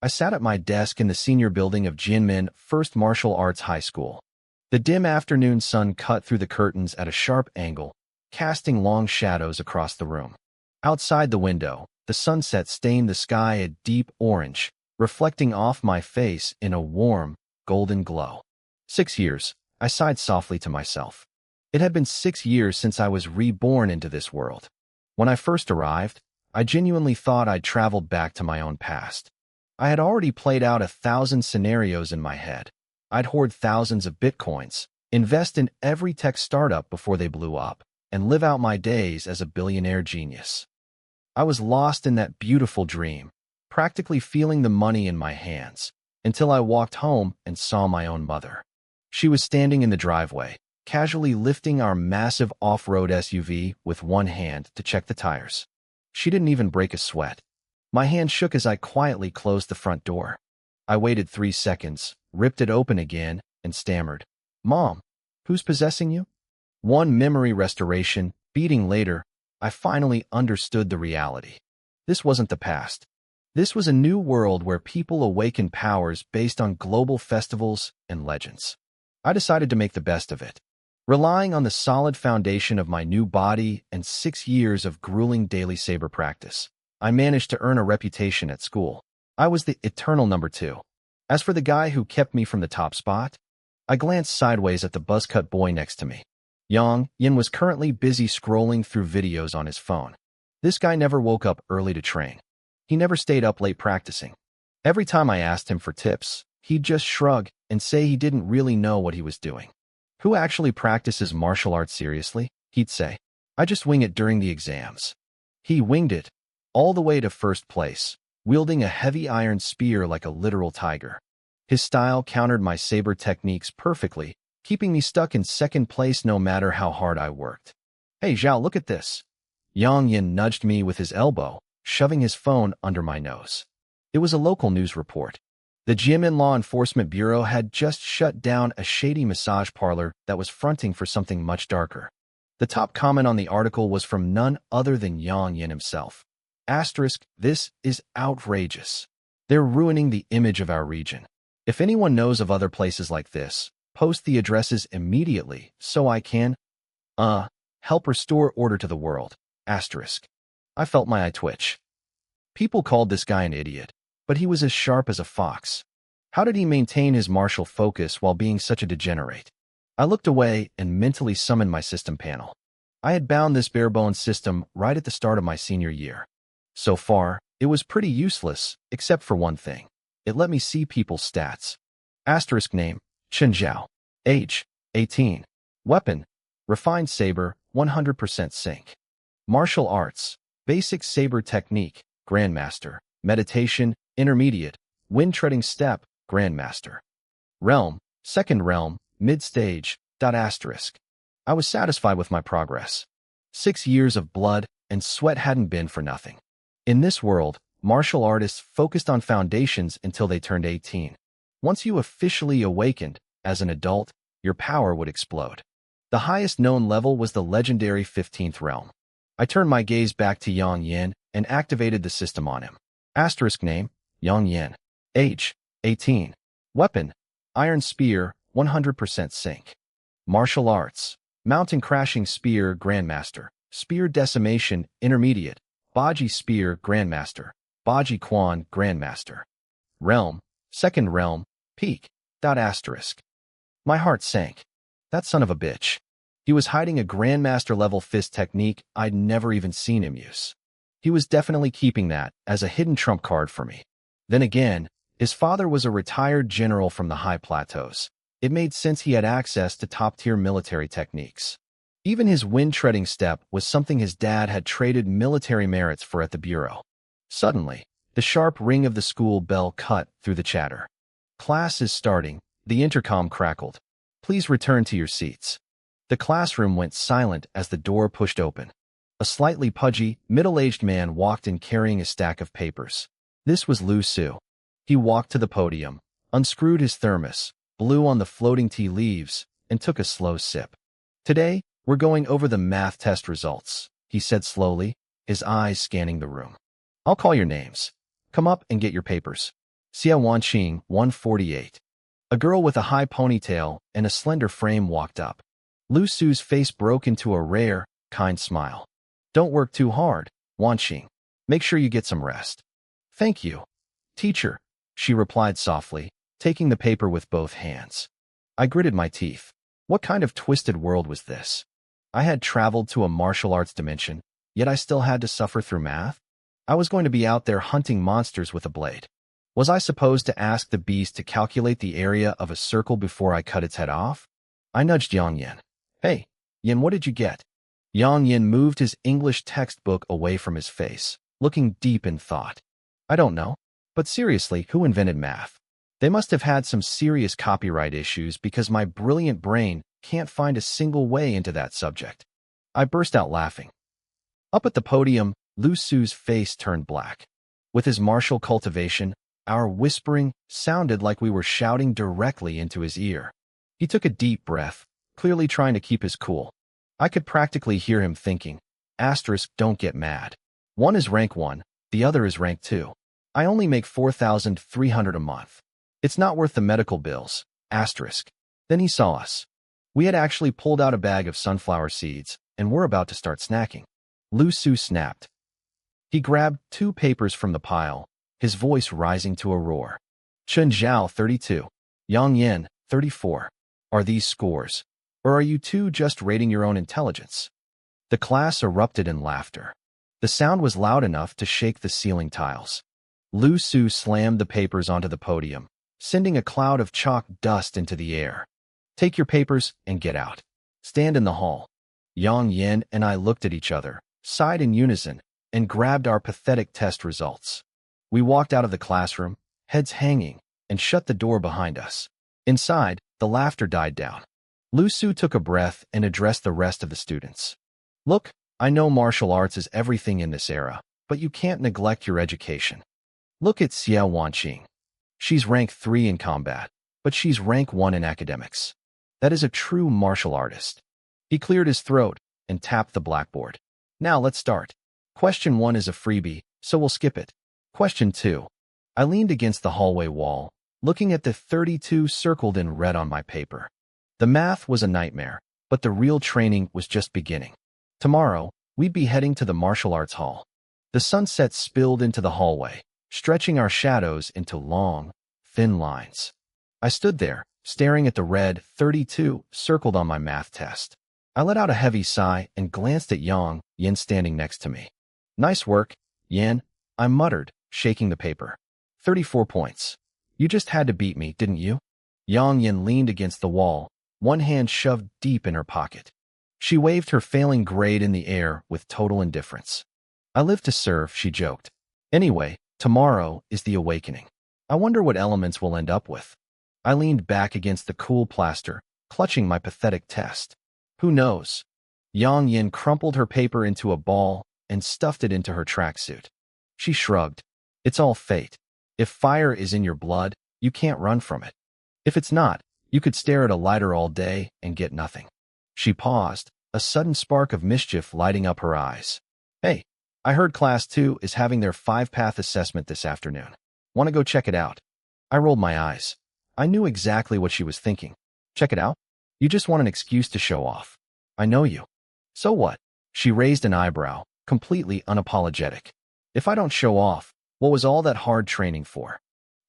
I sat at my desk in the senior building of Jinmin First Martial Arts High School. The dim afternoon sun cut through the curtains at a sharp angle, casting long shadows across the room. Outside the window, the sunset stained the sky a deep orange, reflecting off my face in a warm, golden glow. 6 years, I sighed softly to myself. It had been 6 years since I was reborn into this world. When I first arrived, I genuinely thought I'd traveled back to my own past. I had already played out 1,000 scenarios in my head. I'd hoard thousands of bitcoins, invest in every tech startup before they blew up, and live out my days as a billionaire genius. I was lost in that beautiful dream, practically feeling the money in my hands, until I walked home and saw my own mother. She was standing in the driveway, casually lifting our massive off-road SUV with one hand to check the tires. She didn't even break a sweat. My hand shook as I quietly closed the front door. I waited 3 seconds, ripped it open again, and stammered, "Mom, who's possessing you?" One memory restoration, beating later, I finally understood the reality. This wasn't the past. This was a new world where people awakened powers based on global festivals and legends. I decided to make the best of it. Relying on the solid foundation of my new body and 6 years of grueling daily saber practice, I managed to earn a reputation at school. I was the eternal number 2. As for the guy who kept me from the top spot, I glanced sideways at the buzzcut boy next to me. Yang Yin was currently busy scrolling through videos on his phone. This guy never woke up early to train. He never stayed up late practicing. Every time I asked him for tips, he'd just shrug and say he didn't really know what he was doing. "Who actually practices martial arts seriously?" he'd say. "I just wing it during the exams." He winged it, all the way to first place, wielding a heavy iron spear like a literal tiger. His style countered my saber techniques perfectly, keeping me stuck in second place no matter how hard I worked. "Hey Zhao, look at this." Yang Yin nudged me with his elbow, shoving his phone under my nose. It was a local news report. The Jimin Law Enforcement Bureau had just shut down a shady massage parlor that was fronting for something much darker. The top comment on the article was from none other than Yang Yin himself. "This is outrageous. They're ruining the image of our region. If anyone knows of other places like this, post the addresses immediately so I can, help restore order to the world." I felt my eye twitch. People called this guy an idiot, but he was as sharp as a fox. How did he maintain his martial focus while being such a degenerate? I looked away and mentally summoned my system panel. I had bound this bare-bones system right at the start of my senior year. So far, it was pretty useless, except for one thing. It let me see people's stats. Name, Chen Zhao. Age, 18. Weapon, refined saber, 100% sync. Martial arts, basic saber technique, Grandmaster. Meditation, intermediate. Wind treading step, Grandmaster. Realm, second realm, mid-stage, I was satisfied with my progress. 6 years of blood and sweat hadn't been for nothing. In this world, martial artists focused on foundations until they turned 18. Once you officially awakened, as an adult, your power would explode. The highest known level was the legendary 15th realm. I turned my gaze back to Yang Yin and activated the system on him. Name, Yang Yin. Age, 18. Weapon, iron spear, 100% sync. Martial arts, mountain crashing spear, Grandmaster. Spear decimation, intermediate. Baji spear, Grandmaster. Baji Quan, Grandmaster. Realm, second realm, peak. My heart sank. That son of a bitch. He was hiding a Grandmaster-level fist technique I'd never even seen him use. He was definitely keeping that as a hidden trump card for me. Then again, his father was a retired general from the high plateaus. It made sense he had access to top-tier military techniques. Even his wind-treading step was something his dad had traded military merits for at the bureau. Suddenly, the sharp ring of the school bell cut through the chatter. "Class is starting," the intercom crackled. "Please return to your seats." The classroom went silent as the door pushed open. A slightly pudgy, middle-aged man walked in carrying a stack of papers. This was Lu Su. He walked to the podium, unscrewed his thermos, blew on the floating tea leaves, and took a slow sip. "Today, we're going over the math test results," he said slowly, his eyes scanning the room. "I'll call your names. Come up and get your papers." Xia Wanqing, 148. A girl with a high ponytail and a slender frame walked up. Lu Su's face broke into a rare, kind smile. Don't work too hard, Wanqing. Make sure you get some rest. Thank you, teacher, she replied softly, taking the paper with both hands. I gritted my teeth. What kind of twisted world was this? I had traveled to a martial arts dimension, yet I still had to suffer through math? I was going to be out there hunting monsters with a blade. Was I supposed to ask the beast to calculate the area of a circle before I cut its head off? I nudged Yang Yin. Hey, Yin, what did you get? Yang Yin moved his English textbook away from his face, looking deep in thought. I don't know. But seriously, who invented math? They must have had some serious copyright issues because my brilliant brain can't find a single way into that subject. I burst out laughing. Up at the podium, Lu Su's face turned black. With his martial cultivation, our whispering sounded like we were shouting directly into his ear. He took a deep breath, clearly trying to keep his cool. I could practically hear him thinking, asterisk, don't get mad. One is rank 1, the other is rank 2. I only make 4,300 a month. It's not worth the medical bills, asterisk. Then he saw us. We had actually pulled out a bag of sunflower seeds, and were about to start snacking. Lu Su snapped. He grabbed 2 papers from the pile, his voice rising to a roar. Chen Zhao, 32. Yang Yin, 34. Are these scores? Or are you two just rating your own intelligence? The class erupted in laughter. The sound was loud enough to shake the ceiling tiles. Lu Su slammed the papers onto the podium, sending a cloud of chalk dust into the air. Take your papers and get out. Stand in the hall. Yang Yin and I looked at each other, sighed in unison, and grabbed our pathetic test results. We walked out of the classroom, heads hanging, and shut the door behind us. Inside, the laughter died down. Lu Su took a breath and addressed the rest of the students. Look, I know martial arts is everything in this era, but you can't neglect your education. Look at Xia Wanqing. She's rank 3 in combat, but she's rank 1 in academics. That is a true martial artist. He cleared his throat and tapped the blackboard. Now let's start. Question 1 is a freebie, so we'll skip it. Question 2. I leaned against the hallway wall, looking at the 32 circled in red on my paper. The math was a nightmare, but the real training was just beginning. Tomorrow, we'd be heading to the martial arts hall. The sunset spilled into the hallway, stretching our shadows into long, thin lines. I stood there, staring at the red 32 circled on my math test. I let out a heavy sigh and glanced at Yang Yin standing next to me. Nice work, Yin, I muttered, shaking the paper. 34 points. You just had to beat me, didn't you? Yang Yin leaned against the wall, one hand shoved deep in her pocket. She waved her failing grade in the air with total indifference. I live to serve, she joked. Anyway, tomorrow is the awakening. I wonder what elements we'll end up with. I leaned back against the cool plaster, clutching my pathetic test. Who knows? Yang Yin crumpled her paper into a ball and stuffed it into her tracksuit. She shrugged. It's all fate. If fire is in your blood, you can't run from it. If it's not, you could stare at a lighter all day and get nothing. She paused, a sudden spark of mischief lighting up her eyes. Hey, I heard Class 2 is having their 5-path assessment this afternoon. Want to go check it out? I rolled my eyes. I knew exactly what she was thinking. Check it out? You just want an excuse to show off. I know you. So what? She raised an eyebrow, completely unapologetic. If I don't show off, what was all that hard training for?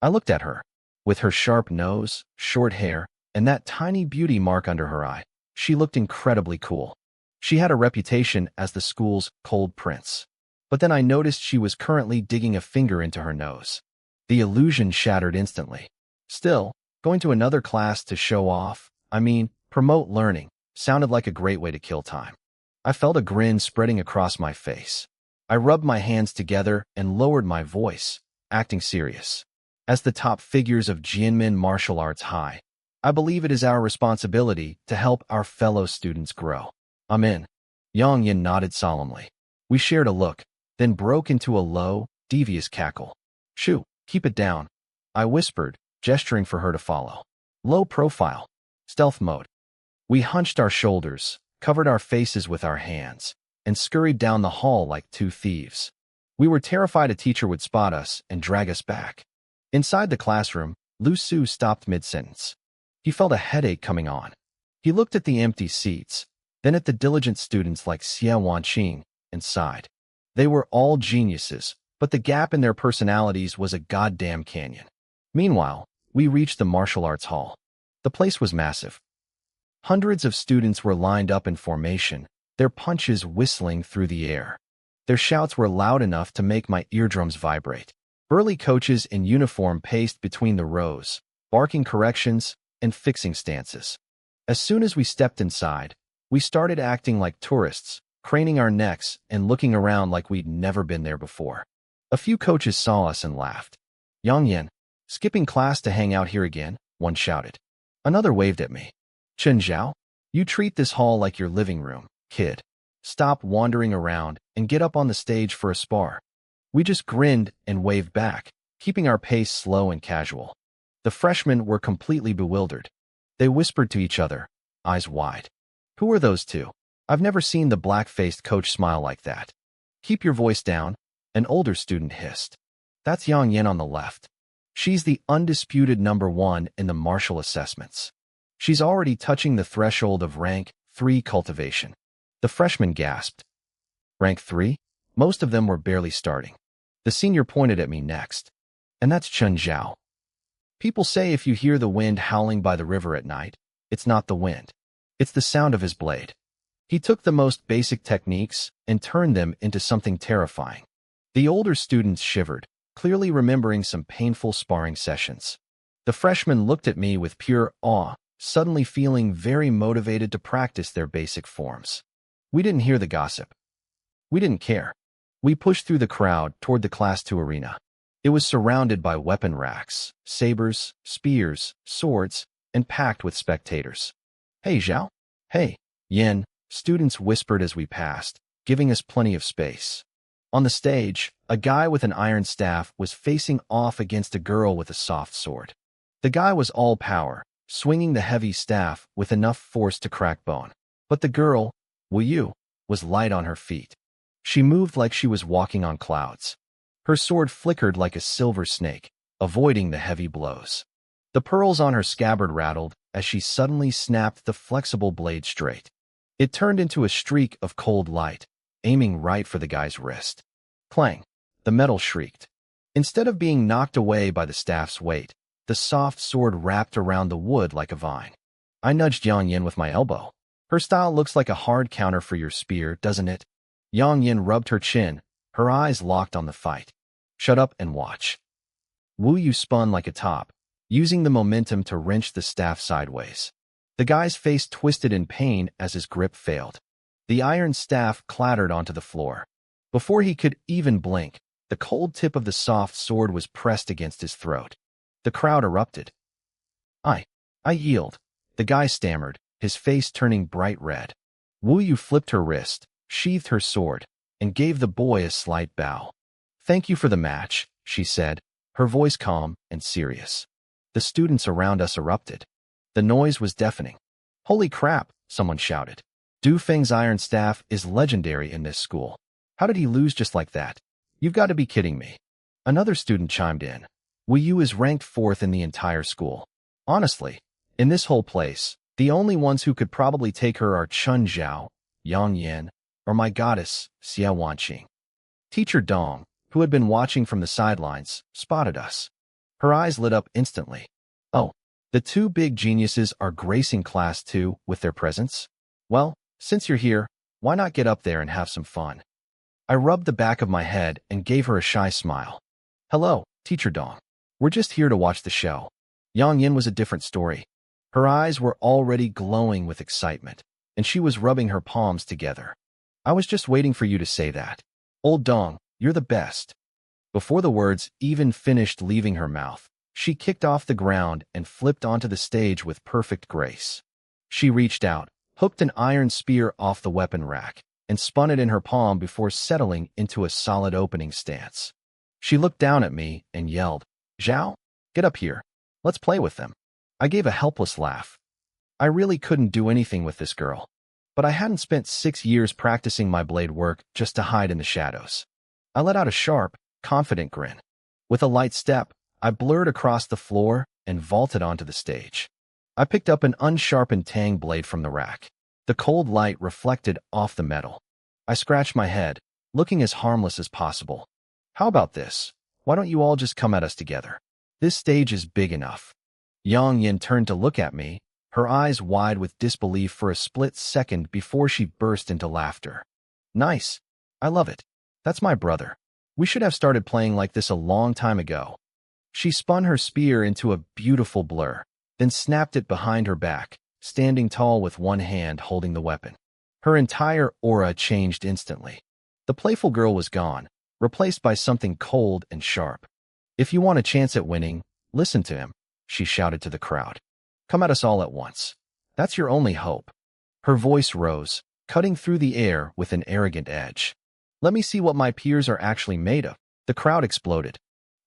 I looked at her. With her sharp nose, short hair, and that tiny beauty mark under her eye, she looked incredibly cool. She had a reputation as the school's cold prince. But then I noticed she was currently digging a finger into her nose. The illusion shattered instantly. Still, going to another class to show off, promote learning, sounded like a great way to kill time. I felt a grin spreading across my face. I rubbed my hands together and lowered my voice, acting serious. As the top figures of Jianmin Martial Arts High, I believe it is our responsibility to help our fellow students grow. I'm in. Yang Yin nodded solemnly. We shared a look, then broke into a low, devious cackle. Shoo, keep it down, I whispered, gesturing for her to follow. Low profile. Stealth mode. We hunched our shoulders, covered our faces with our hands, and scurried down the hall like 2 thieves. We were terrified a teacher would spot us and drag us back. Inside the classroom, Lu Su stopped mid-sentence. He felt a headache coming on. He looked at the empty seats, then at the diligent students like Xie Wanqing, and sighed. They were all geniuses, but the gap in their personalities was a goddamn canyon. Meanwhile, we reached the martial arts hall. The place was massive. Hundreds of students were lined up in formation, their punches whistling through the air. Their shouts were loud enough to make my eardrums vibrate. Burly coaches in uniform paced between the rows, barking corrections and fixing stances. As soon as we stepped inside, we started acting like tourists, craning our necks and looking around like we'd never been there before. A few coaches saw us and laughed. "Yang Yan, skipping class to hang out here again?" one shouted. Another waved at me. "Chen Zhao, you treat this hall like your living room, kid. Stop wandering around and get up on the stage for a spar." We just grinned and waved back, keeping our pace slow and casual. The freshmen were completely bewildered. They whispered to each other, eyes wide. "Who are those two? I've never seen the black-faced coach smile like that." "Keep your voice down," an older student hissed. "That's Yang Yan on the left. She's the undisputed #1 in the martial assessments. She's already touching the threshold of rank 3 cultivation." The freshmen gasped. "Rank 3? Most of them were barely starting." The senior pointed at me next. "And that's Chen Zhao. People say if you hear the wind howling by the river at night, it's not the wind. It's the sound of his blade." He took the most basic techniques and turned them into something terrifying. The older students shivered, clearly remembering some painful sparring sessions. The freshmen looked at me with pure awe, suddenly feeling very motivated to practice their basic forms. We didn't hear the gossip. We didn't care. We pushed through the crowd toward the Class 2 arena. It was surrounded by weapon racks, sabers, spears, swords, and packed with spectators. "Hey, Zhao." "Hey, Yin," students whispered as we passed, giving us plenty of space. On the stage, a guy with an iron staff was facing off against a girl with a soft sword. The guy was all power, swinging the heavy staff with enough force to crack bone. But the girl, Wu Yu, was light on her feet. She moved like she was walking on clouds. Her sword flickered like a silver snake, avoiding the heavy blows. The pearls on her scabbard rattled as she suddenly snapped the flexible blade straight. It turned into a streak of cold light, aiming right for the guy's wrist. Clang! The metal shrieked. Instead of being knocked away by the staff's weight, the soft sword wrapped around the wood like a vine. I nudged Yang Yin with my elbow. "Her style looks like a hard counter for your spear, doesn't it?" Yang Yin rubbed her chin, her eyes locked on the fight. "Shut up and watch." Wu Yu spun like a top, using the momentum to wrench the staff sideways. The guy's face twisted in pain as his grip failed. The iron staff clattered onto the floor. Before he could even blink, the cold tip of the soft sword was pressed against his throat. The crowd erupted. I yield," the guy stammered, his face turning bright red. Wu Yu flipped her wrist, sheathed her sword, and gave the boy a slight bow. "Thank you for the match," she said, her voice calm and serious. The students around us erupted. The noise was deafening. "Holy crap," someone shouted. "Du Feng's iron staff is legendary in this school. How did he lose just like that? You've got to be kidding me." Another student chimed in. "Wu Yu is ranked 4th in the entire school. Honestly, in this whole place, the only ones who could probably take her are Chen Zhao, Yang Yan, or my goddess, Xie Wanqing." Teacher Dong, who had been watching from the sidelines, spotted us. Her eyes lit up instantly. "Oh, the two big geniuses are gracing Class 2 with their presence? Well, since you're here, why not get up there and have some fun?" I rubbed the back of my head and gave her a shy smile. "Hello, Teacher Dong. We're just here to watch the show." Yang Yin was a different story. Her eyes were already glowing with excitement, and she was rubbing her palms together. "I was just waiting for you to say that. Old Dong, you're the best." Before the words even finished leaving her mouth, she kicked off the ground and flipped onto the stage with perfect grace. She reached out, hooked an iron spear off the weapon rack, and spun it in her palm before settling into a solid opening stance. She looked down at me and yelled, "Zhao, get up here. Let's play with them." I gave a helpless laugh. I really couldn't do anything with this girl, but I hadn't spent 6 years practicing my blade work just to hide in the shadows. I let out a sharp, confident grin. With a light step, I blurred across the floor and vaulted onto the stage. I picked up an unsharpened tang blade from the rack. The cold light reflected off the metal. I scratched my head, looking as harmless as possible. How about this? Why don't you all just come at us together? This stage is big enough. Yang Yin turned to look at me, her eyes wide with disbelief for a split second before she burst into laughter. Nice. I love it. That's my brother. We should have started playing like this a long time ago. She spun her spear into a beautiful blur, then snapped it behind her back, standing tall with one hand holding the weapon. Her entire aura changed instantly. The playful girl was gone, replaced by something cold and sharp. If you want a chance at winning, listen to him, she shouted to the crowd. Come at us all at once. That's your only hope. Her voice rose, cutting through the air with an arrogant edge. Let me see what my peers are actually made of. The crowd exploded.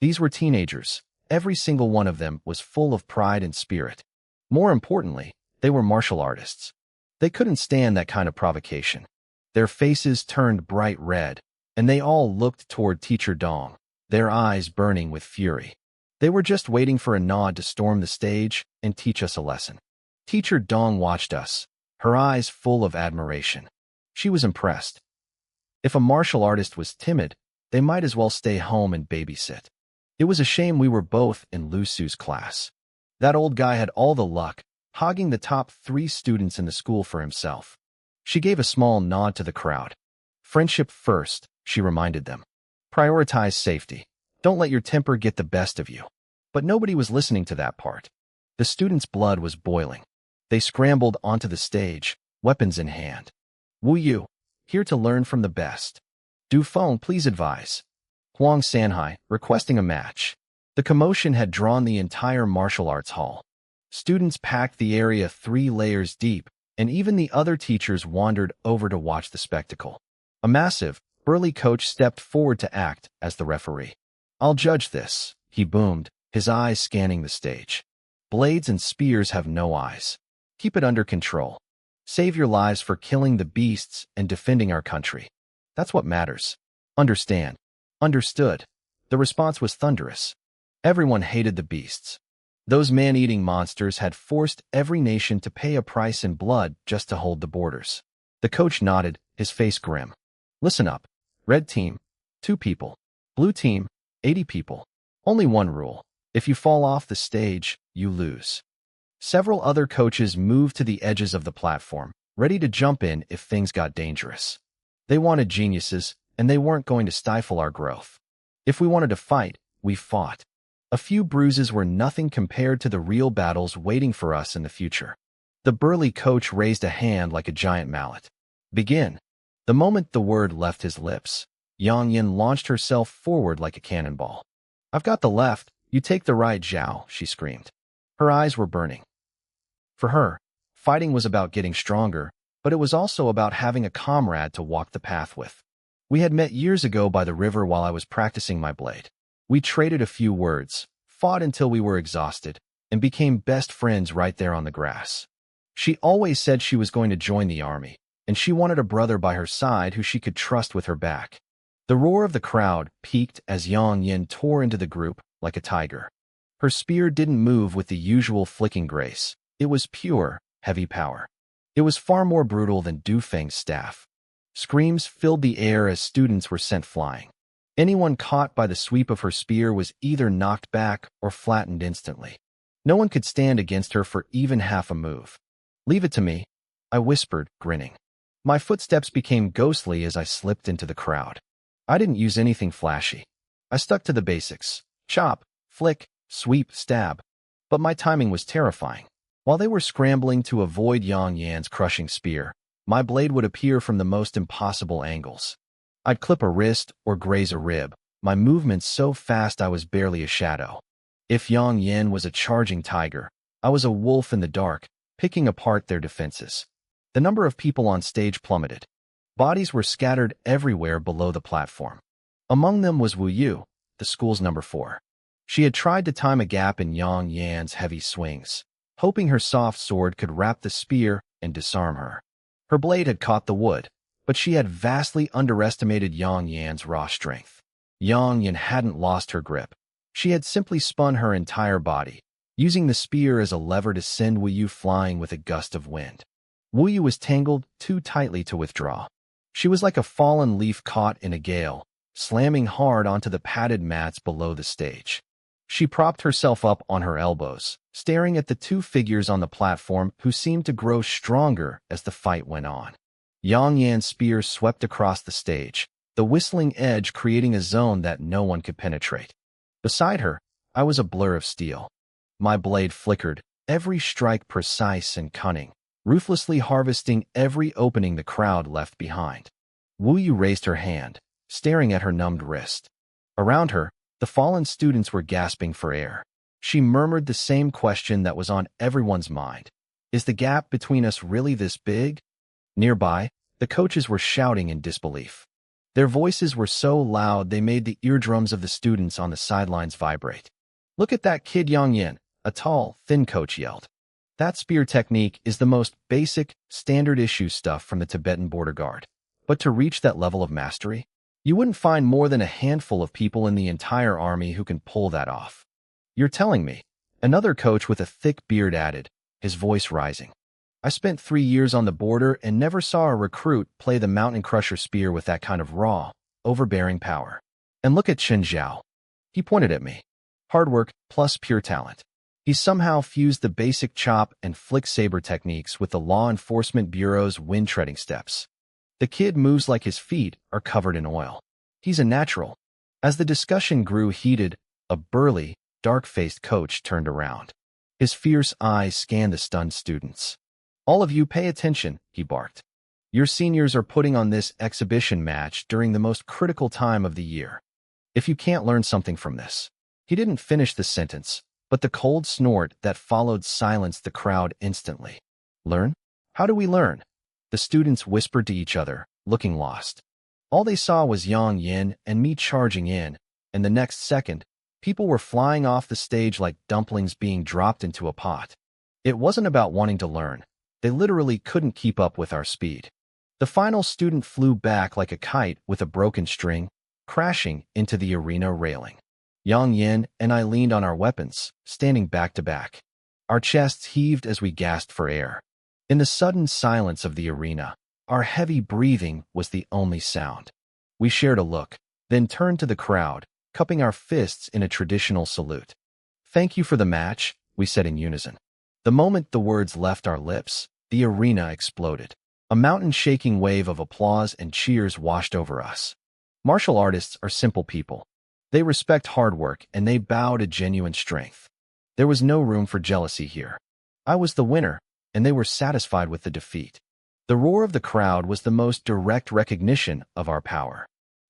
These were teenagers. Every single one of them was full of pride and spirit. More importantly, they were martial artists. They couldn't stand that kind of provocation. Their faces turned bright red, and they all looked toward Teacher Dong, their eyes burning with fury. They were just waiting for a nod to storm the stage and teach us a lesson. Teacher Dong watched us, her eyes full of admiration. She was impressed. If a martial artist was timid, they might as well stay home and babysit. It was a shame we were both in Lu Su's class. That old guy had all the luck, hogging the top 3 students in the school for himself. She gave a small nod to the crowd. Friendship first, she reminded them. Prioritize safety. Don't let your temper get the best of you. But nobody was listening to that part. The students' blood was boiling. They scrambled onto the stage, weapons in hand. Wu Yu, here to learn from the best. Du Feng, please advise. Huang Sanhai, requesting a match. The commotion had drawn the entire martial arts hall. Students packed the area 3 layers deep, and even the other teachers wandered over to watch the spectacle. A massive, burly coach stepped forward to act as the referee. I'll judge this, he boomed, his eyes scanning the stage. Blades and spears have no eyes. Keep it under control. Save your lives for killing the beasts and defending our country. That's what matters. Understand. Understood. The response was thunderous. Everyone hated the beasts. Those man-eating monsters had forced every nation to pay a price in blood just to hold the borders. The coach nodded, his face grim. Listen up. Red team, 2 people. Blue team, 80 people. Only one rule. If you fall off the stage, you lose. Several other coaches moved to the edges of the platform, ready to jump in if things got dangerous. They wanted geniuses, and they weren't going to stifle our growth. If we wanted to fight, we fought. A few bruises were nothing compared to the real battles waiting for us in the future. The burly coach raised a hand like a giant mallet. Begin. The moment the word left his lips, Yang Yin launched herself forward like a cannonball. I've got the left, you take the right, Zhao, she screamed. Her eyes were burning. For her, fighting was about getting stronger, but it was also about having a comrade to walk the path with. We had met years ago by the river while I was practicing my blade. We traded a few words, fought until we were exhausted, and became best friends right there on the grass. She always said she was going to join the army, and she wanted a brother by her side who she could trust with her back. The roar of the crowd peaked as Yang Yin tore into the group like a tiger. Her spear didn't move with the usual flicking grace. It was pure, heavy power. It was far more brutal than Du Feng's staff. Screams filled the air as students were sent flying. Anyone caught by the sweep of her spear was either knocked back or flattened instantly. No one could stand against her for even half a move. Leave it to me, I whispered, grinning. My footsteps became ghostly as I slipped into the crowd. I didn't use anything flashy. I stuck to the basics. Chop, flick, sweep, stab. But my timing was terrifying. While they were scrambling to avoid Yang Yan's crushing spear, my blade would appear from the most impossible angles. I'd clip a wrist or graze a rib, my movements so fast I was barely a shadow. If Yang Yan was a charging tiger, I was a wolf in the dark, picking apart their defenses. The number of people on stage plummeted. Bodies were scattered everywhere below the platform. Among them was Wu Yu, the school's number 4. She had tried to time a gap in Yang Yan's heavy swings, hoping her soft sword could wrap the spear and disarm her. Her blade had caught the wood, but she had vastly underestimated Yang Yan's raw strength. Yang Yan hadn't lost her grip. She had simply spun her entire body, using the spear as a lever to send Wuyu flying with a gust of wind. Wuyu was tangled too tightly to withdraw. She was like a fallen leaf caught in a gale, slamming hard onto the padded mats below the stage. She propped herself up on her elbows, staring at the two figures on the platform who seemed to grow stronger as the fight went on. Yang Yan's spear swept across the stage, the whistling edge creating a zone that no one could penetrate. Beside her, I was a blur of steel. My blade flickered, every strike precise and cunning, ruthlessly harvesting every opening the crowd left behind. Wuyu raised her hand, staring at her numbed wrist. Around her, the fallen students were gasping for air. She murmured the same question that was on everyone's mind. Is the gap between us really this big? Nearby, the coaches were shouting in disbelief. Their voices were so loud they made the eardrums of the students on the sidelines vibrate. Look at that kid Yang Yan, a tall, thin coach yelled. That spear technique is the most basic, standard-issue stuff from the Tibetan border guard. But to reach that level of mastery, you wouldn't find more than a handful of people in the entire army who can pull that off. You're telling me? Another coach with a thick beard added, his voice rising. I spent 3 years on the border and never saw a recruit play the mountain crusher spear with that kind of raw, overbearing power. And look at Chen Zhao. He pointed at me. Hard work plus pure talent. He somehow fused the basic chop and flick saber techniques with the Law Enforcement Bureau's wind-treading steps. The kid moves like his feet are covered in oil. He's a natural. As the discussion grew heated, a burly, dark-faced coach turned around. His fierce eyes scanned the stunned students. All of you pay attention, he barked. Your seniors are putting on this exhibition match during the most critical time of the year. If you can't learn something from this. He didn't finish the sentence, but the cold snort that followed silenced the crowd instantly. Learn? How do we learn? The students whispered to each other, looking lost. All they saw was Yang Yin and me charging in, and the next second, people were flying off the stage like dumplings being dropped into a pot. It wasn't about wanting to learn. They literally couldn't keep up with our speed. The final student flew back like a kite with a broken string, crashing into the arena railing. Yang Yin and I leaned on our weapons, standing back to back. Our chests heaved as we gasped for air. In the sudden silence of the arena, our heavy breathing was the only sound. We shared a look, then turned to the crowd, cupping our fists in a traditional salute. Thank you for the match, we said in unison. The moment the words left our lips, the arena exploded. A mountain-shaking wave of applause and cheers washed over us. Martial artists are simple people. They respect hard work and they bow to genuine strength. There was no room for jealousy here. I was the winner, and they were satisfied with the defeat. The roar of the crowd was the most direct recognition of our power.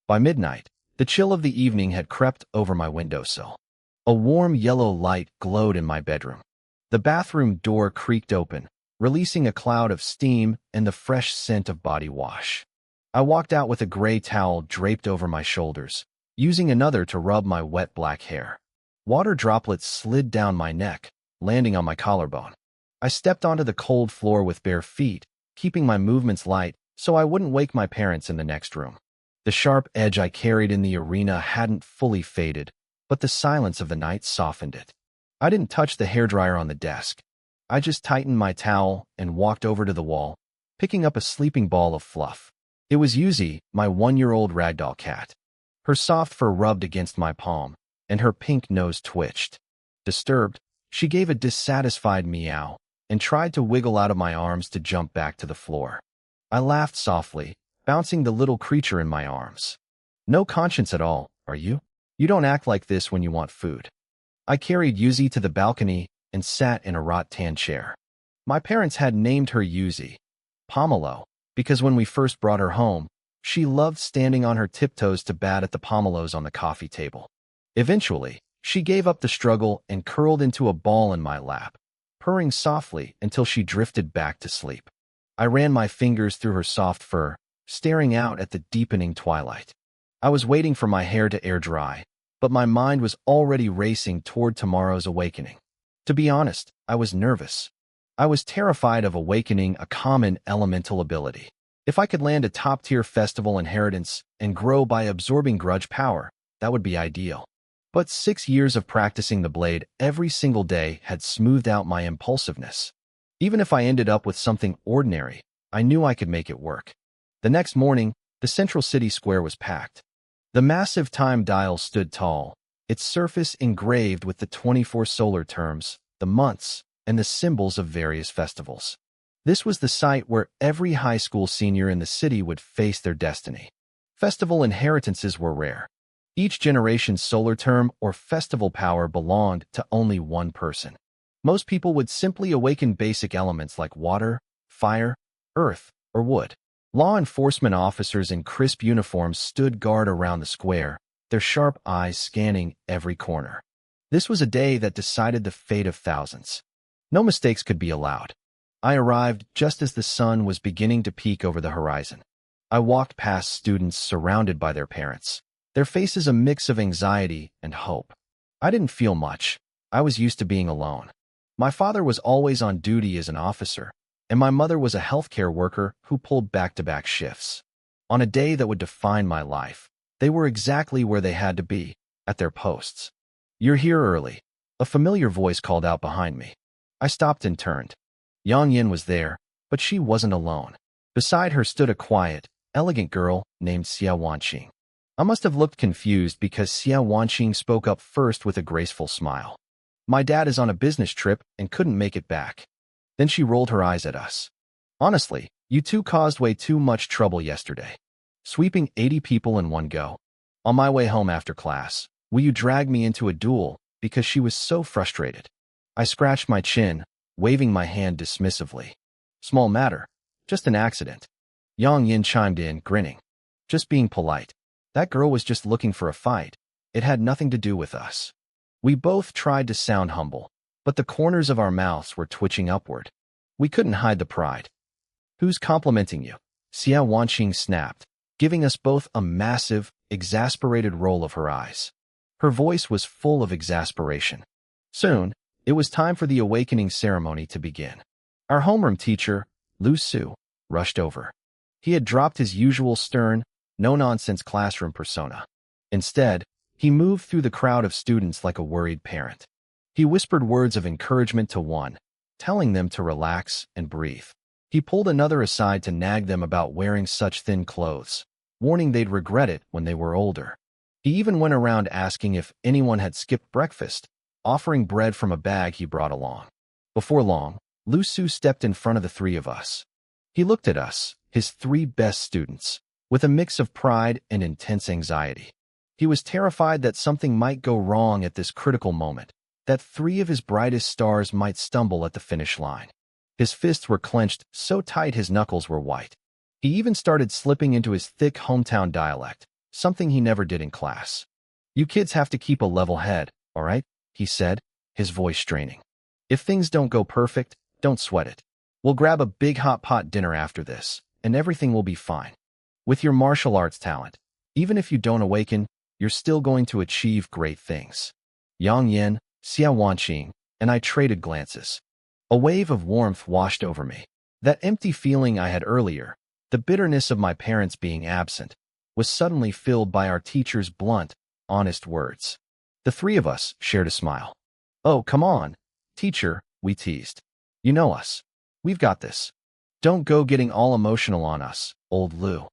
By midnight, the chill of the evening had crept over my windowsill. A warm yellow light glowed in my bedroom. The bathroom door creaked open, releasing a cloud of steam and the fresh scent of body wash. I walked out with a gray towel draped over my shoulders, using another to rub my wet black hair. Water droplets slid down my neck, landing on my collarbone. I stepped onto the cold floor with bare feet, keeping my movements light so I wouldn't wake my parents in the next room. The sharp edge I carried in the arena hadn't fully faded, but the silence of the night softened it. I didn't touch the hairdryer on the desk. I just tightened my towel and walked over to the wall, picking up a sleeping ball of fluff. It was Yuzi, my 1-year-old ragdoll cat. Her soft fur rubbed against my palm, and her pink nose twitched. Disturbed, she gave a dissatisfied meow and tried to wiggle out of my arms to jump back to the floor. I laughed softly, bouncing the little creature in my arms. No conscience at all, are you? You don't act like this when you want food. I carried Yuzi to the balcony and sat in a rattan chair. My parents had named her Yuzi, Pomelo, because when we first brought her home, she loved standing on her tiptoes to bat at the pomelos on the coffee table. Eventually, she gave up the struggle and curled into a ball in my lap, purring softly until she drifted back to sleep. I ran my fingers through her soft fur, staring out at the deepening twilight. I was waiting for my hair to air dry, but my mind was already racing toward tomorrow's awakening. To be honest, I was nervous. I was terrified of awakening a common elemental ability. If I could land a top-tier festival inheritance and grow by absorbing grudge power, that would be ideal. But 6 years of practicing the blade every single day had smoothed out my impulsiveness. Even if I ended up with something ordinary, I knew I could make it work. The next morning, the central city square was packed. The massive time dial stood tall, its surface engraved with the 24 solar terms, the months, and the symbols of various festivals. This was the site where every high school senior in the city would face their destiny. Festival inheritances were rare. Each generation's solar term or festival power belonged to only one person. Most people would simply awaken basic elements like water, fire, earth, or wood. Law enforcement officers in crisp uniforms stood guard around the square, their sharp eyes scanning every corner. This was a day that decided the fate of thousands. No mistakes could be allowed. I arrived just as the sun was beginning to peak over the horizon. I walked past students surrounded by their parents, their faces a mix of anxiety and hope. I didn't feel much. I was used to being alone. My father was always on duty as an officer, and my mother was a healthcare worker who pulled back-to-back shifts. On a day that would define my life, they were exactly where they had to be, at their posts. "You're here early," a familiar voice called out behind me. I stopped and turned. Yang Yin was there, but she wasn't alone. Beside her stood a quiet, elegant girl named Xia Wanqing. I must have looked confused because Xia Wanqing spoke up first with a graceful smile. "My dad is on a business trip and couldn't make it back." Then she rolled her eyes at us. "Honestly, you two caused way too much trouble yesterday. Sweeping 80 people in one go. On my way home after class, will you drag me into a duel because she was so frustrated?" I scratched my chin, waving my hand dismissively. "Small matter. Just an accident." Yang Yin chimed in, grinning. "Just being polite. That girl was just looking for a fight. It had nothing to do with us." We both tried to sound humble, but the corners of our mouths were twitching upward. We couldn't hide the pride. "Who's complimenting you?" Xia Wanqing snapped, giving us both a massive, exasperated roll of her eyes. Her voice was full of exasperation. Soon, it was time for the awakening ceremony to begin. Our homeroom teacher, Lu Su, rushed over. He had dropped his usual stern, no-nonsense classroom persona. Instead, he moved through the crowd of students like a worried parent. He whispered words of encouragement to one, telling them to relax and breathe. He pulled another aside to nag them about wearing such thin clothes, warning they'd regret it when they were older. He even went around asking if anyone had skipped breakfast, offering bread from a bag he brought along. Before long, Lu Su stepped in front of the three of us. He looked at us, his three best students, with a mix of pride and intense anxiety. He was terrified that something might go wrong at this critical moment, that three of his brightest stars might stumble at the finish line. His fists were clenched so tight his knuckles were white. He even started slipping into his thick hometown dialect, something he never did in class. "You kids have to keep a level head, all right?" he said, his voice straining. "If things don't go perfect, don't sweat it. We'll grab a big hot pot dinner after this, and everything will be fine. With your martial arts talent, even if you don't awaken, you're still going to achieve great things." Yang Yin, Xia Wanqing, and I traded glances. A wave of warmth washed over me. That empty feeling I had earlier, the bitterness of my parents being absent, was suddenly filled by our teacher's blunt, honest words. The three of us shared a smile. "Oh, come on, teacher," we teased. "You know us. We've got this. Don't go getting all emotional on us, old Lu."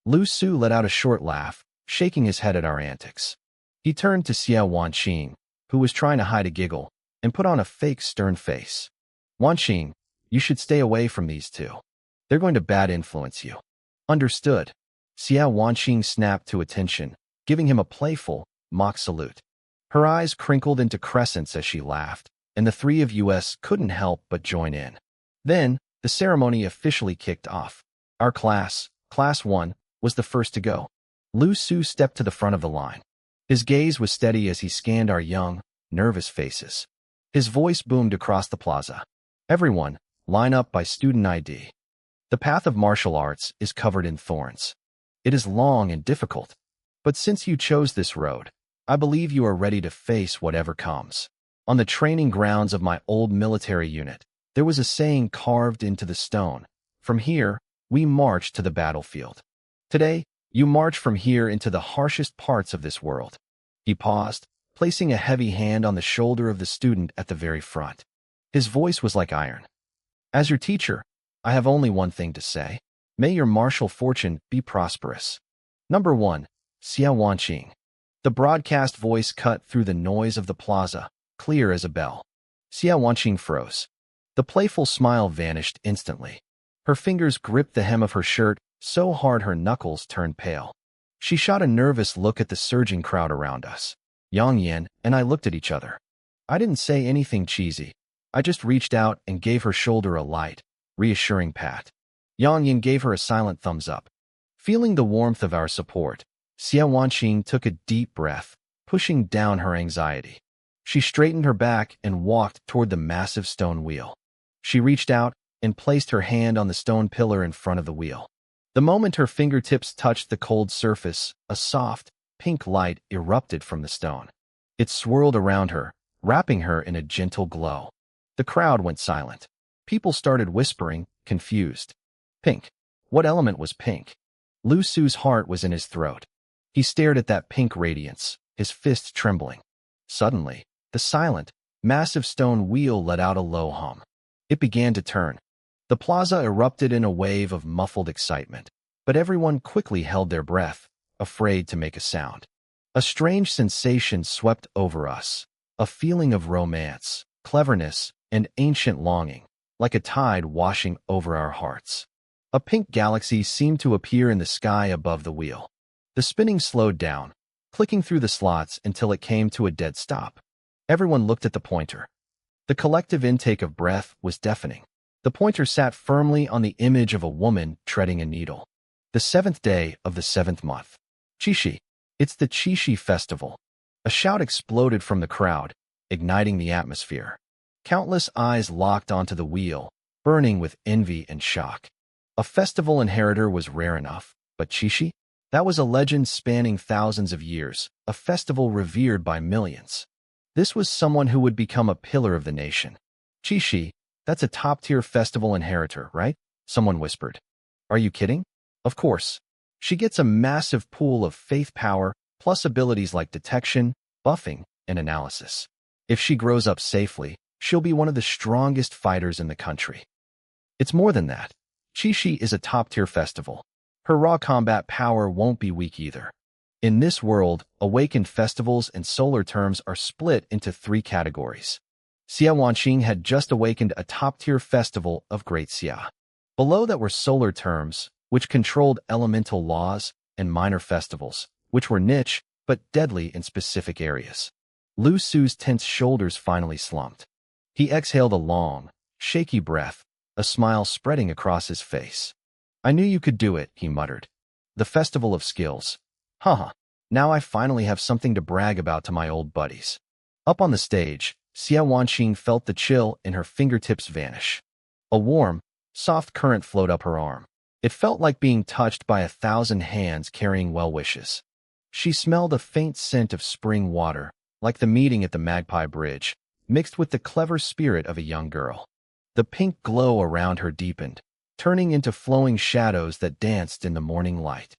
Lu Su let out a short laugh, shaking his head at our antics. He turned to Xia Wanqing, who was trying to hide a giggle, and put on a fake stern face. "Wanqing, you should stay away from these two. They're going to bad influence you." "Understood." Xia Wanqing snapped to attention, giving him a playful, mock salute. Her eyes crinkled into crescents as she laughed, and the three of us couldn't help but join in. Then, the ceremony officially kicked off. Our class, Class 1, was the first to go. Lu Su stepped to the front of the line. His gaze was steady as he scanned our young, nervous faces. His voice boomed across the plaza. "Everyone, line up by student ID. The path of martial arts is covered in thorns. It is long and difficult, but since you chose this road, I believe you are ready to face whatever comes." On the training grounds of my old military unit, there was a saying carved into the stone: "From here, we march to the battlefield." Today, you march from here into the harshest parts of this world. He paused, placing a heavy hand on the shoulder of the student at the very front. His voice was like iron. As your teacher, I have only one thing to say. May your martial fortune be prosperous. Number 1. Xia Wanqing. The broadcast voice cut through the noise of the plaza, clear as a bell. Xia Wanqing froze. The playful smile vanished instantly. Her fingers gripped the hem of her shirt so hard her knuckles turned pale. She shot a nervous look at the surging crowd around us. Yang Yan and I looked at each other. I didn't say anything cheesy. I just reached out and gave her shoulder a light, reassuring pat. Yang Yan gave her a silent thumbs up. Feeling the warmth of our support, Xia Wanqing took a deep breath, pushing down her anxiety. She straightened her back and walked toward the massive stone wheel. She reached out and placed her hand on the stone pillar in front of the wheel. The moment her fingertips touched the cold surface, a soft, pink light erupted from the stone. It swirled around her, wrapping her in a gentle glow. The crowd went silent. People started whispering, confused. Pink. What element was pink? Lu Su's heart was in his throat. He stared at that pink radiance, his fists trembling. Suddenly, the silent, massive stone wheel let out a low hum. It began to turn. The plaza erupted in a wave of muffled excitement, but everyone quickly held their breath, afraid to make a sound. A strange sensation swept over us, a feeling of romance, cleverness, and ancient longing, like a tide washing over our hearts. A pink galaxy seemed to appear in the sky above the wheel. The spinning slowed down, clicking through the slots until it came to a dead stop. Everyone looked at the pointer. The collective intake of breath was deafening. The pointer sat firmly on the image of a woman treading a needle. The 7th day of the 7th month. Qixi. It's the Qixi festival. A shout exploded from the crowd, igniting the atmosphere. Countless eyes locked onto the wheel, burning with envy and shock. A festival inheritor was rare enough, but Qixi? That was a legend spanning thousands of years, a festival revered by millions. This was someone who would become a pillar of the nation. Qixi, that's a top-tier festival inheritor, right? Someone whispered. Are you kidding? Of course. She gets a massive pool of faith power, plus abilities like detection, buffing, and analysis. If she grows up safely, she'll be one of the strongest fighters in the country. It's more than that. Qixi is a top-tier festival. Her raw combat power won't be weak either. In this world, awakened festivals and solar terms are split into 3 categories. Xia Wanqing had just awakened a top-tier festival of Great Xia. Below that were solar terms, which controlled elemental laws, and minor festivals, which were niche but deadly in specific areas. Lu Su's tense shoulders finally slumped. He exhaled a long, shaky breath, a smile spreading across his face. I knew you could do it, he muttered. The Festival of Skills. Haha, now I finally have something to brag about to my old buddies. Up on the stage, Xia Wanqing felt the chill in her fingertips vanish. A warm, soft current flowed up her arm. It felt like being touched by 1,000 hands carrying well wishes. She smelled a faint scent of spring water, like the meeting at the Magpie Bridge, mixed with the clever spirit of a young girl. The pink glow around her deepened, turning into flowing shadows that danced in the morning light.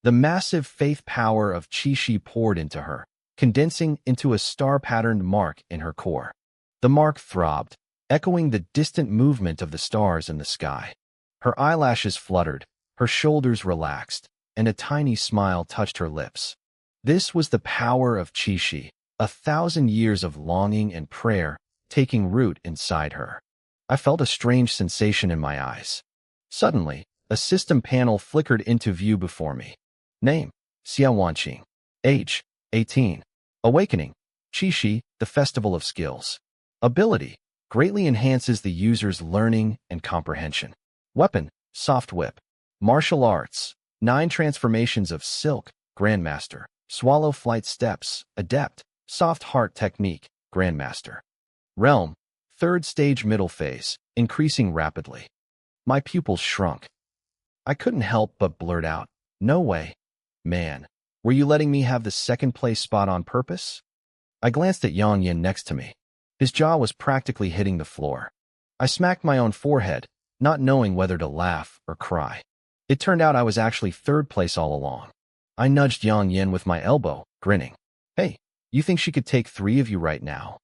The massive faith power of Qixi poured into her, condensing into a star-patterned mark in her core. The mark throbbed, echoing the distant movement of the stars in the sky. Her eyelashes fluttered, her shoulders relaxed, and a tiny smile touched her lips. This was the power of Qixi, 1,000 years of longing and prayer taking root inside her. I felt a strange sensation in my eyes. Suddenly, a system panel flickered into view before me. Name: Xia Wanqing. Age: 18. Awakening: Qixi, the Festival of Skills. Ability: greatly enhances the user's learning and comprehension. Weapon: Soft Whip. Martial Arts: 9 transformations of Silk, Grandmaster. Swallow Flight Steps, Adept. Soft Heart Technique, Grandmaster. Realm: 3rd stage middle phase, increasing rapidly. My pupils shrunk. I couldn't help but blurt out, "No way. Man, were you letting me have the 2nd place spot on purpose?" I glanced at Yang Yin next to me. His jaw was practically hitting the floor. I smacked my own forehead, not knowing whether to laugh or cry. It turned out I was actually 3rd place all along. I nudged Yang Yin with my elbow, grinning. "Hey, You think she could take 3 of you right now?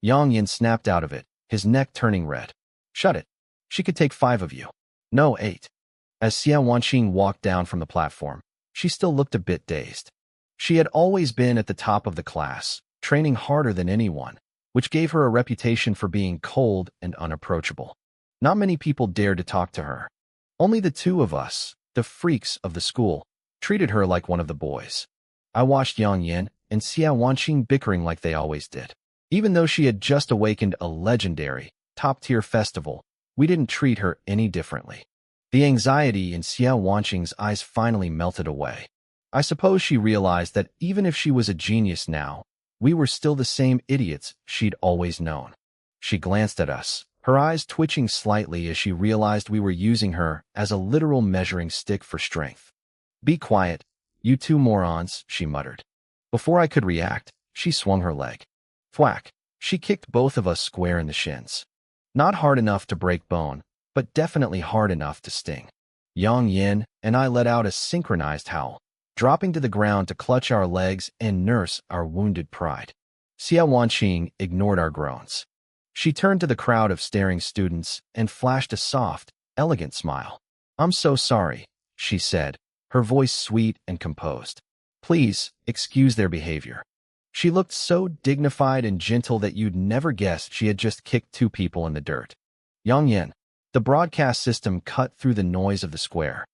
Yang Yin snapped out of it, his neck turning red. Shut it. She could take 5 of you. No, 8. As Xia Wanqing walked down from the platform, she still looked a bit dazed. She had always been at the top of the class, training harder than anyone, which gave her a reputation for being cold and unapproachable. Not many people dared to talk to her. Only the 2 of us, the freaks of the school, treated her like one of the boys. I watched Yang Yin and Xia Wanqing bickering like they always did. Even though she had just awakened a legendary, top-tier festival, we didn't treat her any differently. The anxiety in Xia Wanqing's eyes finally melted away. I suppose she realized that even if she was a genius now, we were still the same idiots she'd always known. She glanced at us, her eyes twitching slightly as she realized we were using her as a literal measuring stick for strength. Be quiet, you 2 morons, she muttered. Before I could react, she swung her leg. Thwack! She kicked both of us square in the shins. Not hard enough to break bone, but definitely hard enough to sting. Yang Yin and I let out a synchronized howl, dropping to the ground to clutch our legs and nurse our wounded pride. Xia Wanqing ignored our groans. She turned to the crowd of staring students and flashed a soft, elegant smile. I'm so sorry, she said, her voice sweet and composed. Please, excuse their behavior. She looked so dignified and gentle that you'd never guess she had just kicked 2 people in the dirt. Yang Yin. The broadcast system cut through the noise of the square.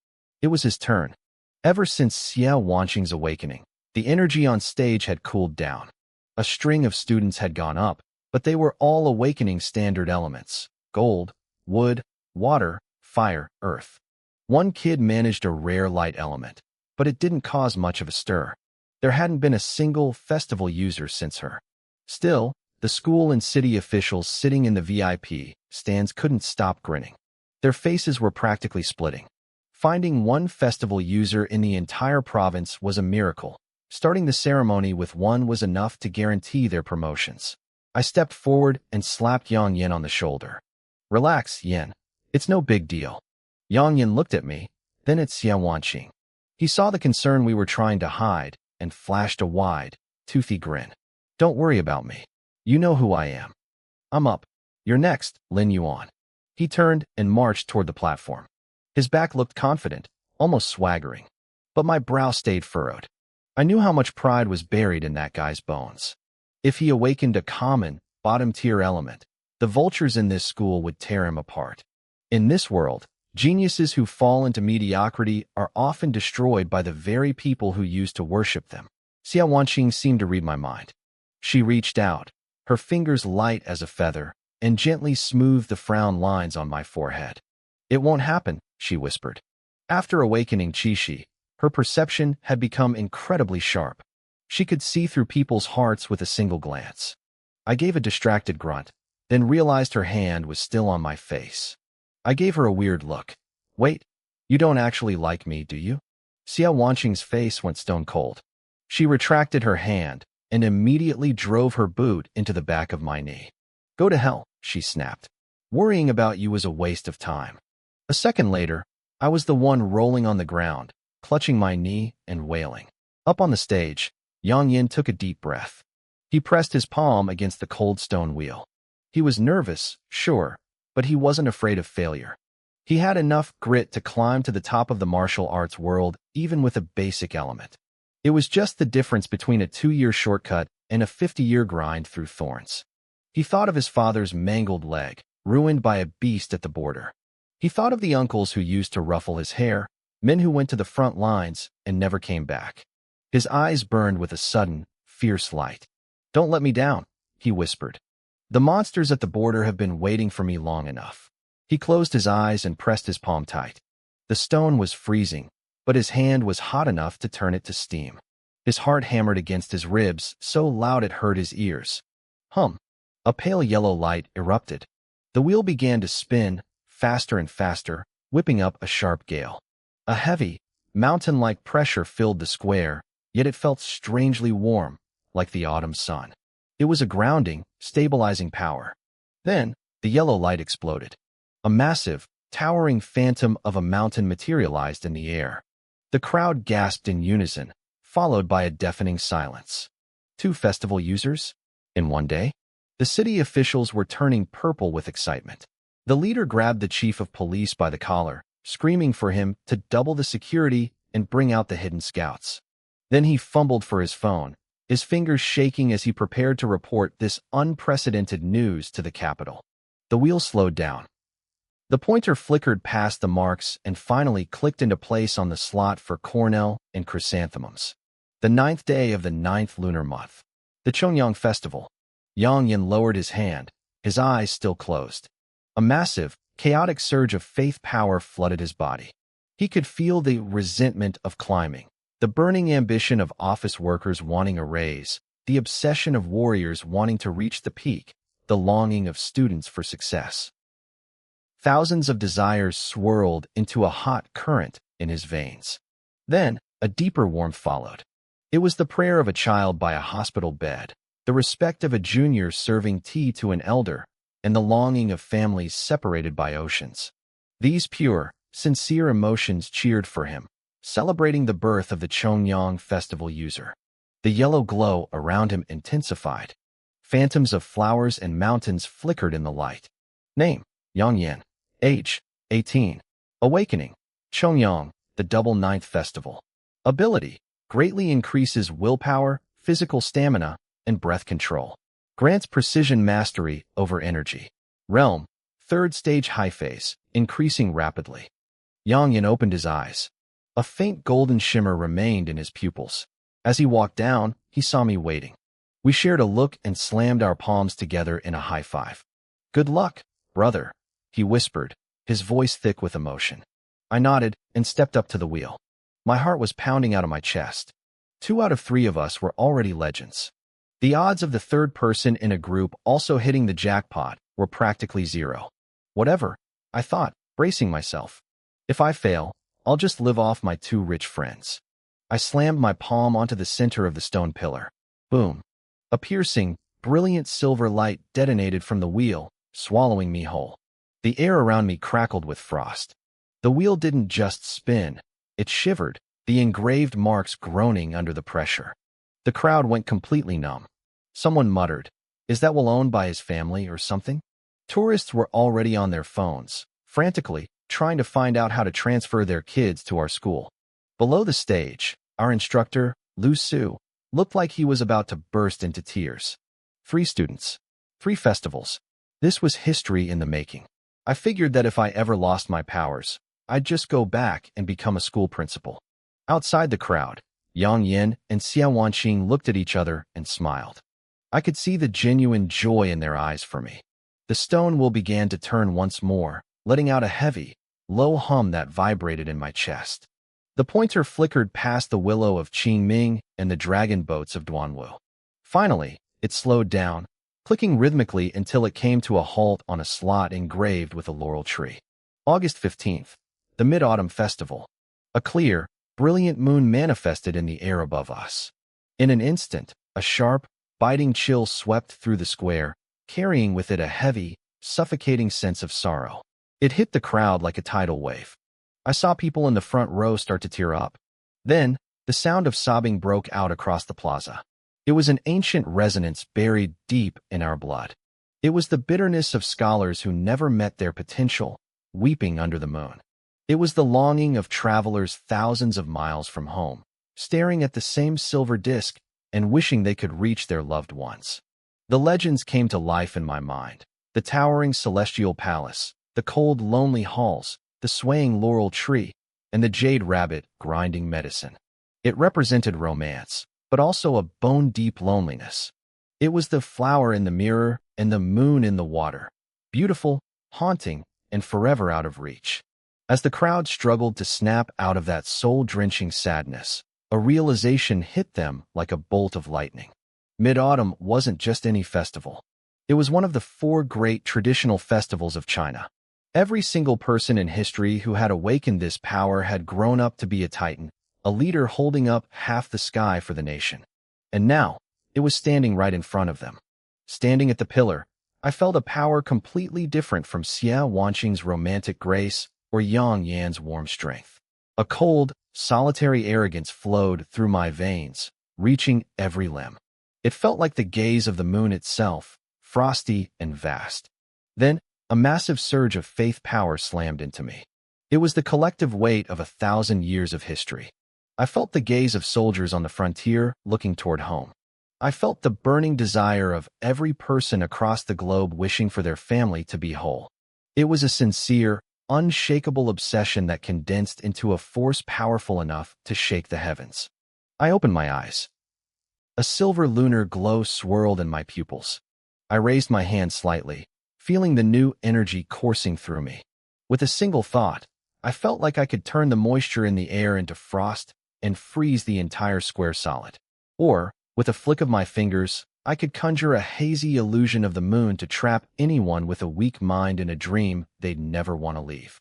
It was his turn. Ever since Xia Wanqing's awakening, the energy on stage had cooled down. A string of students had gone up, but they were all awakening standard elements: gold, wood, water, fire, earth. One kid managed a rare light element, but it didn't cause much of a stir. There hadn't been a single festival user since her. Still, the school and city officials sitting in the VIP stands couldn't stop grinning. Their faces were practically splitting. Finding one festival user in the entire province was a miracle. Starting the ceremony with one was enough to guarantee their promotions. I stepped forward and slapped Yang Yin on the shoulder. Relax, Yin. It's no big deal. Yang Yin looked at me, then at Xia Wanqing. He saw the concern we were trying to hide and flashed a wide, toothy grin. Don't worry about me. You know who I am. I'm up. You're next, Lin Yuan. He turned and marched toward the platform. His back looked confident, almost swaggering. But my brow stayed furrowed. I knew how much pride was buried in that guy's bones. If he awakened a common, bottom-tier element, the vultures in this school would tear him apart. In this world, geniuses who fall into mediocrity are often destroyed by the very people who used to worship them. Xia Wanqing seemed to read my mind. She reached out, her fingers light as a feather, and gently smoothed the frown lines on my forehead. It won't happen, she whispered. After awakening Qixi, her perception had become incredibly sharp. She could see through people's hearts with a single glance. I gave a distracted grunt, then realized her hand was still on my face. I gave her a weird look. Wait, you don't actually like me, do you? Xia Wanqing's face went stone cold. She retracted her hand and immediately drove her boot into the back of my knee. Go to hell, she snapped. Worrying about you was a waste of time. A second later, I was the one rolling on the ground, clutching my knee and wailing. Up on the stage, Yang Yin took a deep breath. He pressed his palm against the cold stone wheel. He was nervous, sure, but he wasn't afraid of failure. He had enough grit to climb to the top of the martial arts world even with a basic element. It was just the difference between a 2-year shortcut and a 50-year grind through thorns. He thought of his father's mangled leg, ruined by a beast at the border. He thought of the uncles who used to ruffle his hair, men who went to the front lines and never came back. His eyes burned with a sudden, fierce light. Don't let me down, he whispered. The monsters at the border have been waiting for me long enough. He closed his eyes and pressed his palm tight. The stone was freezing, but his hand was hot enough to turn it to steam. His heart hammered against his ribs so loud it hurt his ears. Hum! A pale yellow light erupted. The wheel began to spin, faster and faster, whipping up a sharp gale. A heavy, mountain-like pressure filled the square, yet it felt strangely warm, like the autumn sun. It was a grounding, stabilizing power. Then, the yellow light exploded. A massive, towering phantom of a mountain materialized in the air. The crowd gasped in unison, followed by a deafening silence. 2 festival users? In one day? The city officials were turning purple with excitement. The leader grabbed the chief of police by the collar, screaming for him to double the security and bring out the hidden scouts. Then he fumbled for his phone, his fingers shaking as he prepared to report this unprecedented news to the capital. The wheel slowed down. The pointer flickered past the marks and finally clicked into place on the slot for cornel and chrysanthemums. The 9th day of the 9th lunar month. The Chongyang Festival. Yang Yin lowered his hand, his eyes still closed. A massive, chaotic surge of faith power flooded his body. He could feel the resentment of climbing, the burning ambition of office workers wanting a raise, the obsession of warriors wanting to reach the peak, the longing of students for success. Thousands of desires swirled into a hot current in his veins. Then, a deeper warmth followed. It was the prayer of a child by a hospital bed, the respect of a junior serving tea to an elder, and the longing of families separated by oceans. These pure, sincere emotions cheered for him, celebrating the birth of the Chongyang Festival user. The yellow glow around him intensified. Phantoms of flowers and mountains flickered in the light. Name: Yang Yin. Age: 18. Awakening: Chongyang, the double 9th festival. Ability: greatly increases willpower, physical stamina, and breath control. Grants precision mastery over energy. Realm: 3rd stage high phase, increasing rapidly. Yang Yin opened his eyes. A faint golden shimmer remained in his pupils. As he walked down, he saw me waiting. We shared a look and slammed our palms together in a high five. "Good luck, brother," he whispered, his voice thick with emotion. I nodded and stepped up to the wheel. My heart was pounding out of my chest. 2 out of 3 of us were already legends. The odds of the 3rd person in a group also hitting the jackpot were practically 0. Whatever, I thought, bracing myself. If I fail, I'll just live off my 2 rich friends. I slammed my palm onto the center of the stone pillar. Boom. A piercing, brilliant silver light detonated from the wheel, swallowing me whole. The air around me crackled with frost. The wheel didn't just spin, it shivered, the engraved marks groaning under the pressure. The crowd went completely numb. Someone muttered, "Is that well owned by his family or something?" Tourists were already on their phones, frantically trying to find out how to transfer their kids to our school. Below the stage, our instructor, Lu Su, looked like he was about to burst into tears. 3 students. 3 festivals. This was history in the making. I figured that if I ever lost my powers, I'd just go back and become a school principal. Outside the crowd, Yang Yin and Xia Wanqing looked at each other and smiled. I could see the genuine joy in their eyes for me. The stone wheel began to turn once more, letting out a heavy, low hum that vibrated in my chest. The pointer flickered past the willow of Qingming and the dragon boats of Duanwu. Finally, it slowed down, clicking rhythmically until it came to a halt on a slot engraved with a laurel tree. August 15th, the Mid-Autumn Festival. A clear, brilliant moon manifested in the air above us. In an instant, a sharp, biting chill swept through the square, carrying with it a heavy, suffocating sense of sorrow. It hit the crowd like a tidal wave. I saw people in the front row start to tear up. Then, the sound of sobbing broke out across the plaza. It was an ancient resonance buried deep in our blood. It was the bitterness of scholars who never met their potential, weeping under the moon. It was the longing of travelers thousands of miles from home, staring at the same silver disk and wishing they could reach their loved ones. The legends came to life in my mind. The towering celestial palace, the cold, lonely halls, the swaying laurel tree, and the jade rabbit grinding medicine. It represented romance, but also a bone-deep loneliness. It was the flower in the mirror and the moon in the water, beautiful, haunting, and forever out of reach. As the crowd struggled to snap out of that soul-drenching sadness, a realization hit them like a bolt of lightning. Mid-Autumn wasn't just any festival. It was one of the 4 great traditional festivals of China. Every single person in history who had awakened this power had grown up to be a titan, a leader holding up half the sky for the nation. And now, it was standing right in front of them. Standing at the pillar, I felt a power completely different from Xia Wanqing's romantic grace or Yang Yan's warm strength. A cold, solitary arrogance flowed through my veins, reaching every limb. It felt like the gaze of the moon itself, frosty and vast. Then, a massive surge of faith power slammed into me. It was the collective weight of 1,000 years of history. I felt the gaze of soldiers on the frontier looking toward home. I felt the burning desire of every person across the globe wishing for their family to be whole. It was a sincere, unshakable obsession that condensed into a force powerful enough to shake the heavens. I opened my eyes. A silver lunar glow swirled in my pupils. I raised my hand slightly, feeling the new energy coursing through me. With a single thought, I felt like I could turn the moisture in the air into frost and freeze the entire square solid. Or, with a flick of my fingers, I could conjure a hazy illusion of the moon to trap anyone with a weak mind in a dream they'd never want to leave.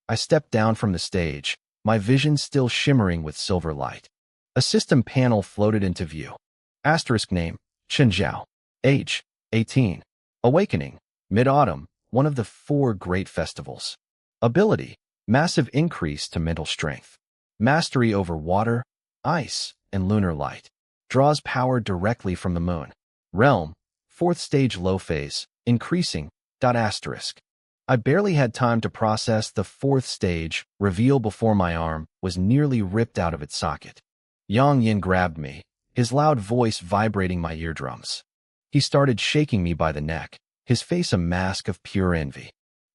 I stepped down from the stage, my vision still shimmering with silver light. A system panel floated into view. Asterisk name, Chen Zhao. Age, 18. Awakening, Mid-Autumn, one of the 4 great festivals. Ability, massive increase to mental strength. Mastery over water, ice, and lunar light. Draws power directly from the moon. Realm, 4th stage low phase, increasing, asterisk. I barely had time to process the 4th stage reveal before my arm was nearly ripped out of its socket. Yang Yin grabbed me, his loud voice vibrating my eardrums. He started shaking me by the neck, his face a mask of pure envy.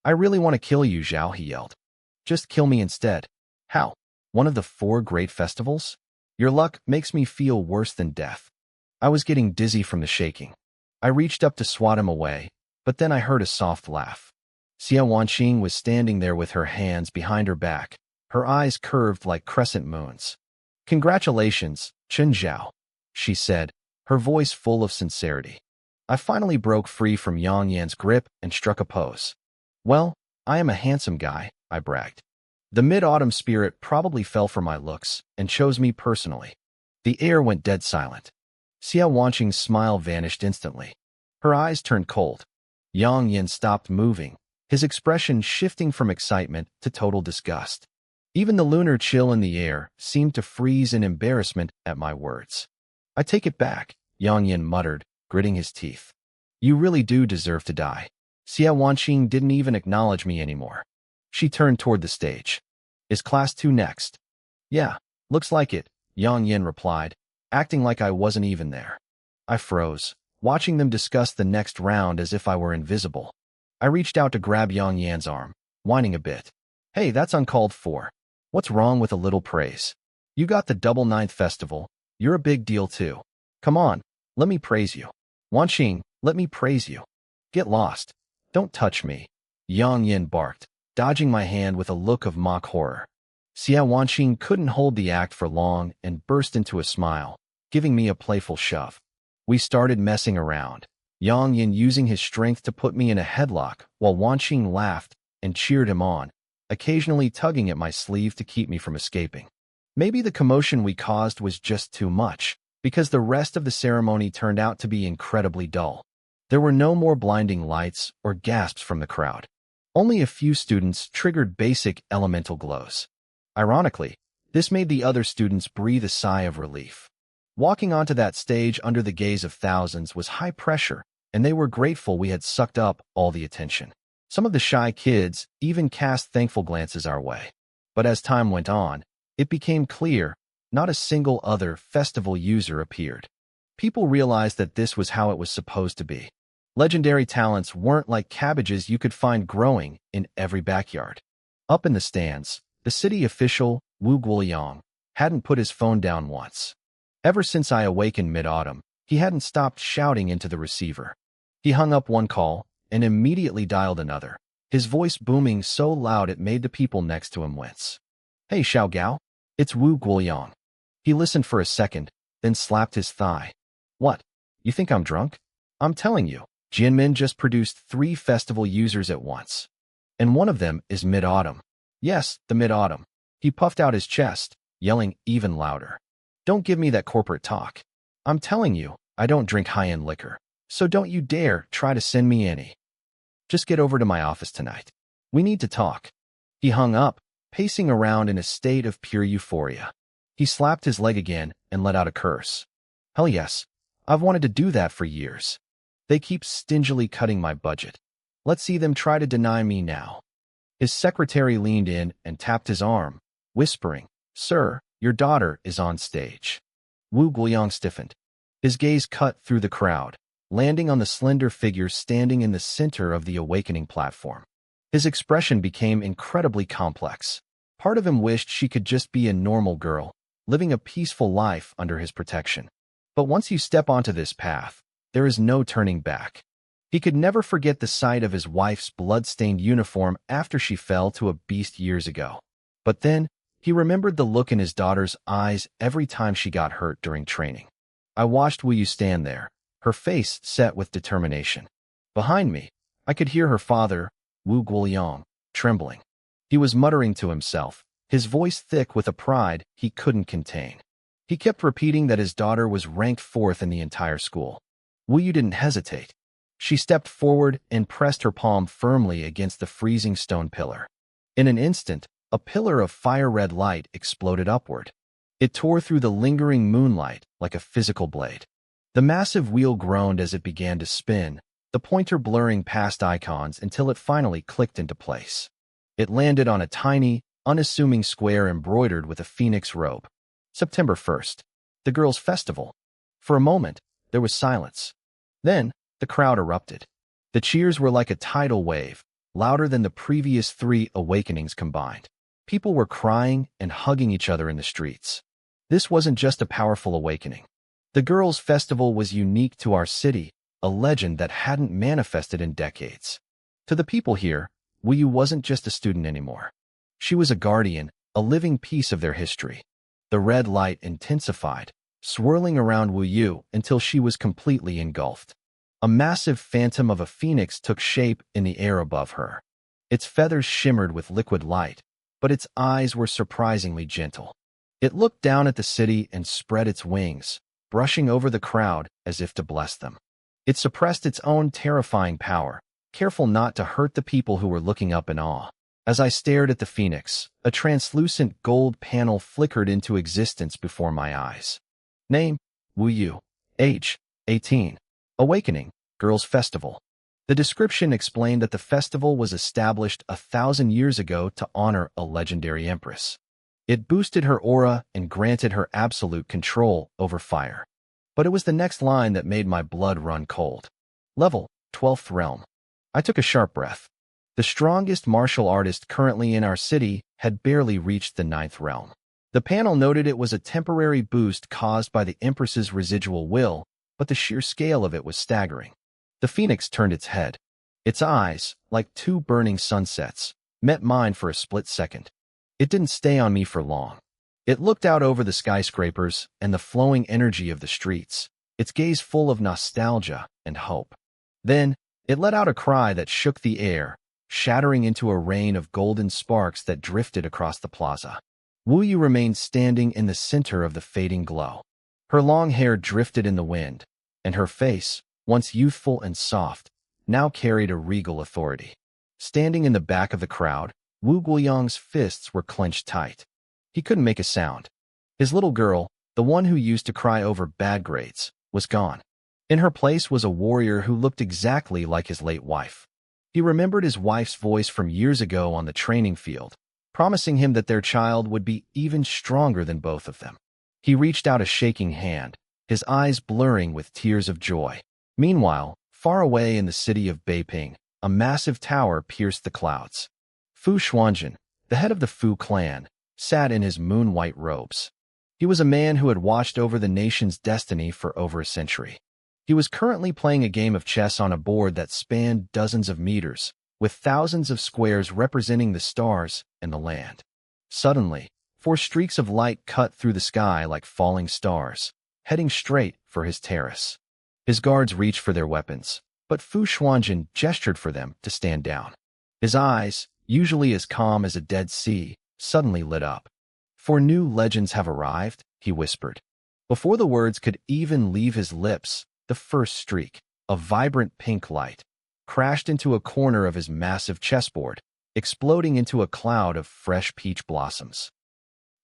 I really want to kill you, Zhao, he yelled. Just kill me instead. How? One of the 4 great festivals? Your luck makes me feel worse than death. I was getting dizzy from the shaking. I reached up to swat him away, but then I heard a soft laugh. Xia Wanqing was standing there with her hands behind her back, her eyes curved like crescent moons. Congratulations, Chen Zhao, she said, her voice full of sincerity. I finally broke free from Yang Yan's grip and struck a pose. Well, I am a handsome guy, I bragged. The Mid-Autumn spirit probably fell for my looks and chose me personally. The air went dead silent. Xia Wanqing's smile vanished instantly. Her eyes turned cold. Yang Yin stopped moving, his expression shifting from excitement to total disgust. Even the lunar chill in the air seemed to freeze in embarrassment at my words. I take it back, Yang Yin muttered, gritting his teeth. You really do deserve to die. Xia Wanqing didn't even acknowledge me anymore. She turned toward the stage. Is Class 2 next? Yeah, looks like it, Yang Yin replied, acting like I wasn't even there. I froze, watching them discuss the next round as if I were invisible. I reached out to grab Yang Yan's arm, whining a bit. Hey, that's uncalled for. What's wrong with a little praise? You got the double 9th festival. You're a big deal too. Come on, let me praise you. Wanqing, let me praise you. Get lost. Don't touch me. Yang Yin barked, dodging my hand with a look of mock horror. Xia Wanqing couldn't hold the act for long and burst into a smile, giving me a playful shove. We started messing around, Yang Yin using his strength to put me in a headlock while Wanqing laughed and cheered him on, occasionally tugging at my sleeve to keep me from escaping. Maybe the commotion we caused was just too much, because the rest of the ceremony turned out to be incredibly dull. There were no more blinding lights or gasps from the crowd. Only a few students triggered basic elemental glows. Ironically, this made the other students breathe a sigh of relief. Walking onto that stage under the gaze of thousands was high pressure, and they were grateful we had sucked up all the attention. Some of the shy kids even cast thankful glances our way. But as time went on, it became clear not a single other festival user appeared. People realized that this was how it was supposed to be. Legendary talents weren't like cabbages you could find growing in every backyard. Up in the stands, the city official, Wu Guoyang, hadn't put his phone down once. Ever since I awakened mid-autumn, he hadn't stopped shouting into the receiver. He hung up one call and immediately dialed another, his voice booming so loud it made the people next to him wince. Hey, Xiao Gao, it's Wu Guoyang. He listened for a second, then slapped his thigh. What? You think I'm drunk? I'm telling you, Jinmin just produced 3 festival users at once. And one of them is mid-autumn. Yes, the mid-autumn. He puffed out his chest, yelling even louder. Don't give me that corporate talk. I'm telling you, I don't drink high-end liquor, so don't you dare try to send me any. Just get over to my office tonight. We need to talk. He hung up, pacing around in a state of pure euphoria. He slapped his leg again and let out a curse. Hell yes, I've wanted to do that for years. They keep stingily cutting my budget. Let's see them try to deny me now. His secretary leaned in and tapped his arm, whispering, "Sir, your daughter is on stage." Wu Guiyang stiffened. His gaze cut through the crowd, landing on the slender figure standing in the center of the awakening platform. His expression became incredibly complex. Part of him wished she could just be a normal girl, living a peaceful life under his protection. But once you step onto this path, there is no turning back. He could never forget the sight of his wife's blood-stained uniform after she fell to a beast years ago. But then, he remembered the look in his daughter's eyes every time she got hurt during training. I watched Wu Yu stand there, her face set with determination. Behind me, I could hear her father, Wu Guiyang, trembling. He was muttering to himself, his voice thick with a pride he couldn't contain. He kept repeating that his daughter was ranked 4th in the entire school. Wu Yu didn't hesitate. She stepped forward and pressed her palm firmly against the freezing stone pillar. In an instant, a pillar of fire-red light exploded upward. It tore through the lingering moonlight like a physical blade. The massive wheel groaned as it began to spin, the pointer blurring past icons until it finally clicked into place. It landed on a tiny, unassuming square embroidered with a phoenix robe. September 1st, the girls' festival. For a moment, there was silence. Then, the crowd erupted. The cheers were like a tidal wave, louder than the previous 3 awakenings combined. People were crying and hugging each other in the streets. This wasn't just a powerful awakening. The girls' festival was unique to our city, a legend that hadn't manifested in decades. To the people here, Wu Yu wasn't just a student anymore. She was a guardian, a living piece of their history. The red light intensified, swirling around Wu Yu until she was completely engulfed. A massive phantom of a phoenix took shape in the air above her. Its feathers shimmered with liquid light, but its eyes were surprisingly gentle. It looked down at the city and spread its wings, brushing over the crowd as if to bless them. It suppressed its own terrifying power, careful not to hurt the people who were looking up in awe. As I stared at the phoenix, a translucent gold panel flickered into existence before my eyes. Name, Wu Yu. Age, 18. Awakening, Girls' Festival. The description explained that the festival was established 1,000 years ago to honor a legendary empress. It boosted her aura and granted her absolute control over fire. But it was the next line that made my blood run cold. Level, 12th Realm. I took a sharp breath. The strongest martial artist currently in our city had barely reached the 9th realm. The panel noted it was a temporary boost caused by the Empress's residual will, but the sheer scale of it was staggering. The phoenix turned its head. Its eyes, like 2 burning sunsets, met mine for a split second. It didn't stay on me for long. It looked out over the skyscrapers and the flowing energy of the streets, its gaze full of nostalgia and hope. Then, it let out a cry that shook the air, shattering into a rain of golden sparks that drifted across the plaza. Wu Yu remained standing in the center of the fading glow. Her long hair drifted in the wind, and her face, once youthful and soft, now carried a regal authority. Standing in the back of the crowd, Wu Guiyang's fists were clenched tight. He couldn't make a sound. His little girl, the one who used to cry over bad grades, was gone. In her place was a warrior who looked exactly like his late wife. He remembered his wife's voice from years ago on the training field, promising him that their child would be even stronger than both of them. He reached out a shaking hand, his eyes blurring with tears of joy. Meanwhile, far away in the city of Beiping, a massive tower pierced the clouds. Fu Xuanjun, the head of the Fu clan, sat in his moon-white robes. He was a man who had watched over the nation's destiny for over a century. He was currently playing a game of chess on a board that spanned dozens of meters, with thousands of squares representing the stars and the land. Suddenly, 4 streaks of light cut through the sky like falling stars, heading straight for his terrace. His guards reached for their weapons, but Fu Xuanjun gestured for them to stand down. His eyes, usually as calm as a dead sea, suddenly lit up. "For new legends have arrived," he whispered. Before the words could even leave his lips, the first streak, a vibrant pink light, crashed into a corner of his massive chessboard, exploding into a cloud of fresh peach blossoms.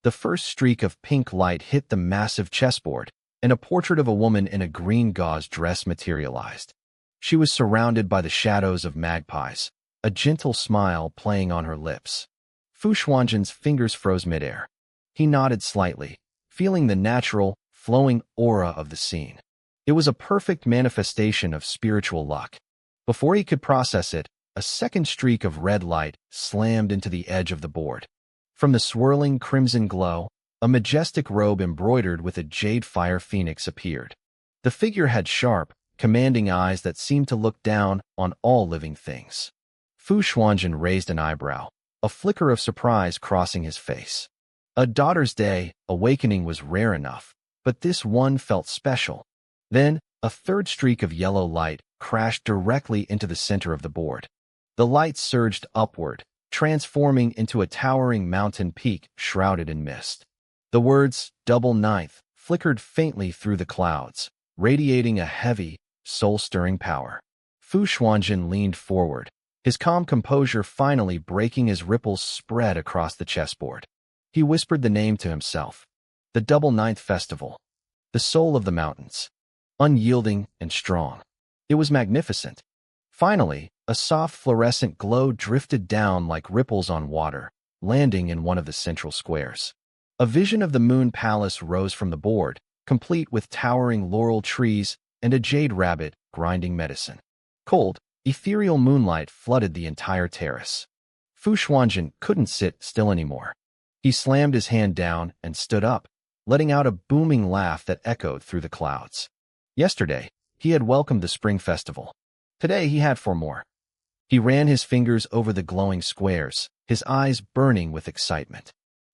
The first streak of pink light hit the massive chessboard, and a portrait of a woman in a green gauze dress materialized. She was surrounded by the shadows of magpies, a gentle smile playing on her lips. Fu Xuanzhen's fingers froze midair. He nodded slightly, feeling the natural, flowing aura of the scene. It was a perfect manifestation of spiritual luck. Before he could process it, a second streak of red light slammed into the edge of the board. From the swirling crimson glow, a majestic robe embroidered with a jade fire phoenix appeared. The figure had sharp, commanding eyes that seemed to look down on all living things. Fu Xuanzhen raised an eyebrow, a flicker of surprise crossing his face. A daughter's day awakening was rare enough, but this one felt special. Then, a third streak of yellow light crashed directly into the center of the board. The light surged upward, transforming into a towering mountain peak shrouded in mist. The words, "Double Ninth," flickered faintly through the clouds, radiating a heavy, soul-stirring power. Fu Xuanzhen leaned forward, his calm composure finally breaking as ripples spread across the chessboard. He whispered the name to himself. The Double Ninth Festival. The soul of the mountains. Unyielding and strong. It was magnificent. Finally, a soft fluorescent glow drifted down like ripples on water, landing in one of the central squares. A vision of the Moon Palace rose from the board, complete with towering laurel trees and a jade rabbit grinding medicine. Cold, ethereal moonlight flooded the entire terrace. Fu Xuanzhen couldn't sit still anymore. He slammed his hand down and stood up, letting out a booming laugh that echoed through the clouds. Yesterday, he had welcomed the spring festival. Today he had 4 more. He ran his fingers over the glowing squares, his eyes burning with excitement.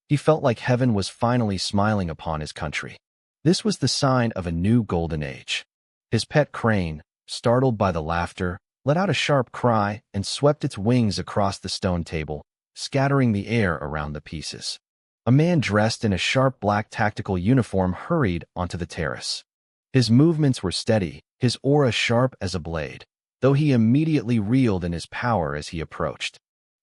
He felt like heaven was finally smiling upon his country. This was the sign of a new golden age. His pet crane, startled by the laughter, let out a sharp cry and swept its wings across the stone table, scattering the air around the pieces. A man dressed in a sharp black tactical uniform hurried onto the terrace. His movements were steady, his aura sharp as a blade, though he immediately reeled in his power as he approached.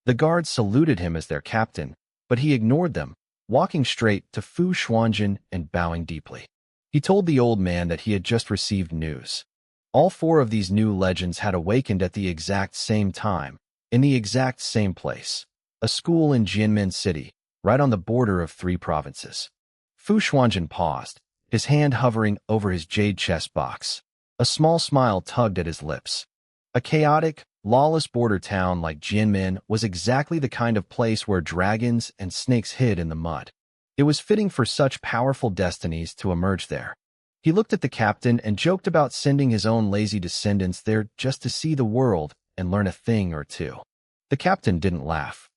The guards saluted him as their captain, but he ignored them, walking straight to Fu Xuanzhen and bowing deeply. He told the old man that he had just received news. All 4 of these new legends had awakened at the exact same time, in the exact same place, a school in Jinmen City, right on the border of 3 provinces. Fu Xuanzhen paused, his hand hovering over his jade chess box. A small smile tugged at his lips. A chaotic, lawless border town like Jinmen was exactly the kind of place where dragons and snakes hid in the mud. It was fitting for such powerful destinies to emerge there. He looked at the captain and joked about sending his own lazy descendants there just to see the world and learn a thing or two. The captain didn't laugh.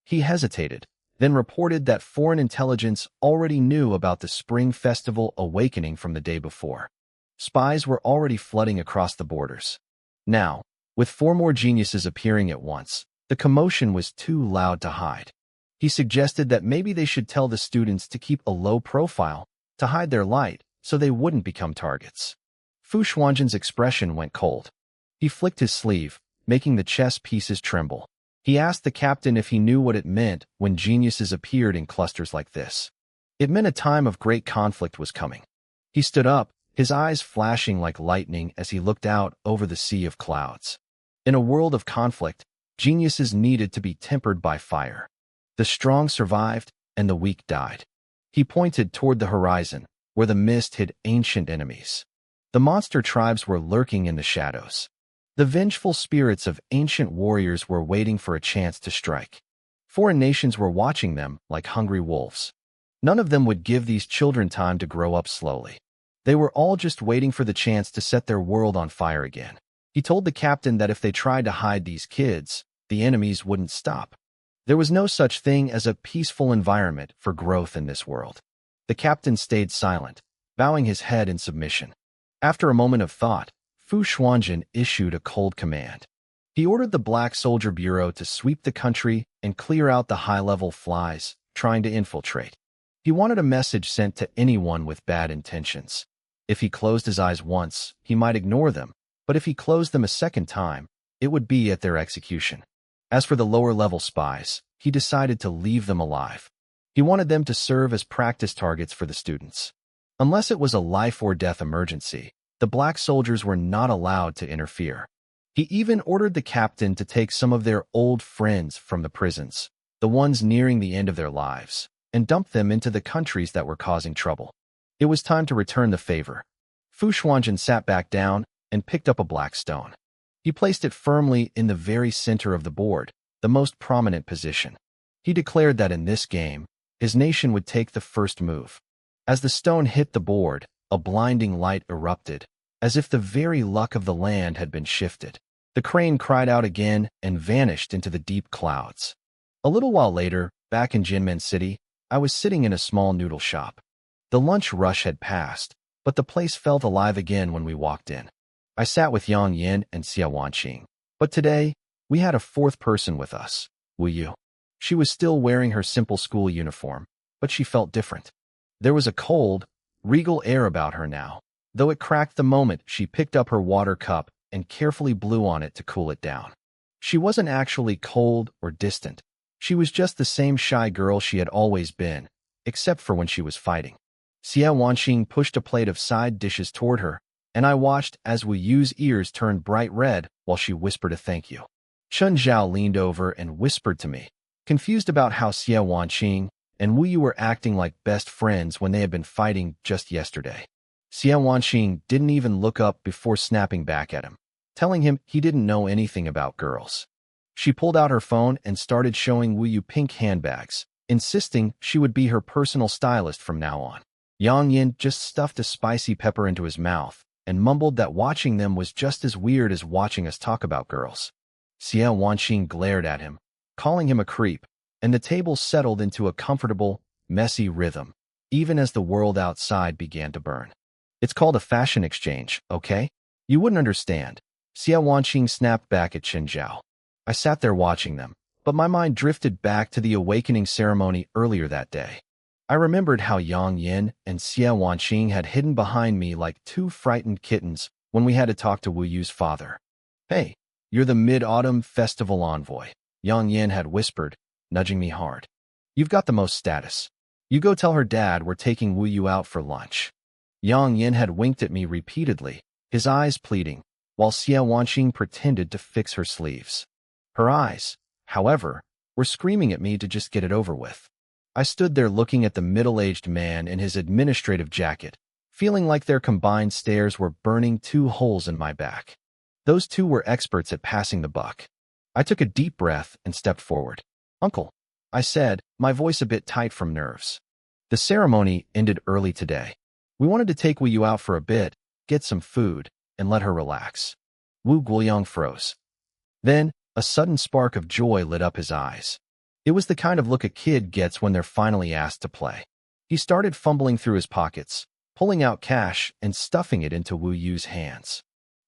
He hesitated, then reported that foreign intelligence already knew about the Spring Festival awakening from the day before. Spies were already flooding across the borders. Now, with 4 more geniuses appearing at once, the commotion was too loud to hide. He suggested that maybe they should tell the students to keep a low profile, to hide their light, so they wouldn't become targets. Fu Xuanzhen's expression went cold. He flicked his sleeve, making the chess pieces tremble. He asked the captain if he knew what it meant when geniuses appeared in clusters like this. It meant a time of great conflict was coming. He stood up, his eyes flashing like lightning as he looked out over the sea of clouds. In a world of conflict, geniuses needed to be tempered by fire. The strong survived, and the weak died. He pointed toward the horizon, where the mist hid ancient enemies. The monster tribes were lurking in the shadows. The vengeful spirits of ancient warriors were waiting for a chance to strike. Foreign nations were watching them like hungry wolves. None of them would give these children time to grow up slowly. They were all just waiting for the chance to set their world on fire again. He told the captain that if they tried to hide these kids, the enemies wouldn't stop. There was no such thing as a peaceful environment for growth in this world. The captain stayed silent, bowing his head in submission. After a moment of thought, Fu Xuanzhen issued a cold command. He ordered the Black Soldier Bureau to sweep the country and clear out the high-level flies trying to infiltrate. He wanted a message sent to anyone with bad intentions. If he closed his eyes once, he might ignore them, but if he closed them a second time, it would be at their execution. As for the lower-level spies, he decided to leave them alive. He wanted them to serve as practice targets for the students. Unless it was a life-or-death emergency, the black soldiers were not allowed to interfere. He even ordered the captain to take some of their old friends from the prisons, the ones nearing the end of their lives, and dump them into the countries that were causing trouble. It was time to return the favor. Fu Xuanjun sat back down and picked up a black stone. He placed it firmly in the very center of the board, the most prominent position. He declared that in this game, his nation would take the first move. As the stone hit the board, a blinding light erupted, as if the very luck of the land had been shifted. The crane cried out again and vanished into the deep clouds. A little while later, back in Jinmen City, I was sitting in a small noodle shop. The lunch rush had passed, but the place felt alive again when we walked in. I sat with Yang Yin and Xia Wanqing, but today, we had a fourth person with us, Wu Yu. She was still wearing her simple school uniform, but she felt different. There was a cold, regal air about her now, though it cracked the moment she picked up her water cup and carefully blew on it to cool it down. She wasn't actually cold or distant. She was just the same shy girl she had always been, except for when she was fighting. Xia Wanqing pushed a plate of side dishes toward her, and I watched as Wu Yu's ears turned bright red while she whispered a thank you. Chun Zhao leaned over and whispered to me, confused about how Xia Wanqing and Wu Yu were acting like best friends when they had been fighting just yesterday. Xia Wanqing didn't even look up before snapping back at him, telling him he didn't know anything about girls. She pulled out her phone and started showing Wu Yu pink handbags, insisting she would be her personal stylist from now on. Yang Yin just stuffed a spicy pepper into his mouth and mumbled that watching them was just as weird as watching us talk about girls. Xia Wanqing glared at him, calling him a creep, and the table settled into a comfortable, messy rhythm, even as the world outside began to burn. It's called a fashion exchange, okay? You wouldn't understand. Xia Wanqing snapped back at Qin Zhao. I sat there watching them, but my mind drifted back to the awakening ceremony earlier that day. I remembered how Yang Yin and Xia Wanqing had hidden behind me like two frightened kittens when we had to talk to Wu Yu's father. Hey, you're the Mid-Autumn Festival envoy, Yang Yin had whispered, nudging me hard. You've got the most status. You go tell her dad we're taking Wu Yu out for lunch. Yang Yin had winked at me repeatedly, his eyes pleading, while Xia Wanqing pretended to fix her sleeves. Her eyes, however, were screaming at me to just get it over with. I stood there looking at the middle-aged man in his administrative jacket, feeling like their combined stares were burning two holes in my back. Those two were experts at passing the buck. I took a deep breath and stepped forward. Uncle, I said, my voice a bit tight from nerves. The ceremony ended early today. We wanted to take Wu Yu out for a bit, get some food, and let her relax. Wu Guoyang froze. Then, a sudden spark of joy lit up his eyes. It was the kind of look a kid gets when they're finally asked to play. He started fumbling through his pockets, pulling out cash and stuffing it into Wu Yu's hands.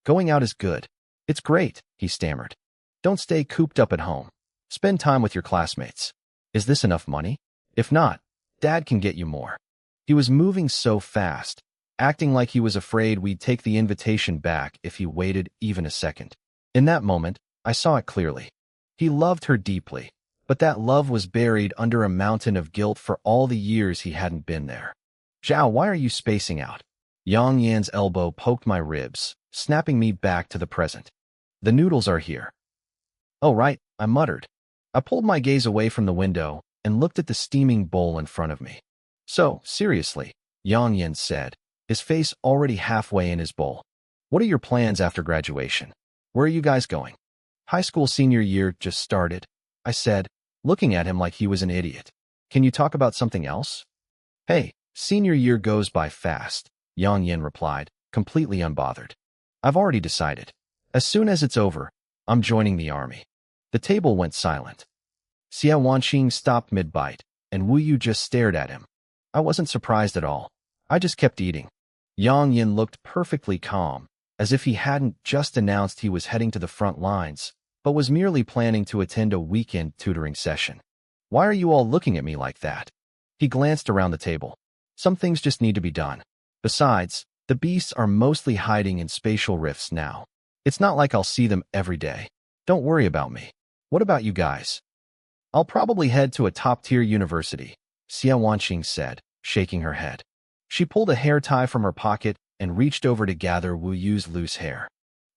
Going out is good. It's great, he stammered. Don't stay cooped up at home. Spend time with your classmates. Is this enough money? If not, Dad can get you more. He was moving so fast, acting like he was afraid we'd take the invitation back if he waited even a second. In that moment, I saw it clearly. He loved her deeply, but that love was buried under a mountain of guilt for all the years he hadn't been there. Zhao, why are you spacing out? Yang Yan's elbow poked my ribs, snapping me back to the present. The noodles are here. Oh, right, I muttered. I pulled my gaze away from the window and looked at the steaming bowl in front of me. So, seriously, Yang Yan said, his face already halfway in his bowl. What are your plans after graduation? Where are you guys going? High school senior year just started, I said, looking at him like he was an idiot. Can you talk about something else? Hey, senior year goes by fast, Yang Yan replied, completely unbothered. I've already decided. As soon as it's over, I'm joining the army. The table went silent. Xia Wanqing stopped mid-bite, and Wu Yu just stared at him. I wasn't surprised at all. I just kept eating. Yang Yin looked perfectly calm, as if he hadn't just announced he was heading to the front lines, but was merely planning to attend a weekend tutoring session. Why are you all looking at me like that? He glanced around the table. Some things just need to be done. Besides, the beasts are mostly hiding in spatial rifts now. It's not like I'll see them every day. Don't worry about me. What about you guys? I'll probably head to a top-tier university, Xia Wanqing said, shaking her head. She pulled a hair tie from her pocket and reached over to gather Wu Yu's loose hair.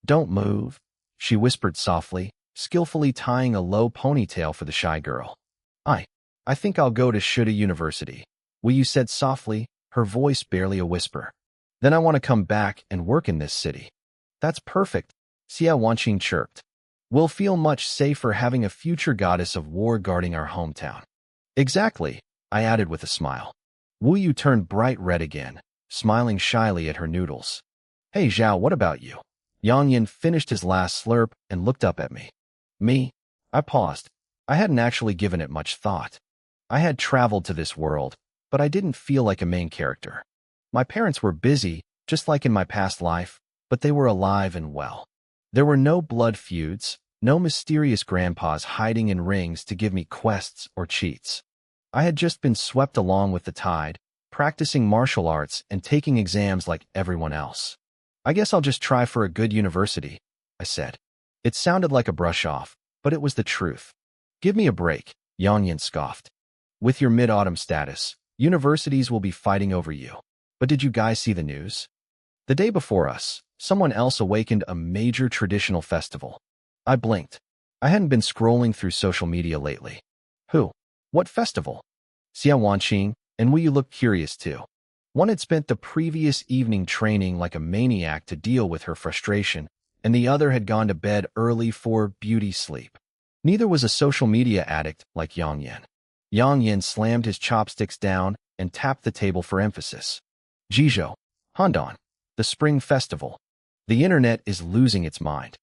"Don't move," she whispered softly, skillfully tying a low ponytail for the shy girl. I think I'll go to Shuda University," Wu Yu said softly, her voice barely a whisper. "Then I want to come back and work in this city." "That's perfect," Xia Wanqing chirped. "We'll feel much safer having a future goddess of war guarding our hometown." "Exactly," I added with a smile. Wu Yu turned bright red again, smiling shyly at her noodles. "Hey Zhao, what about you?" Yang Yin finished his last slurp and looked up at me. "Me?" I paused. I hadn't actually given it much thought. I had traveled to this world, but I didn't feel like a main character. My parents were busy, just like in my past life, but they were alive and well. There were no blood feuds, no mysterious grandpas hiding in rings to give me quests or cheats. I had just been swept along with the tide, practicing martial arts and taking exams like everyone else. "I guess I'll just try for a good university," I said. It sounded like a brush off, but it was the truth. "Give me a break," Yang Yin scoffed. "With your mid-autumn status, universities will be fighting over you. But did you guys see the news? The day before us, someone else awakened a major traditional festival." I blinked. I hadn't been scrolling through social media lately. "Who? What festival?" Xia Wanqing and Wu Yu looked curious too. One had spent the previous evening training like a maniac to deal with her frustration, and the other had gone to bed early for beauty sleep. Neither was a social media addict like Yang Yin. Yang Yin slammed his chopsticks down and tapped the table for emphasis. "Jizhou, Handan, the Spring Festival. The internet is losing its mind."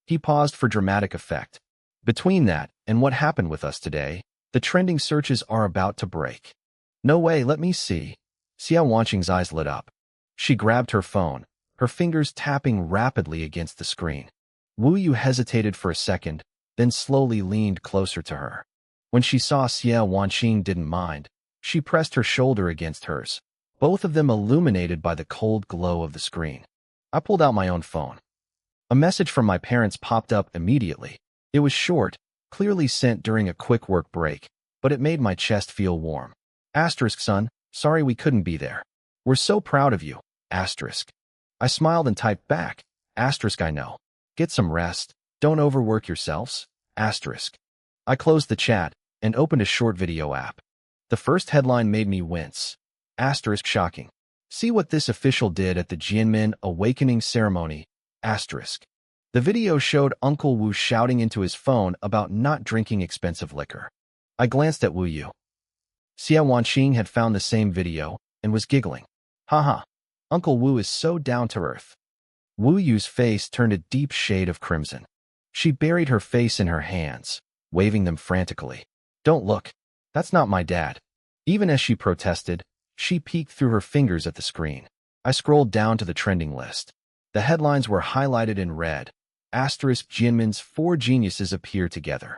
He paused for dramatic effect. "Between that and what happened with us today, the trending searches are about to break." "No way, let me see." Xia Wanqing's eyes lit up. She grabbed her phone, her fingers tapping rapidly against the screen. Wu Yu hesitated for a second, then slowly leaned closer to her. When she saw Xia Wanqing didn't mind, she pressed her shoulder against hers, both of them illuminated by the cold glow of the screen. I pulled out my own phone. A message from my parents popped up immediately. It was short, clearly sent during a quick work break, but it made my chest feel warm. "Son, sorry we couldn't be there. We're so proud of you. I smiled and typed back. "I know. Get some rest. Don't overwork yourselves. I closed the chat and opened a short video app. The first headline made me wince. Shocking. See what this official did at the Jianmin Awakening Ceremony. The video showed Uncle Wu shouting into his phone about not drinking expensive liquor. I glanced at Wu Yu. Xia Wanqing had found the same video and was giggling. "Haha, Uncle Wu is so down to earth." Wu Yu's face turned a deep shade of crimson. She buried her face in her hands, waving them frantically. "Don't look. That's not my dad." Even as she protested, she peeked through her fingers at the screen. I scrolled down to the trending list. The headlines were highlighted in red. Jianmin's 4 geniuses appear together.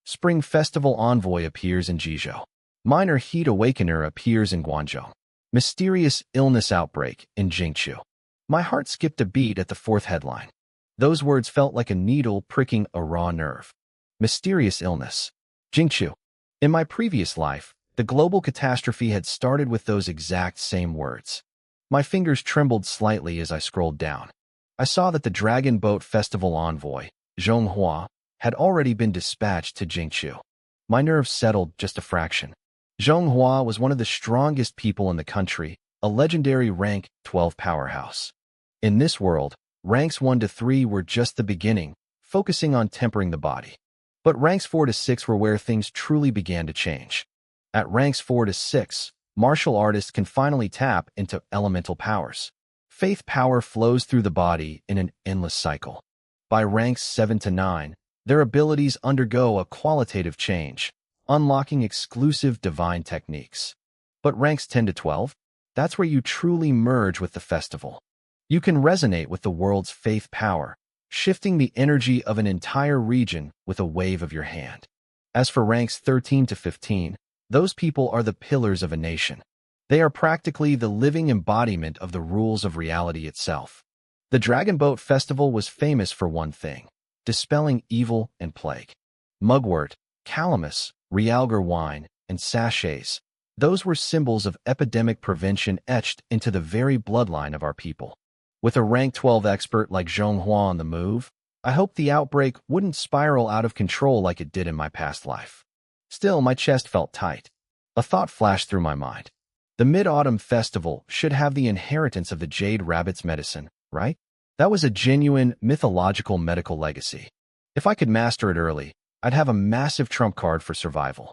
Spring Festival Envoy appears in Jizhou. Minor Heat Awakener appears in Guangzhou. Mysterious Illness Outbreak in Jingqiu. My heart skipped a beat at the 4th headline. Those words felt like a needle pricking a raw nerve. Mysterious illness. Jingqiu. In my previous life, the global catastrophe had started with those exact same words. My fingers trembled slightly as I scrolled down. I saw that the Dragon Boat Festival envoy, Zhonghua, had already been dispatched to Jingqiu. My nerves settled just a fraction. Zhonghua was one of the strongest people in the country, a legendary rank 12 powerhouse. In this world, ranks 1 to 3 were just the beginning, focusing on tempering the body. But ranks 4 to 6 were where things truly began to change. At ranks 4 to 6, martial artists can finally tap into elemental powers. Faith power flows through the body in an endless cycle. By ranks 7 to 9, their abilities undergo a qualitative change, unlocking exclusive divine techniques. But ranks 10 to 12, that's where you truly merge with the festival. You can resonate with the world's faith power, shifting the energy of an entire region with a wave of your hand. As for ranks 13 to 15, those people are the pillars of a nation. They are practically the living embodiment of the rules of reality itself. The Dragon Boat Festival was famous for one thing: dispelling evil and plague. Mugwort, calamus, realgar wine, and sachets, Those were symbols of epidemic prevention etched into the very bloodline of our people. With a rank 12 expert like Zhonghua on the move, I hoped the outbreak wouldn't spiral out of control like it did in my past life. Still, my chest felt tight. A thought flashed through my mind. The Mid-Autumn Festival should have the inheritance of the Jade Rabbit's medicine, right? That was a genuine, mythological medical legacy. If I could master it early, I'd have a massive trump card for survival.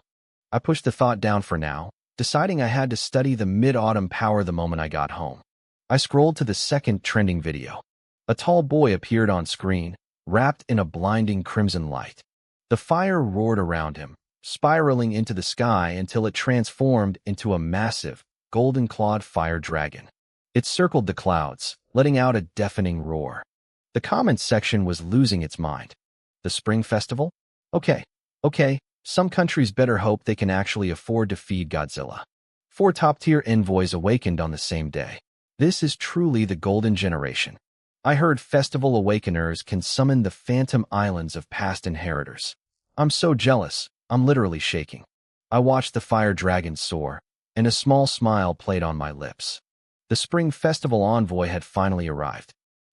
I pushed the thought down for now, deciding I had to study the Mid-Autumn power the moment I got home. I scrolled to the second trending video. A tall boy appeared on screen, wrapped in a blinding crimson light. The fire roared around him, spiraling into the sky until it transformed into a massive, golden-clawed fire dragon. It circled the clouds, letting out a deafening roar. The comments section was losing its mind. The Spring Festival? Okay, some countries better hope they can actually afford to feed Godzilla. 4 top-tier envoys awakened on the same day. This is truly the golden generation. I heard Festival Awakeners can summon the phantom islands of past inheritors. I'm so jealous, I'm literally shaking. I watched the fire dragon soar, and a small smile played on my lips. The Spring Festival envoy had finally arrived.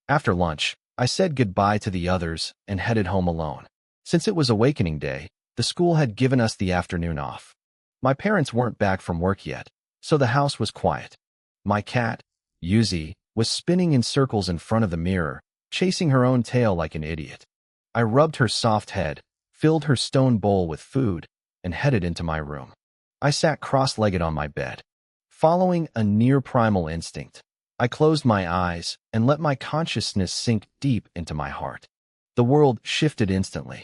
After lunch, I said goodbye to the others and headed home alone. Since it was Awakening Day, the school had given us the afternoon off. My parents weren't back from work yet, so the house was quiet. My cat, Yuzi, was spinning in circles in front of the mirror, chasing her own tail like an idiot. I rubbed her soft head, filled her stone bowl with food, and headed into my room. I sat cross-legged on my bed. Following a near-primal instinct, I closed my eyes and let my consciousness sink deep into my heart. The world shifted instantly.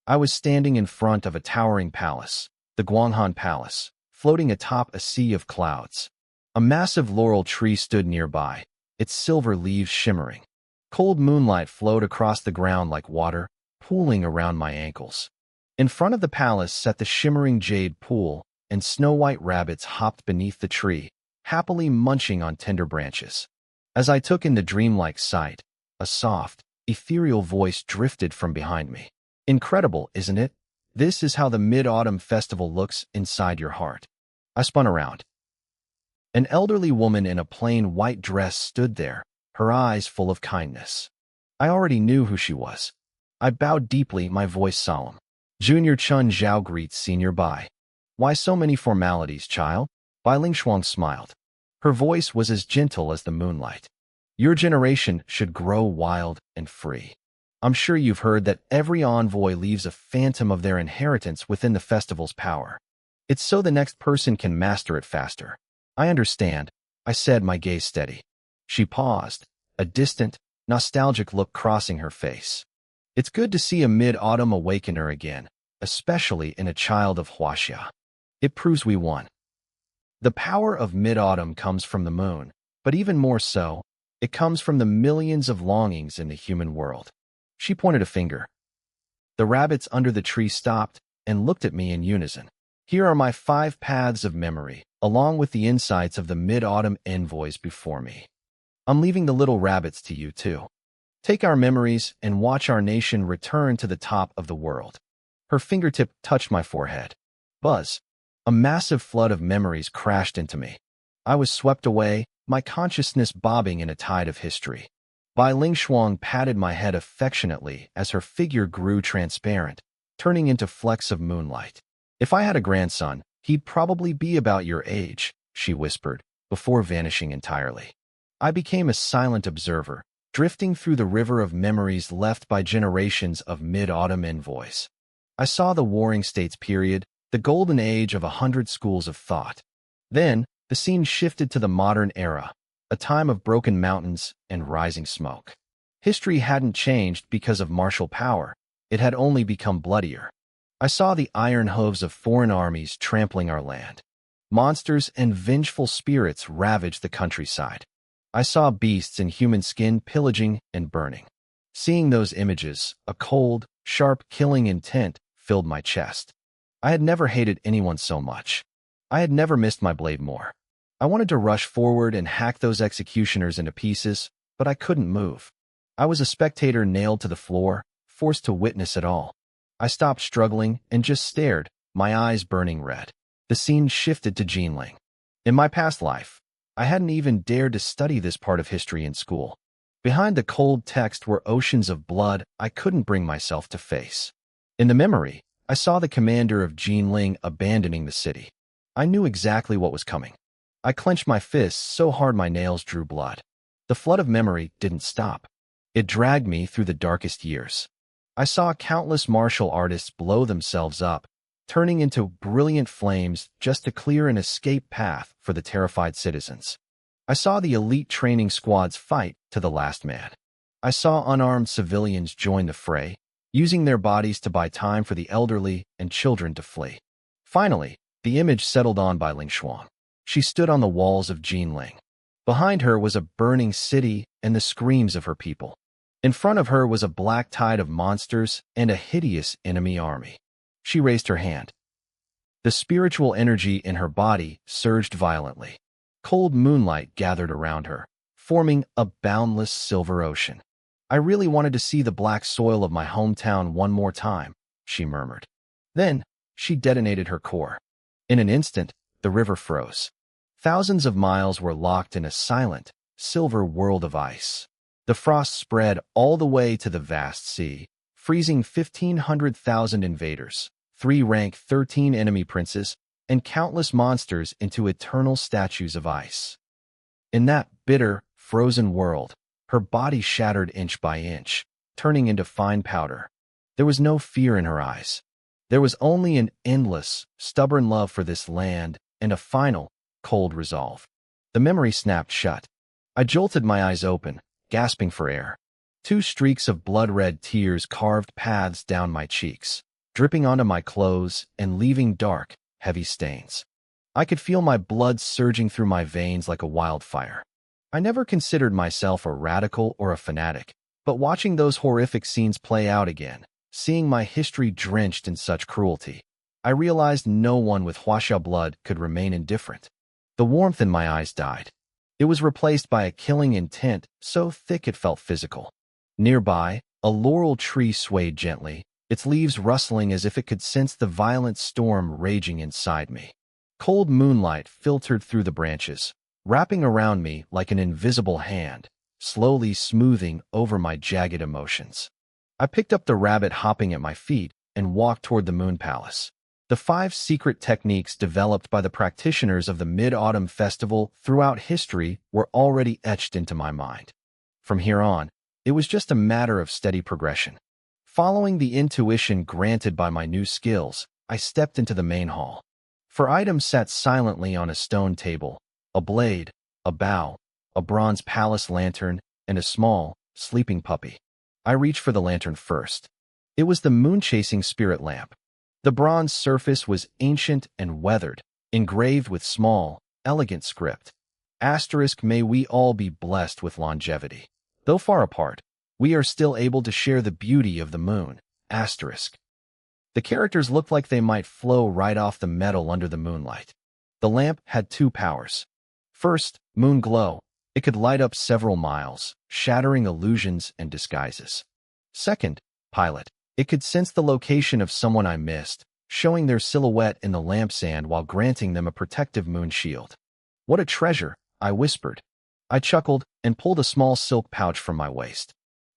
I was standing in front of a towering palace, the Guanghan Palace, floating atop a sea of clouds. A massive laurel tree stood nearby, its silver leaves shimmering. Cold moonlight flowed across the ground like water, pooling around my ankles. In front of the palace sat the shimmering jade pool, and snow-white rabbits hopped beneath the tree, happily munching on tender branches. As I took in the dreamlike sight, a soft, ethereal voice drifted from behind me. Incredible, isn't it? This is how the Mid-Autumn Festival looks inside your heart. I spun around. An elderly woman in a plain white dress stood there, her eyes full of kindness. I already knew who she was. I bowed deeply, my voice solemn. Junior Chun Zhao greets Senior Bai. Why so many formalities, child? Bai Lingshuang smiled. Her voice was as gentle as the moonlight. Your generation should grow wild and free. I'm sure you've heard that every envoy leaves a phantom of their inheritance within the festival's power. It's so the next person can master it faster. I understand, I said, my gaze steady. She paused, a distant, nostalgic look crossing her face. It's good to see a Mid-Autumn Awakener again, especially in a child of Huaxia. It proves we won. The power of Mid-Autumn comes from the moon, but even more so, it comes from the millions of longings in the human world. She pointed a finger. The rabbits under the tree stopped and looked at me in unison. Here are my 5 paths of memory, along with the insights of the Mid-Autumn envoys before me. I'm leaving the little rabbits to you, too. Take our memories and watch our nation return to the top of the world. Her fingertip touched my forehead. Buzz. A massive flood of memories crashed into me. I was swept away, my consciousness bobbing in a tide of history. Bai Lingshuang patted my head affectionately as her figure grew transparent, turning into flecks of moonlight. If I had a grandson, he'd probably be about your age, she whispered, before vanishing entirely. I became a silent observer, drifting through the river of memories left by generations of Mid-Autumn envoys. I saw the Warring States period, the golden age of 100 schools of thought. Then, the scene shifted to the modern era, a time of broken mountains and rising smoke. History hadn't changed because of martial power, it had only become bloodier. I saw the iron hooves of foreign armies trampling our land. Monsters and vengeful spirits ravaged the countryside. I saw beasts in human skin pillaging and burning. Seeing those images, a cold, sharp, killing intent filled my chest. I had never hated anyone so much. I had never missed my blade more. I wanted to rush forward and hack those executioners into pieces, but I couldn't move. I was a spectator nailed to the floor, forced to witness it all. I stopped struggling and just stared, my eyes burning red. The scene shifted to Jinling. In my past life, I hadn't even dared to study this part of history in school. Behind the cold text were oceans of blood I couldn't bring myself to face. In the memory, I saw the commander of Jinling abandoning the city. I knew exactly what was coming. I clenched my fists so hard my nails drew blood. The flood of memory didn't stop. It dragged me through the darkest years. I saw countless martial artists blow themselves up, turning into brilliant flames just to clear an escape path for the terrified citizens. I saw the elite training squads fight to the last man. I saw unarmed civilians join the fray, using their bodies to buy time for the elderly and children to flee. Finally, the image settled on Bai Lingshuang. She stood on the walls of Jinling. Behind her was a burning city and the screams of her people. In front of her was a black tide of monsters and a hideous enemy army. She raised her hand. The spiritual energy in her body surged violently. Cold moonlight gathered around her, forming a boundless silver ocean. I really wanted to see the black soil of my hometown one more time, she murmured. Then, she detonated her core. In an instant, the river froze. Thousands of miles were locked in a silent, silver world of ice. The frost spread all the way to the vast sea, freezing 1,500,000 invaders, 3 rank 13 enemy princes, and countless monsters into eternal statues of ice. In that bitter, frozen world, her body shattered inch by inch, turning into fine powder. There was no fear in her eyes. There was only an endless, stubborn love for this land and a final, cold resolve. The memory snapped shut. I jolted my eyes open, gasping for air. 2 streaks of blood-red tears carved paths down my cheeks, dripping onto my clothes and leaving dark, heavy stains. I could feel my blood surging through my veins like a wildfire. I never considered myself a radical or a fanatic, but watching those horrific scenes play out again, seeing my history drenched in such cruelty, I realized no one with Huaxia blood could remain indifferent. The warmth in my eyes died. It was replaced by a killing intent so thick it felt physical. Nearby, a laurel tree swayed gently, its leaves rustling as if it could sense the violent storm raging inside me. Cold moonlight filtered through the branches, wrapping around me like an invisible hand, slowly smoothing over my jagged emotions. I picked up the rabbit hopping at my feet and walked toward the Moon Palace. The 5 secret techniques developed by the practitioners of the Mid-Autumn Festival throughout history were already etched into my mind. From here on, it was just a matter of steady progression. Following the intuition granted by my new skills, I stepped into the main hall. 4 items sat silently on a stone table: a blade, a bow, a bronze palace lantern, and a small, sleeping puppy. I reached for the lantern first. It was the moon-chasing spirit lamp. The bronze surface was ancient and weathered, engraved with small, elegant script. Asterisk, may we all be blessed with longevity. Though far apart, we are still able to share the beauty of the moon. Asterisk. The characters looked like they might flow right off the metal under the moonlight. The lamp had 2 powers. First, moon glow. It could light up several miles, shattering illusions and disguises. Second, pilot. It could sense the location of someone I missed, showing their silhouette in the lamp sand while granting them a protective moon shield. What a treasure, I whispered. I chuckled and pulled a small silk pouch from my waist.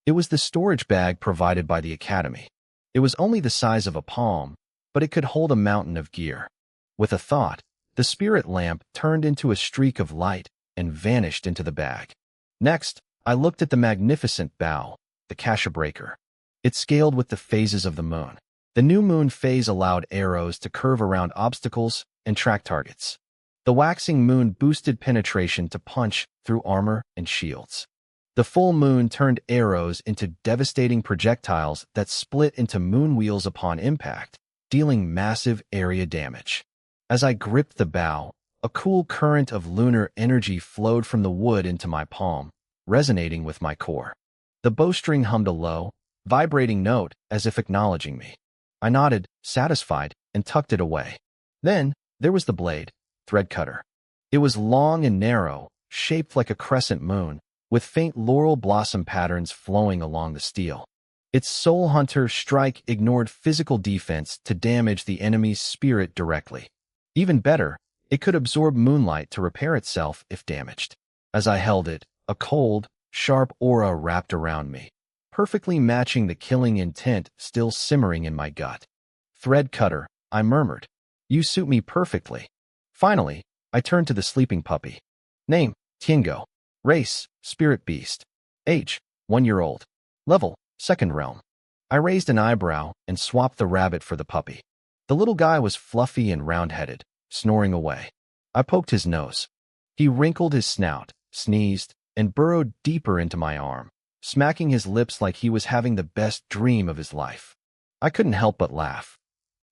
It was the storage bag provided by the academy. It was only the size of a palm, but it could hold a mountain of gear. With a thought, the spirit lamp turned into a streak of light and vanished into the bag. Next, I looked at the magnificent bow, the Kasha breaker. It scaled with the phases of the moon. The new moon phase allowed arrows to curve around obstacles and track targets. The waxing moon boosted penetration to punch through armor and shields. The full moon turned arrows into devastating projectiles that split into moon wheels upon impact, dealing massive area damage. As I gripped the bow, a cool current of lunar energy flowed from the wood into my palm, resonating with my core. The bowstring hummed a low, vibrating note as if acknowledging me. I nodded, satisfied, and tucked it away. Then, there was the blade, thread cutter. It was long and narrow, shaped like a crescent moon, with faint laurel blossom patterns flowing along the steel. Its soul hunter strike ignored physical defense to damage the enemy's spirit directly. Even better, it could absorb moonlight to repair itself if damaged. As I held it, a cold, sharp aura wrapped around me, perfectly matching the killing intent still simmering in my gut. Thread cutter, I murmured. You suit me perfectly. Finally, I turned to the sleeping puppy. Name, Tiengo. Race, spirit beast. Age, 1-year-old. Level, second realm. I raised an eyebrow and swapped the rabbit for the puppy. The little guy was fluffy and round-headed, snoring away. I poked his nose. He wrinkled his snout, sneezed, and burrowed deeper into my arm, smacking his lips like he was having the best dream of his life. I couldn't help but laugh.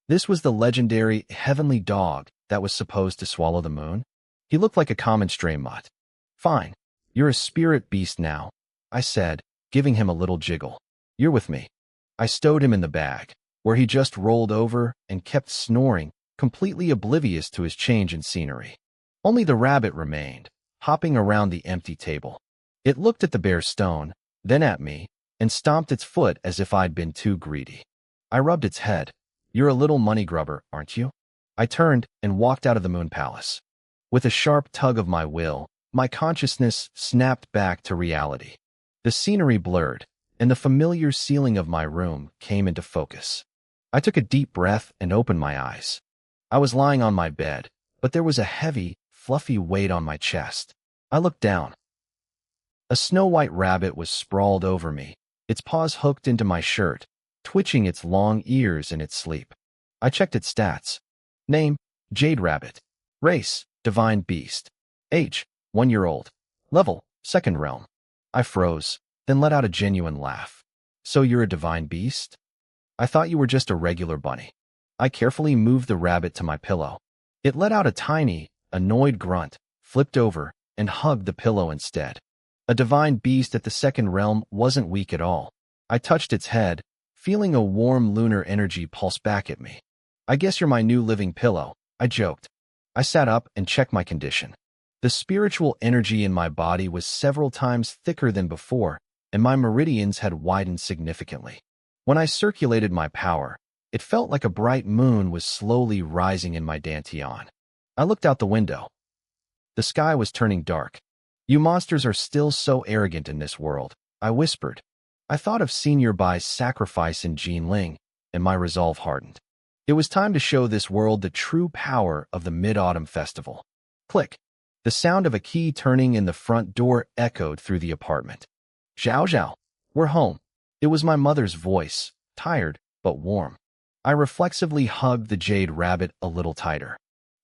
This was the legendary heavenly dog that was supposed to swallow the moon. He looked like a common stray mutt. Fine, you're a spirit beast now, I said, giving him a little jiggle. You're with me. I stowed him in the bag, where he just rolled over and kept snoring, completely oblivious to his change in scenery. Only the rabbit remained, hopping around the empty table. It looked at the bare stone, then at me, and stomped its foot as if I'd been too greedy. I rubbed its head. You're a little money grubber, aren't you? I turned and walked out of the Moon Palace. With a sharp tug of my will, my consciousness snapped back to reality. The scenery blurred, and the familiar ceiling of my room came into focus. I took a deep breath and opened my eyes. I was lying on my bed, but there was a heavy, fluffy weight on my chest. I looked down. A snow-white rabbit was sprawled over me, its paws hooked into my shirt, twitching its long ears in its sleep. I checked its stats. Name, Jade Rabbit. Race, Divine Beast. Age, 1-year-old. Level, second realm. I froze, then let out a genuine laugh. So you're a divine beast? I thought you were just a regular bunny. I carefully moved the rabbit to my pillow. It let out a tiny, annoyed grunt, flipped over, and hugged the pillow instead. A divine beast at the second realm wasn't weak at all. I touched its head, feeling a warm lunar energy pulse back at me. I guess you're my new living pillow, I joked. I sat up and checked my condition. The spiritual energy in my body was several times thicker than before, and my meridians had widened significantly. When I circulated my power, it felt like a bright moon was slowly rising in my dantian. I looked out the window. The sky was turning dark. You monsters are still so arrogant in this world, I whispered. I thought of Senior Bai's sacrifice in Jinling, and my resolve hardened. It was time to show this world the true power of the Mid-Autumn Festival. Click. The sound of a key turning in the front door echoed through the apartment. Zhao Zhao, we're home. It was my mother's voice, tired but warm. I reflexively hugged the jade rabbit a little tighter.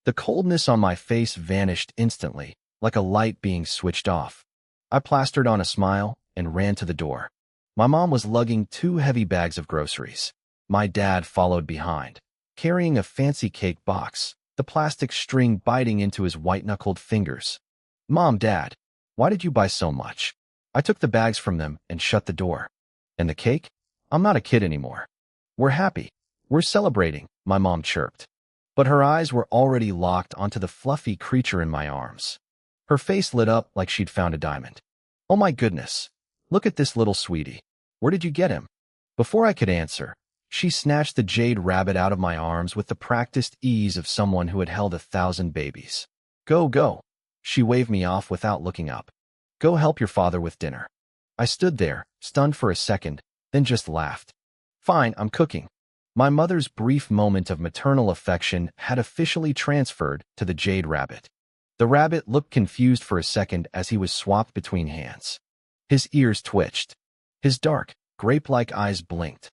The coldness on my face vanished instantly, like a light being switched off. I plastered on a smile and ran to the door. My mom was lugging 2 heavy bags of groceries. My dad followed behind, carrying a fancy cake box, the plastic string biting into his white-knuckled fingers. Mom, Dad, why did you buy so much? I took the bags from them and shut the door. And the cake? I'm not a kid anymore. We're happy. We're celebrating, my mom chirped. But her eyes were already locked onto the fluffy creature in my arms. Her face lit up like she'd found a diamond. Oh my goodness. Look at this little sweetie. Where did you get him? Before I could answer, she snatched the jade rabbit out of my arms with the practiced ease of someone who had held 1,000 babies. Go, go. She waved me off without looking up. Go help your father with dinner. I stood there, stunned for a second, then just laughed. Fine, I'm cooking. My mother's brief moment of maternal affection had officially transferred to the jade rabbit. The rabbit looked confused for a second as he was swapped between hands. His ears twitched. His dark, grape-like eyes blinked.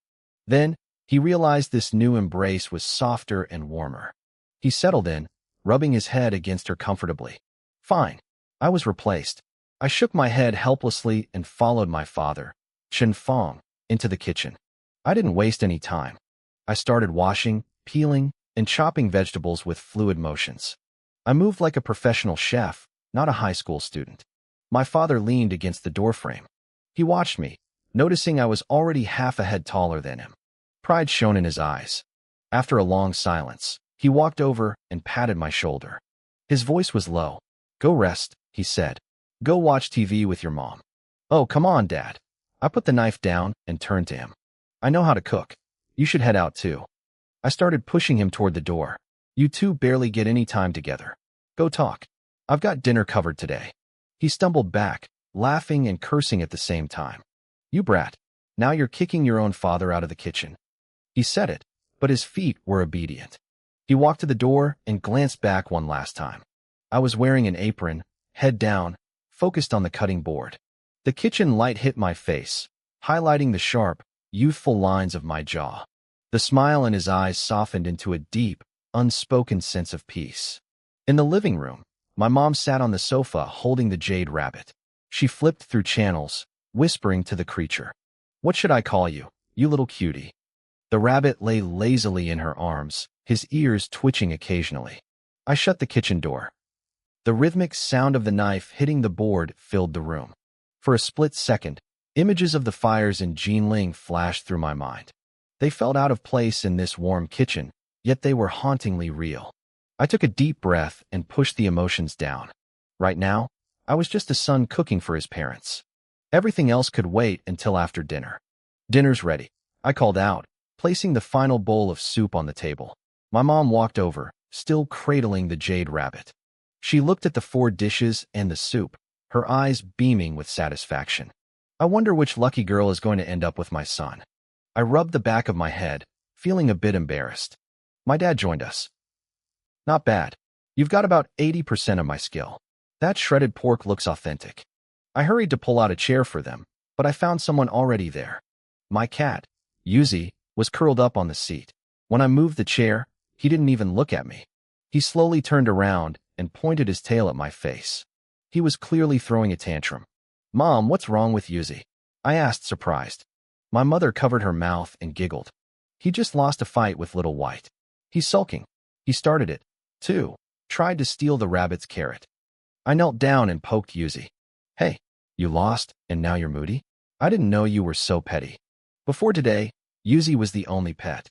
Then, he realized this new embrace was softer and warmer. He settled in, rubbing his head against her comfortably. Fine. I was replaced. I shook my head helplessly and followed my father, Chen Fong, into the kitchen. I didn't waste any time. I started washing, peeling, and chopping vegetables with fluid motions. I moved like a professional chef, not a high school student. My father leaned against the doorframe. He watched me, noticing I was already half a head taller than him. Pride shone in his eyes. After a long silence, he walked over and patted my shoulder. His voice was low. Go rest, he said. Go watch TV with your mom. Oh, come on, Dad. I put the knife down and turned to him. I know how to cook. You should head out too. I started pushing him toward the door. You two barely get any time together. Go talk. I've got dinner covered today. He stumbled back, laughing and cursing at the same time. You brat. Now you're kicking your own father out of the kitchen. He said it, but his feet were obedient. He walked to the door and glanced back one last time. I was wearing an apron, head down, focused on the cutting board. The kitchen light hit my face, highlighting the sharp, youthful lines of my jaw. The smile in his eyes softened into a deep, unspoken sense of peace. In the living room, my mom sat on the sofa holding the jade rabbit. She flipped through channels, whispering to the creature. What should I call you, you little cutie? The rabbit lay lazily in her arms, his ears twitching occasionally. I shut the kitchen door. The rhythmic sound of the knife hitting the board filled the room. For a split second, images of the fires in Jinling flashed through my mind. They felt out of place in this warm kitchen, yet they were hauntingly real. I took a deep breath and pushed the emotions down. Right now, I was just a son cooking for his parents. Everything else could wait until after dinner. Dinner's ready, I called out, placing the final bowl of soup on the table. My mom walked over, still cradling the jade rabbit. She looked at the 4 dishes and the soup, her eyes beaming with satisfaction. I wonder which lucky girl is going to end up with my son. I rubbed the back of my head, feeling a bit embarrassed. My dad joined us. Not bad. You've got about 80% of my skill. That shredded pork looks authentic. I hurried to pull out a chair for them, but I found someone already there. My cat, Yuzi, was curled up on the seat. When I moved the chair, he didn't even look at me. He slowly turned around and pointed his tail at my face. He was clearly throwing a tantrum. Mom, what's wrong with Yuzi? I asked, surprised. My mother covered her mouth and giggled. He just lost a fight with Little White. He's sulking. He started it, too. Tried to steal the rabbit's carrot. I knelt down and poked Yuzi. Hey, you lost, and now you're moody? I didn't know you were so petty. Before today, Yuzi was the only pet.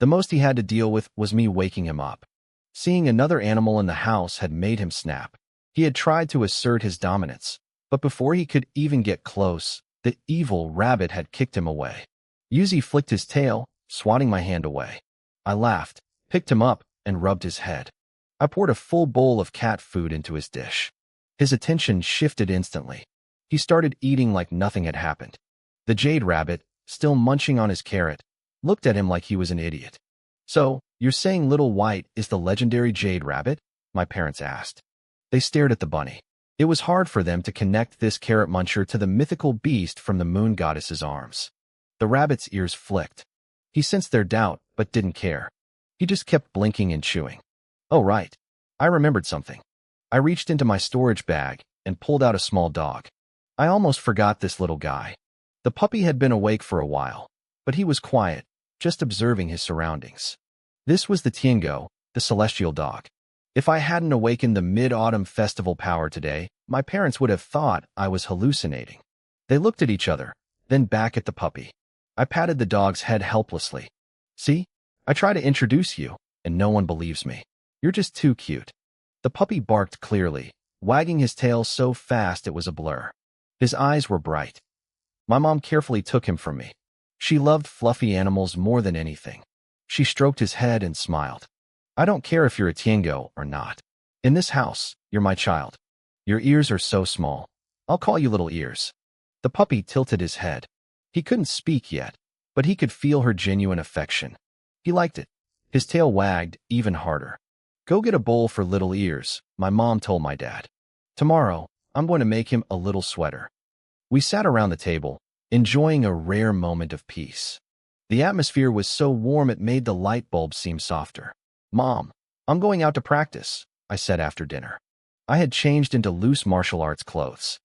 The most he had to deal with was me waking him up. Seeing another animal in the house had made him snap. He had tried to assert his dominance, but before he could even get close, the evil rabbit had kicked him away. Yuzi flicked his tail, swatting my hand away. I laughed, picked him up, and rubbed his head. I poured a full bowl of cat food into his dish. His attention shifted instantly. He started eating like nothing had happened. The jade rabbit, still munching on his carrot, looked at him like he was an idiot. So, you're saying Little White is the legendary jade rabbit? My parents asked. They stared at the bunny. It was hard for them to connect this carrot muncher to the mythical beast from the moon goddess's arms. The rabbit's ears flicked. He sensed their doubt, but didn't care. He just kept blinking and chewing. Oh, right. I remembered something. I reached into my storage bag and pulled out a small dog. I almost forgot this little guy. The puppy had been awake for a while, but he was quiet, just observing his surroundings. This was the Tiango, the celestial dog. If I hadn't awakened the mid-autumn festival power today, my parents would have thought I was hallucinating. They looked at each other, then back at the puppy. I patted the dog's head helplessly. See? I try to introduce you, and no one believes me. You're just too cute. The puppy barked clearly, wagging his tail so fast it was a blur. His eyes were bright. My mom carefully took him from me. She loved fluffy animals more than anything. She stroked his head and smiled. I don't care if you're a Tiango or not. In this house, you're my child. Your ears are so small. I'll call you Little Ears. The puppy tilted his head. He couldn't speak yet, but he could feel her genuine affection. He liked it. His tail wagged even harder. Go get a bowl for Little Ears, my mom told my dad. Tomorrow, I'm going to make him a little sweater. We sat around the table, enjoying a rare moment of peace. The atmosphere was so warm it made the light bulb seem softer. Mom, I'm going out to practice, I said after dinner. I had changed into loose martial arts clothes.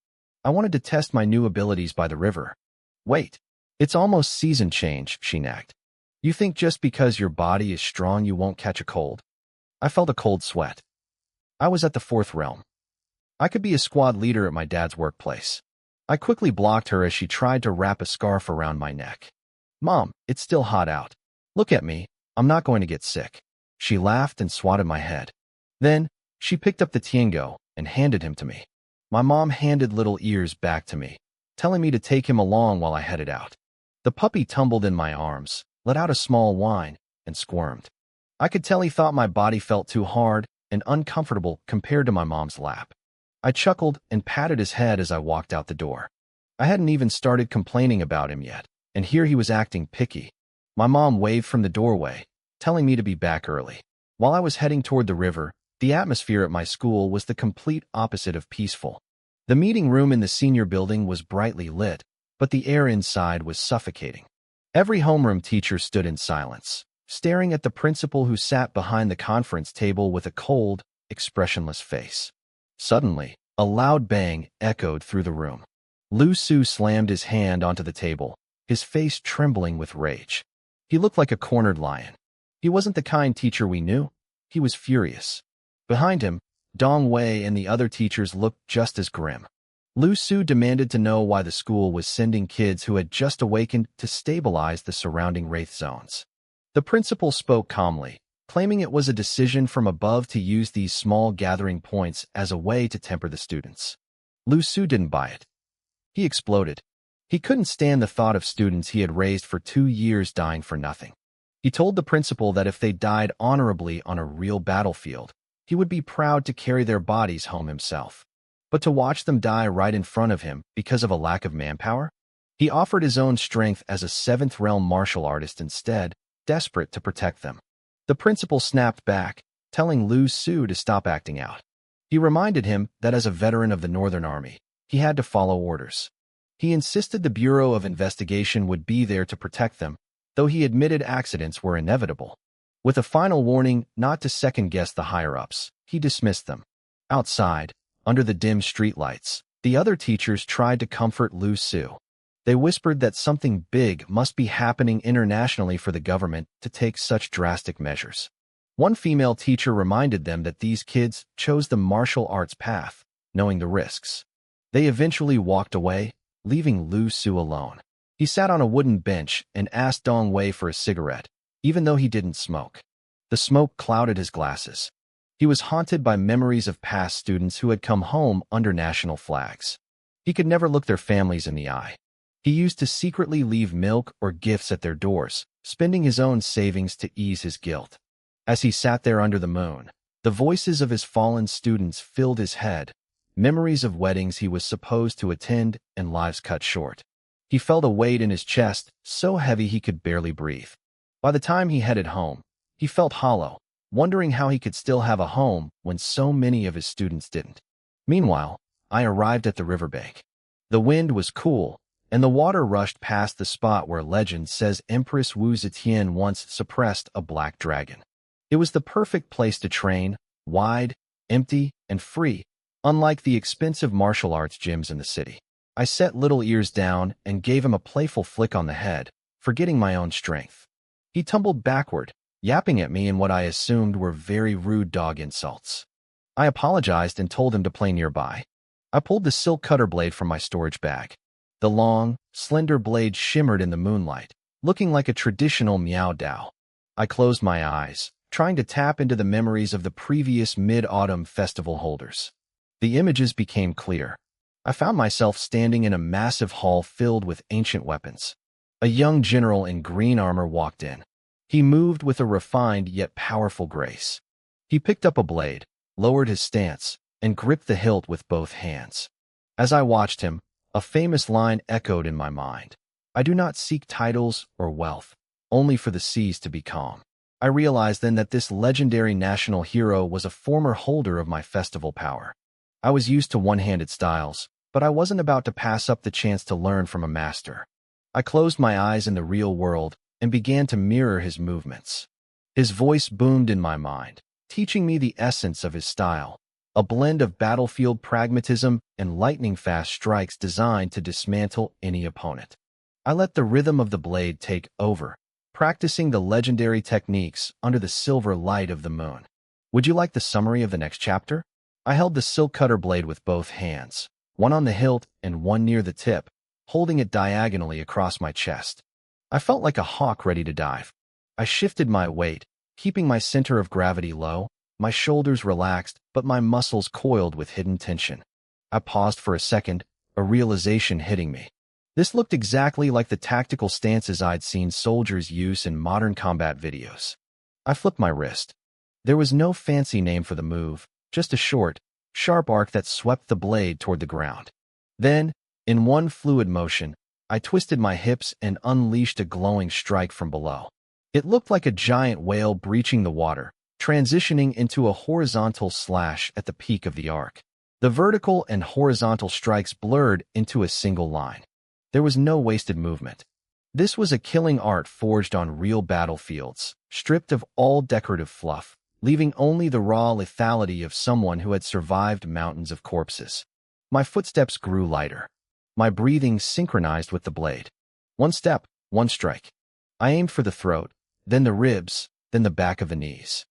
I wanted to test my new abilities by the river. Wait, it's almost season change, she nagged. You think just because your body is strong you won't catch a cold? I felt a cold sweat. I was at the 4th realm. I could be a squad leader at my dad's workplace. I quickly blocked her as she tried to wrap a scarf around my neck. Mom, it's still hot out. Look at me, I'm not going to get sick. She laughed and swatted my head. Then, she picked up the Tiango and handed him to me. My mom handed Little Ears back to me, telling me to take him along while I headed out. The puppy tumbled in my arms, let out a small whine, and squirmed. I could tell he thought my body felt too hard and uncomfortable compared to my mom's lap. I chuckled and patted his head as I walked out the door. I hadn't even started complaining about him yet, and here he was acting picky. My mom waved from the doorway, telling me to be back early. While I was heading toward the river, the atmosphere at my school was the complete opposite of peaceful. The meeting room in the senior building was brightly lit, but the air inside was suffocating. Every homeroom teacher stood in silence, staring at the principal who sat behind the conference table with a cold, expressionless face. Suddenly, a loud bang echoed through the room. Lu Su slammed his hand onto the table, his face trembling with rage. He looked like a cornered lion. He wasn't the kind teacher we knew. He was furious. Behind him, Dong Wei and the other teachers looked just as grim. Lu Su demanded to know why the school was sending kids who had just awakened to stabilize the surrounding wraith zones. The principal spoke calmly, claiming it was a decision from above to use these small gathering points as a way to temper the students. Lu Su didn't buy it. He exploded. He couldn't stand the thought of students he had raised for 2 years dying for nothing. He told the principal that if they died honorably on a real battlefield, he would be proud to carry their bodies home himself. But to watch them die right in front of him because of a lack of manpower? He offered his own strength as a 7th realm martial artist instead, desperate to protect them. The principal snapped back, telling Lu Su to stop acting out. He reminded him that as a veteran of the Northern Army, he had to follow orders. He insisted the Bureau of Investigation would be there to protect them, though he admitted accidents were inevitable. With a final warning not to second-guess the higher-ups, he dismissed them. Outside, under the dim streetlights, the other teachers tried to comfort Lu Su. They whispered that something big must be happening internationally for the government to take such drastic measures. One female teacher reminded them that these kids chose the martial arts path, knowing the risks. They eventually walked away, leaving Lu Su alone. He sat on a wooden bench and asked Dong Wei for a cigarette, even though he didn't smoke. The smoke clouded his glasses. He was haunted by memories of past students who had come home under national flags. He could never look their families in the eye. He used to secretly leave milk or gifts at their doors, spending his own savings to ease his guilt. As he sat there under the moon, the voices of his fallen students filled his head, memories of weddings he was supposed to attend and lives cut short. He felt a weight in his chest, so heavy he could barely breathe. By the time he headed home, he felt hollow, wondering how he could still have a home when so many of his students didn't. Meanwhile, I arrived at the riverbank. The wind was cool, and the water rushed past the spot where legend says Empress Wu Zetian once suppressed a black dragon. It was the perfect place to train, wide, empty, and free, unlike the expensive martial arts gyms in the city. I set Little Ears down and gave him a playful flick on the head, forgetting my own strength. He tumbled backward, yapping at me in what I assumed were very rude dog insults. I apologized and told him to play nearby. I pulled the silk cutter blade from my storage bag. The long, slender blade shimmered in the moonlight, looking like a traditional Miao Dao. I closed my eyes, trying to tap into the memories of the previous mid-autumn festival holders. The images became clear. I found myself standing in a massive hall filled with ancient weapons. A young general in green armor walked in. He moved with a refined yet powerful grace. He picked up a blade, lowered his stance, and gripped the hilt with both hands. As I watched him, a famous line echoed in my mind. I do not seek titles or wealth, only for the seas to be calm. I realized then that this legendary national hero was a former holder of my festival power. I was used to one-handed styles, but I wasn't about to pass up the chance to learn from a master. I closed my eyes in the real world and began to mirror his movements. His voice boomed in my mind, teaching me the essence of his style, a blend of battlefield pragmatism and lightning-fast strikes designed to dismantle any opponent. I let the rhythm of the blade take over, practicing the legendary techniques under the silver light of the moon. Would you like the summary of the next chapter? I held the silk cutter blade with both hands, one on the hilt and one near the tip, holding it diagonally across my chest. I felt like a hawk ready to dive. I shifted my weight, keeping my center of gravity low. My shoulders relaxed, but my muscles coiled with hidden tension. I paused for a second, a realization hitting me. This looked exactly like the tactical stances I'd seen soldiers use in modern combat videos. I flipped my wrist. There was no fancy name for the move, just a short, sharp arc that swept the blade toward the ground. Then, in one fluid motion, I twisted my hips and unleashed a glowing strike from below. It looked like a giant whale breaching the water, transitioning into a horizontal slash at the peak of the arc. The vertical and horizontal strikes blurred into a single line. There was no wasted movement. This was a killing art forged on real battlefields, stripped of all decorative fluff, leaving only the raw lethality of someone who had survived mountains of corpses. My footsteps grew lighter. My breathing synchronized with the blade. One step, one strike. I aimed for the throat, then the ribs, then the back of the knees.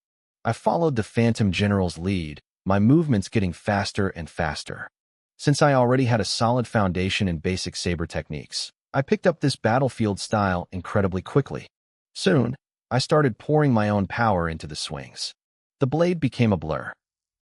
I followed the Phantom General's lead, my movements getting faster and faster. Since I already had a solid foundation in basic saber techniques, I picked up this battlefield style incredibly quickly. Soon, I started pouring my own power into the swings. The blade became a blur.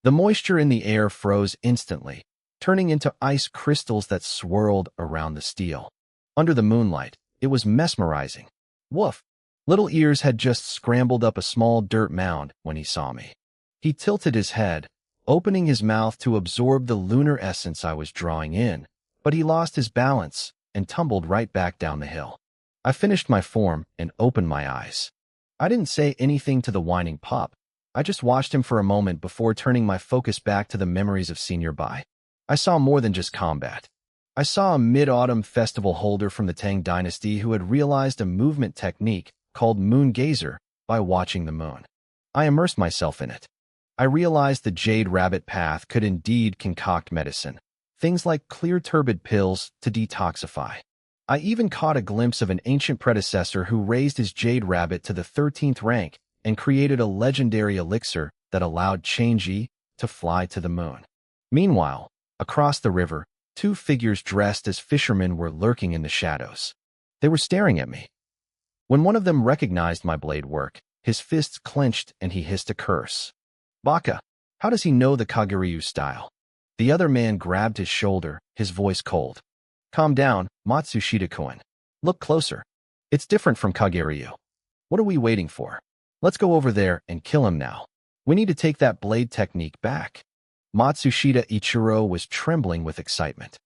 The moisture in the air froze instantly, turning into ice crystals that swirled around the steel. Under the moonlight, it was mesmerizing. Woof! Little Ears had just scrambled up a small dirt mound when he saw me. He tilted his head, opening his mouth to absorb the lunar essence I was drawing in, but he lost his balance and tumbled right back down the hill. I finished my form and opened my eyes. I didn't say anything to the whining pup. I just watched him for a moment before turning my focus back to the memories of Senior Bai. I saw more than just combat. I saw a mid-autumn festival holder from the Tang dynasty who had realized a movement technique called moon gazer by watching the moon. I immersed myself in it. I realized the Jade Rabbit path could indeed concoct medicine, things like clear turbid pills to detoxify. I even caught a glimpse of an ancient predecessor who raised his Jade Rabbit to the 13th rank and created a legendary elixir that allowed Chang'e to fly to the moon. Meanwhile, across the river, two figures dressed as fishermen were lurking in the shadows. They were staring at me. When one of them recognized my blade work, his fists clenched and he hissed a curse. Baka, how does he know the Kaguryu style? The other man grabbed his shoulder, his voice cold. Calm down, Matsushita-kun. Look closer. It's different from Kaguryu. What are we waiting for? Let's go over there and kill him now. We need to take that blade technique back. Matsushita Ichiro was trembling with excitement.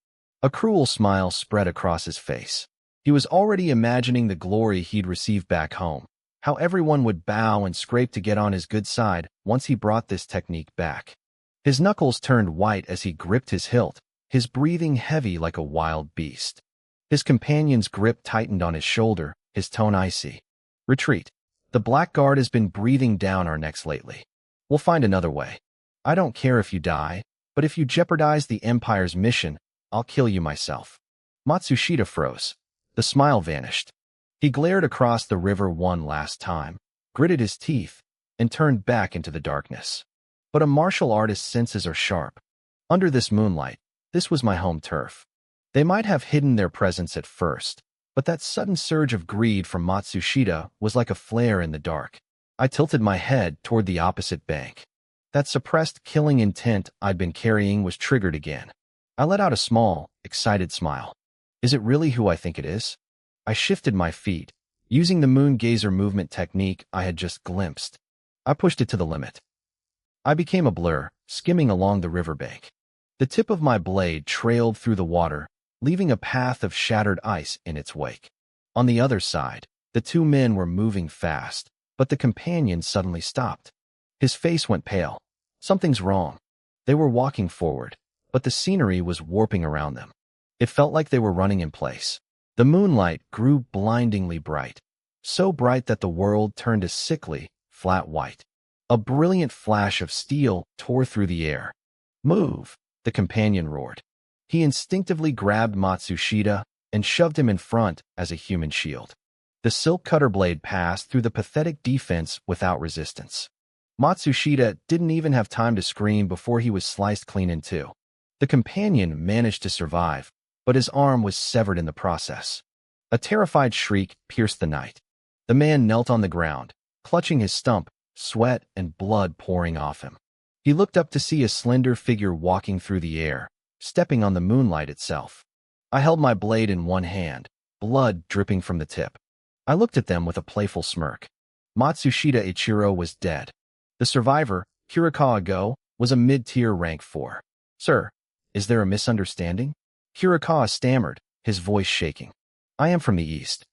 A cruel smile spread across his face. He was already imagining the glory he'd receive back home, how everyone would bow and scrape to get on his good side once he brought this technique back. His knuckles turned white as he gripped his hilt, his breathing heavy like a wild beast. His companion's grip tightened on his shoulder, his tone icy. Retreat. The Blackguard has been breathing down our necks lately. We'll find another way. I don't care if you die, but if you jeopardize the Empire's mission, I'll kill you myself. Matsushita froze. The smile vanished. He glared across the river one last time, gritted his teeth, and turned back into the darkness. But a martial artist's senses are sharp. Under this moonlight, this was my home turf. They might have hidden their presence at first, but that sudden surge of greed from Matsushita was like a flare in the dark. I tilted my head toward the opposite bank. That suppressed killing intent I'd been carrying was triggered again. I let out a small, excited smile. Is it really who I think it is? I shifted my feet, using the moon gazer movement technique I had just glimpsed. I pushed it to the limit. I became a blur, skimming along the riverbank. The tip of my blade trailed through the water, leaving a path of shattered ice in its wake. On the other side, the two men were moving fast, but the companion suddenly stopped. His face went pale. Something's wrong. They were walking forward, but the scenery was warping around them. It felt like they were running in place. The moonlight grew blindingly bright, so bright that the world turned a sickly, flat white. A brilliant flash of steel tore through the air. Move, the companion roared. He instinctively grabbed Matsushita and shoved him in front as a human shield. The silk cutter blade passed through the pathetic defense without resistance. Matsushita didn't even have time to scream before he was sliced clean in two. The companion managed to survive, but his arm was severed in the process. A terrified shriek pierced the night. The man knelt on the ground, clutching his stump, sweat and blood pouring off him. He looked up to see a slender figure walking through the air, stepping on the moonlight itself. I held my blade in one hand, blood dripping from the tip. I looked at them with a playful smirk. Matsushita Ichiro was dead. The survivor, Hirakawa Go, was a mid-tier rank 4. Sir, is there a misunderstanding? Hirakawa stammered, his voice shaking. I am from the east.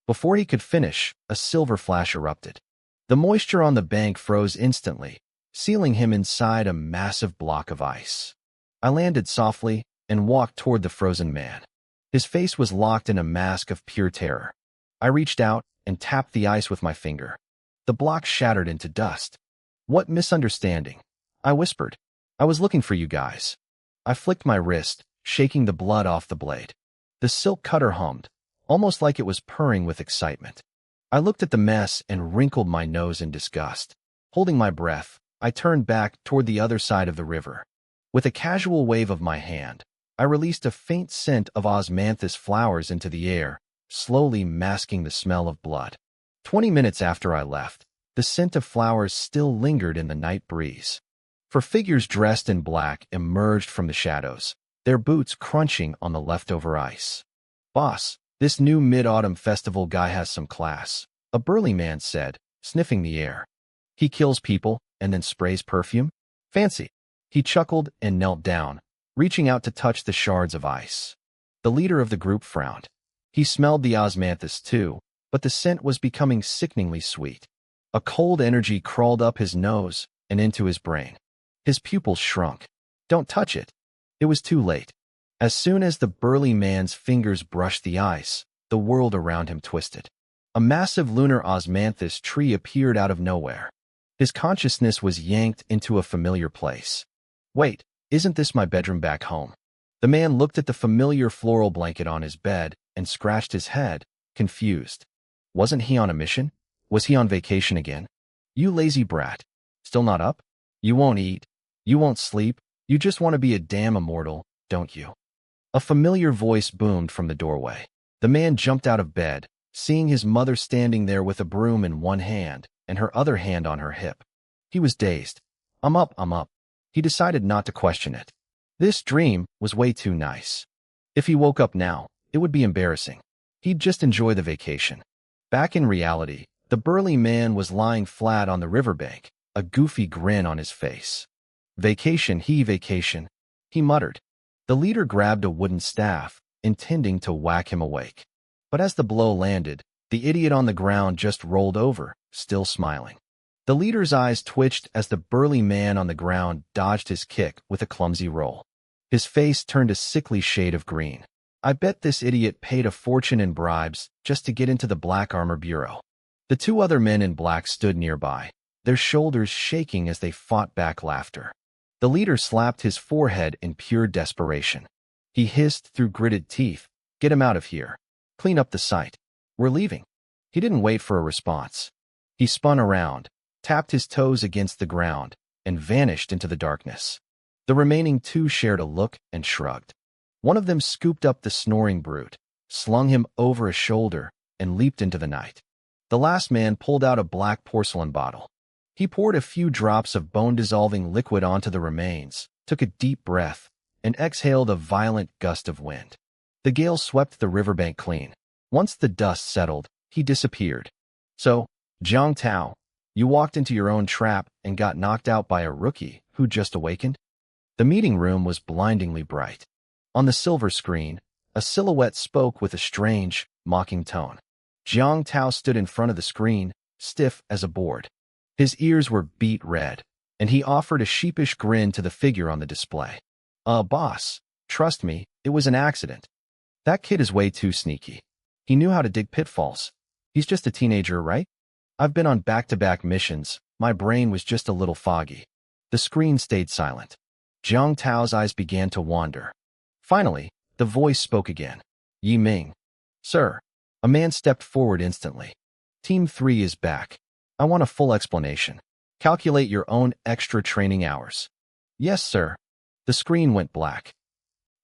Before he could finish, a silver flash erupted. The moisture on the bank froze instantly, sealing him inside a massive block of ice. I landed softly and walked toward the frozen man. His face was locked in a mask of pure terror. I reached out and tapped the ice with my finger. The block shattered into dust. What misunderstanding? I whispered. I was looking for you guys. I flicked my wrist, shaking the blood off the blade. The silk cutter hummed, almost like it was purring with excitement. I looked at the mess and wrinkled my nose in disgust. Holding my breath, I turned back toward the other side of the river. With a casual wave of my hand, I released a faint scent of osmanthus flowers into the air, slowly masking the smell of blood. 20 minutes after I left, the scent of flowers still lingered in the night breeze. For figures dressed in black emerged from the shadows, their boots crunching on the leftover ice. Boss, this new mid-autumn festival guy has some class, a burly man said, sniffing the air. He kills people and then sprays perfume? Fancy. He chuckled and knelt down, reaching out to touch the shards of ice. The leader of the group frowned. He smelled the osmanthus too, but the scent was becoming sickeningly sweet. A cold energy crawled up his nose and into his brain. His pupils shrunk. Don't touch it. It was too late. As soon as the burly man's fingers brushed the ice, the world around him twisted. A massive lunar osmanthus tree appeared out of nowhere. His consciousness was yanked into a familiar place. Wait, isn't this my bedroom back home? The man looked at the familiar floral blanket on his bed and scratched his head, confused. Wasn't he on a mission? Was he on vacation again? You lazy brat. Still not up? You won't eat. You won't sleep. You just want to be a damn immortal, don't you? A familiar voice boomed from the doorway. The man jumped out of bed, seeing his mother standing there with a broom in one hand and her other hand on her hip. He was dazed. I'm up. He decided not to question it. This dream was way too nice. If he woke up now, it would be embarrassing. He'd just enjoy the vacation. Back in reality, the burly man was lying flat on the riverbank, a goofy grin on his face. Vacation, he muttered. The leader grabbed a wooden staff, intending to whack him awake. But as the blow landed, the idiot on the ground just rolled over, still smiling. The leader's eyes twitched as the burly man on the ground dodged his kick with a clumsy roll. His face turned a sickly shade of green. I bet this idiot paid a fortune in bribes just to get into the Black Armor Bureau. The two other men in black stood nearby, their shoulders shaking as they fought back laughter. The leader slapped his forehead in pure desperation. He hissed through gritted teeth, "Get him out of here. Clean up the site. We're leaving." He didn't wait for a response. He spun around, tapped his toes against the ground, and vanished into the darkness. The remaining two shared a look and shrugged. One of them scooped up the snoring brute, slung him over a shoulder, and leaped into the night. The last man pulled out a black porcelain bottle. He poured a few drops of bone-dissolving liquid onto the remains, took a deep breath, and exhaled a violent gust of wind. The gale swept the riverbank clean. Once the dust settled, he disappeared. So, Jiang Tao, you walked into your own trap and got knocked out by a rookie who just awakened? The meeting room was blindingly bright. On the silver screen, a silhouette spoke with a strange, mocking tone. Jiang Tao stood in front of the screen, stiff as a board. His ears were beet red, and he offered a sheepish grin to the figure on the display. Boss, trust me, it was an accident. That kid is way too sneaky. He knew how to dig pitfalls. He's just a teenager, right? I've been on back-to-back missions. My brain was just a little foggy." The screen stayed silent. Jiang Tao's eyes began to wander. Finally, the voice spoke again. "Yi Ming." "Sir." A man stepped forward instantly. "Team 3 is back. I want a full explanation. Calculate your own extra training hours." "Yes, sir." The screen went black.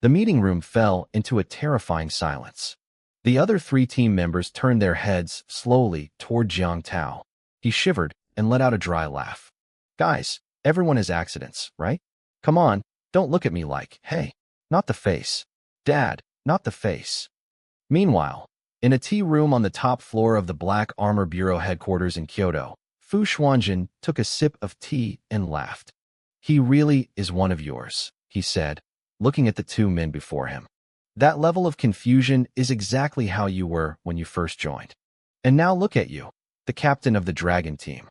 The meeting room fell into a terrifying silence. The other 3 team members turned their heads slowly toward Jiang Tao. He shivered and let out a dry laugh. "Guys, everyone has accidents, right? Come on, don't look at me like, hey, not the face. Dad, not the face." Meanwhile, In a tea room on the top floor of the Black Armor Bureau headquarters in Kyoto, Fu Xuanjin took a sip of tea and laughed. "He really is one of yours," he said, looking at the two men before him. "That level of confusion is exactly how you were when you first joined. And now look at you, the captain of the dragon team."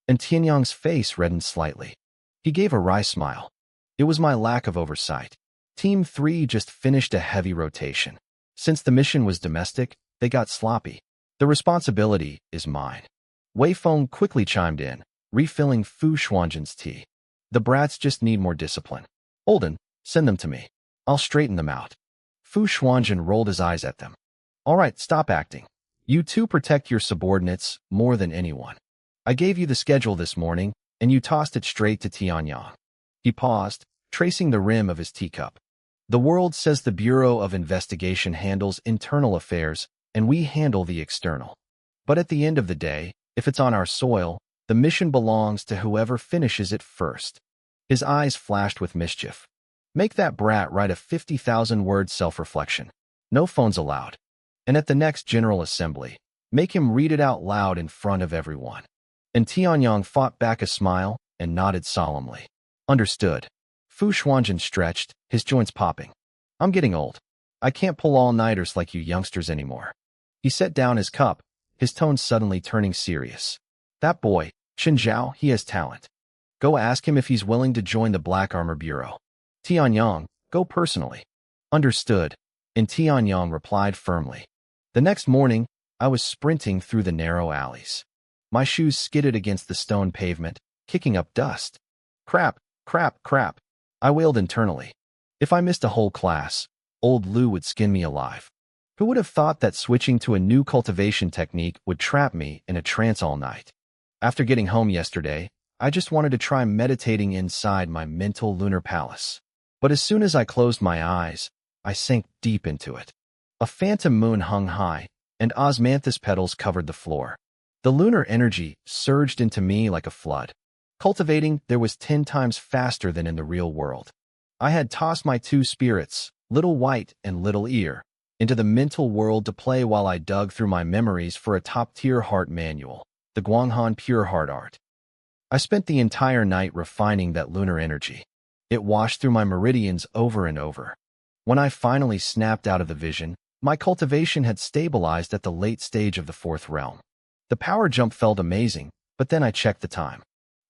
And Tianyang's face reddened slightly. He gave a wry smile. "It was my lack of oversight. Team 3 just finished a heavy rotation. Since the mission was domestic, they got sloppy. The responsibility is mine." Wei Feng quickly chimed in, refilling Fu Xuanjin's tea. "The brats just need more discipline. Olden, send them to me. I'll straighten them out." Fu Xuanjin rolled his eyes at them. "All right, stop acting. You two protect your subordinates more than anyone. I gave you the schedule this morning, and you tossed it straight to Tianyang." He paused, tracing the rim of his teacup. "The world says the Bureau of Investigation handles internal affairs, and we handle the external. But at the end of the day, if it's on our soil, the mission belongs to whoever finishes it first." His eyes flashed with mischief. "Make that brat write a 50,000-word self-reflection. No phones allowed. And at the next General Assembly, make him read it out loud in front of everyone." And Tianyang fought back a smile and nodded solemnly. "Understood." Fu Xuanjin stretched, his joints popping. "I'm getting old. I can't pull all-nighters like you youngsters anymore." He set down his cup, his tone suddenly turning serious. "That boy, Chen Zhao, he has talent. Go ask him if he's willing to join the Black Armor Bureau. Tianyang, go personally." "Understood," and Tianyang replied firmly. The next morning, I was sprinting through the narrow alleys. My shoes skidded against the stone pavement, kicking up dust. "Crap, crap, crap," I wailed internally. If I missed a whole class, old Lu would skin me alive. Who would have thought that switching to a new cultivation technique would trap me in a trance all night? After getting home yesterday, I just wanted to try meditating inside my mental lunar palace. But as soon as I closed my eyes, I sank deep into it. A phantom moon hung high, and osmanthus petals covered the floor. The lunar energy surged into me like a flood. Cultivating there was 10 times faster than in the real world. I had tossed my two spirits, Little White and Little Ear, into the mental world to play while I dug through my memories for a top-tier heart manual, the Guanghan Pure Heart Art. I spent the entire night refining that lunar energy. It washed through my meridians over and over. When I finally snapped out of the vision, my cultivation had stabilized at the late stage of the 4th realm. The power jump felt amazing, but then I checked the time.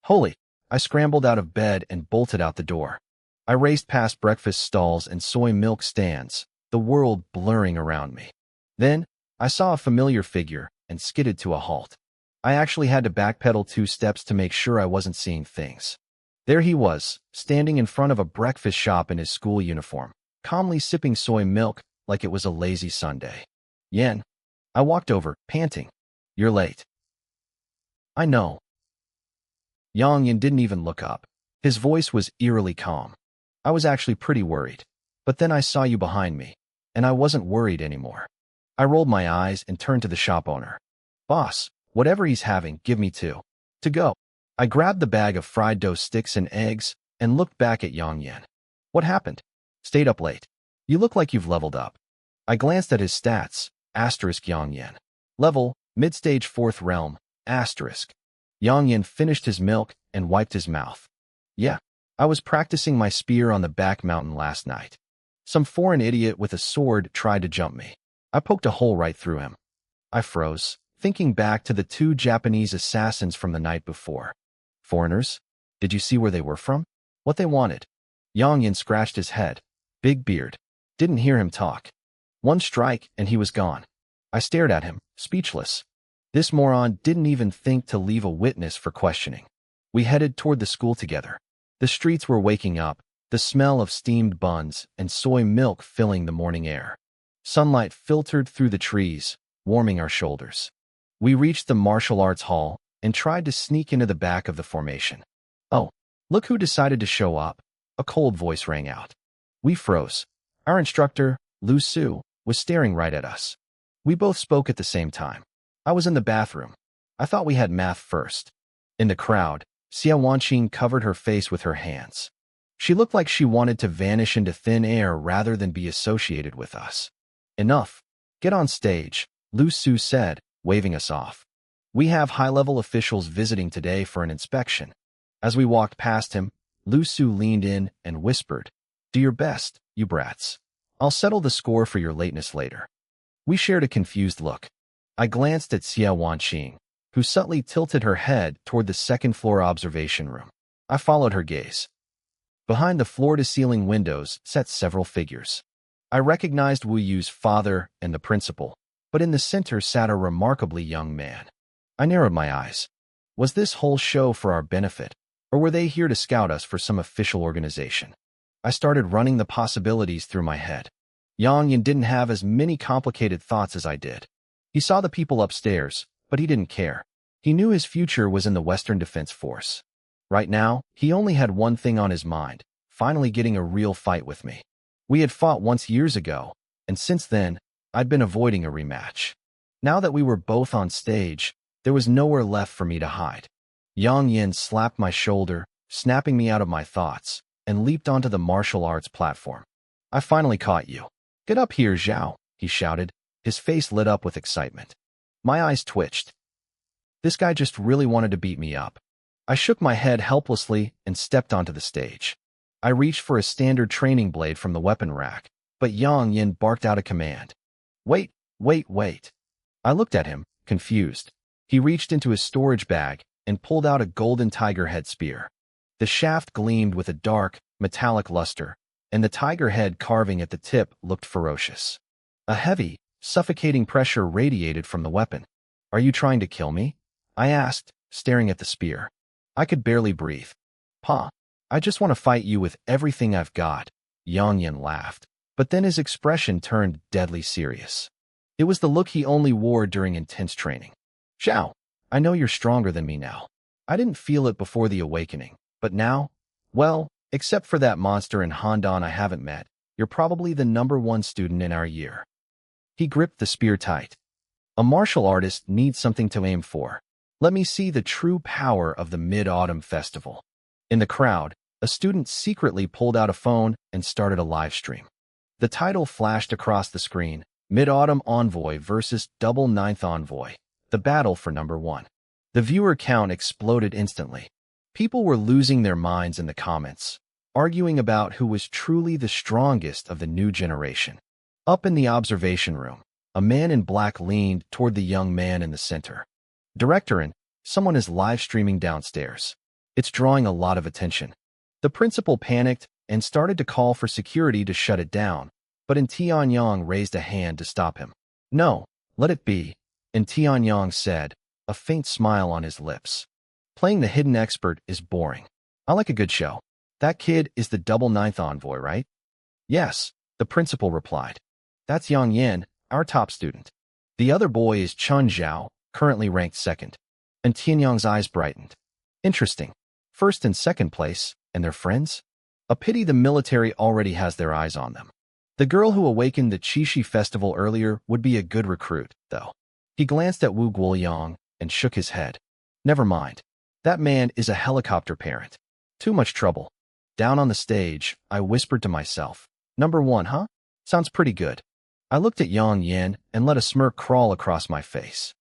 Holy! I scrambled out of bed and bolted out the door. I raced past breakfast stalls and soy milk stands, the world blurring around me. Then, I saw a familiar figure and skidded to a halt. I actually had to backpedal 2 steps to make sure I wasn't seeing things. There he was, standing in front of a breakfast shop in his school uniform, calmly sipping soy milk like it was a lazy Sunday. "Yen." I walked over, panting. "You're late." "I know." Yang Yin didn't even look up. His voice was eerily calm. "I was actually pretty worried. But then I saw you behind me, and I wasn't worried anymore." I rolled my eyes and turned to the shop owner. "Boss, whatever he's having, give me 2. To go." I grabbed the bag of fried dough sticks and eggs and looked back at Yang Yin. "What happened?" "Stayed up late. You look like you've leveled up." I glanced at his stats, Yang Yin. Level, mid-stage 4th realm, *. Yang Yin finished his milk and wiped his mouth. "Yeah, I was practicing my spear on the back mountain last night. Some foreign idiot with a sword tried to jump me. I poked a hole right through him." I froze, thinking back to the 2 Japanese assassins from the night before. Foreigners? Did you see where they were from? What they wanted? Yang Yin scratched his head. Big beard. Didn't hear him talk. 1 strike and he was gone. I stared at him, speechless. This moron didn't even think to leave a witness for questioning. We headed toward the school together. The streets were waking up, the smell of steamed buns and soy milk filling the morning air. Sunlight filtered through the trees, warming our shoulders. We reached the martial arts hall and tried to sneak into the back of the formation. "Oh, look who decided to show up," a cold voice rang out. We froze. Our instructor, Lu Su, was staring right at us. We both spoke at the same time. I was in the bathroom. I thought we had math first. In the crowd, Xia Wanqing covered her face with her hands. She looked like she wanted to vanish into thin air rather than be associated with us. "Enough. Get on stage," Lu Su said, waving us off. We have high-level officials visiting today for an inspection. As we walked past him, Lu Su leaned in and whispered, "Do your best, you brats. I'll settle the score for your lateness later." We shared a confused look. I glanced at Xia Wanqing, who subtly tilted her head toward the second-floor observation room. I followed her gaze. Behind the floor-to-ceiling windows sat several figures. I recognized Wu Yu's father and the principal, but in the center sat a remarkably young man. I narrowed my eyes. Was this whole show for our benefit, or were they here to scout us for some official organization? I started running the possibilities through my head. Yang Yin didn't have as many complicated thoughts as I did. He saw the people upstairs, but he didn't care. He knew his future was in the Western Defense Force. Right now, he only had one thing on his mind, finally getting a real fight with me. We had fought once years ago, and since then, I'd been avoiding a rematch. Now that we were both on stage, there was nowhere left for me to hide. Yang Yin slapped my shoulder, snapping me out of my thoughts, and leaped onto the martial arts platform. "I finally caught you. Get up here, Zhao," he shouted, his face lit up with excitement. My eyes twitched. This guy just really wanted to beat me up. I shook my head helplessly and stepped onto the stage. I reached for a standard training blade from the weapon rack, but Yang Yin barked out a command. "Wait, wait, wait." I looked at him, confused. He reached into his storage bag and pulled out a golden tiger head spear. The shaft gleamed with a dark, metallic luster, and the tiger head carving at the tip looked ferocious. A heavy, suffocating pressure radiated from the weapon. "Are you trying to kill me?" I asked, staring at the spear. I could barely breathe. "Pa, I just want to fight you with everything I've got." Yang Yin laughed, but then his expression turned deadly serious. It was the look he only wore during intense training. "Zhao, I know you're stronger than me now. I didn't feel it before the awakening, but now, well, except for that monster in Handan I haven't met, you're probably the #1 student in our year." He gripped the spear tight. "A martial artist needs something to aim for. Let me see the true power of the Mid-Autumn Festival." In the crowd, a student secretly pulled out a phone and started a live stream. The title flashed across the screen, Mid-Autumn Envoy versus Double Ninth Envoy, the battle for #1. The viewer count exploded instantly. People were losing their minds in the comments, arguing about who was truly the strongest of the new generation. Up in the observation room, a man in black leaned toward the young man in the center. "Director, someone is live streaming downstairs. It's drawing a lot of attention." The principal panicked and started to call for security to shut it down, but Tianyang raised a hand to stop him. "No, let it be," Tianyang said, a faint smile on his lips. "Playing the hidden expert is boring. I like a good show. That kid is the Double Ninth Envoy, right?" "Yes," the principal replied. "That's Yang Yin, our top student. The other boy is Chun Zhao, currently ranked 2nd. And Tianyang's eyes brightened. "Interesting. 1st and 2nd place, and they're friends? A pity the military already has their eyes on them. The girl who awakened the Qixi festival earlier would be a good recruit, though." He glanced at Wu Guoyang and shook his head. "Never mind. That man is a helicopter parent. Too much trouble." Down on the stage, I whispered to myself, "#1, huh? Sounds pretty good." I looked at Yang Yin and let a smirk crawl across my face.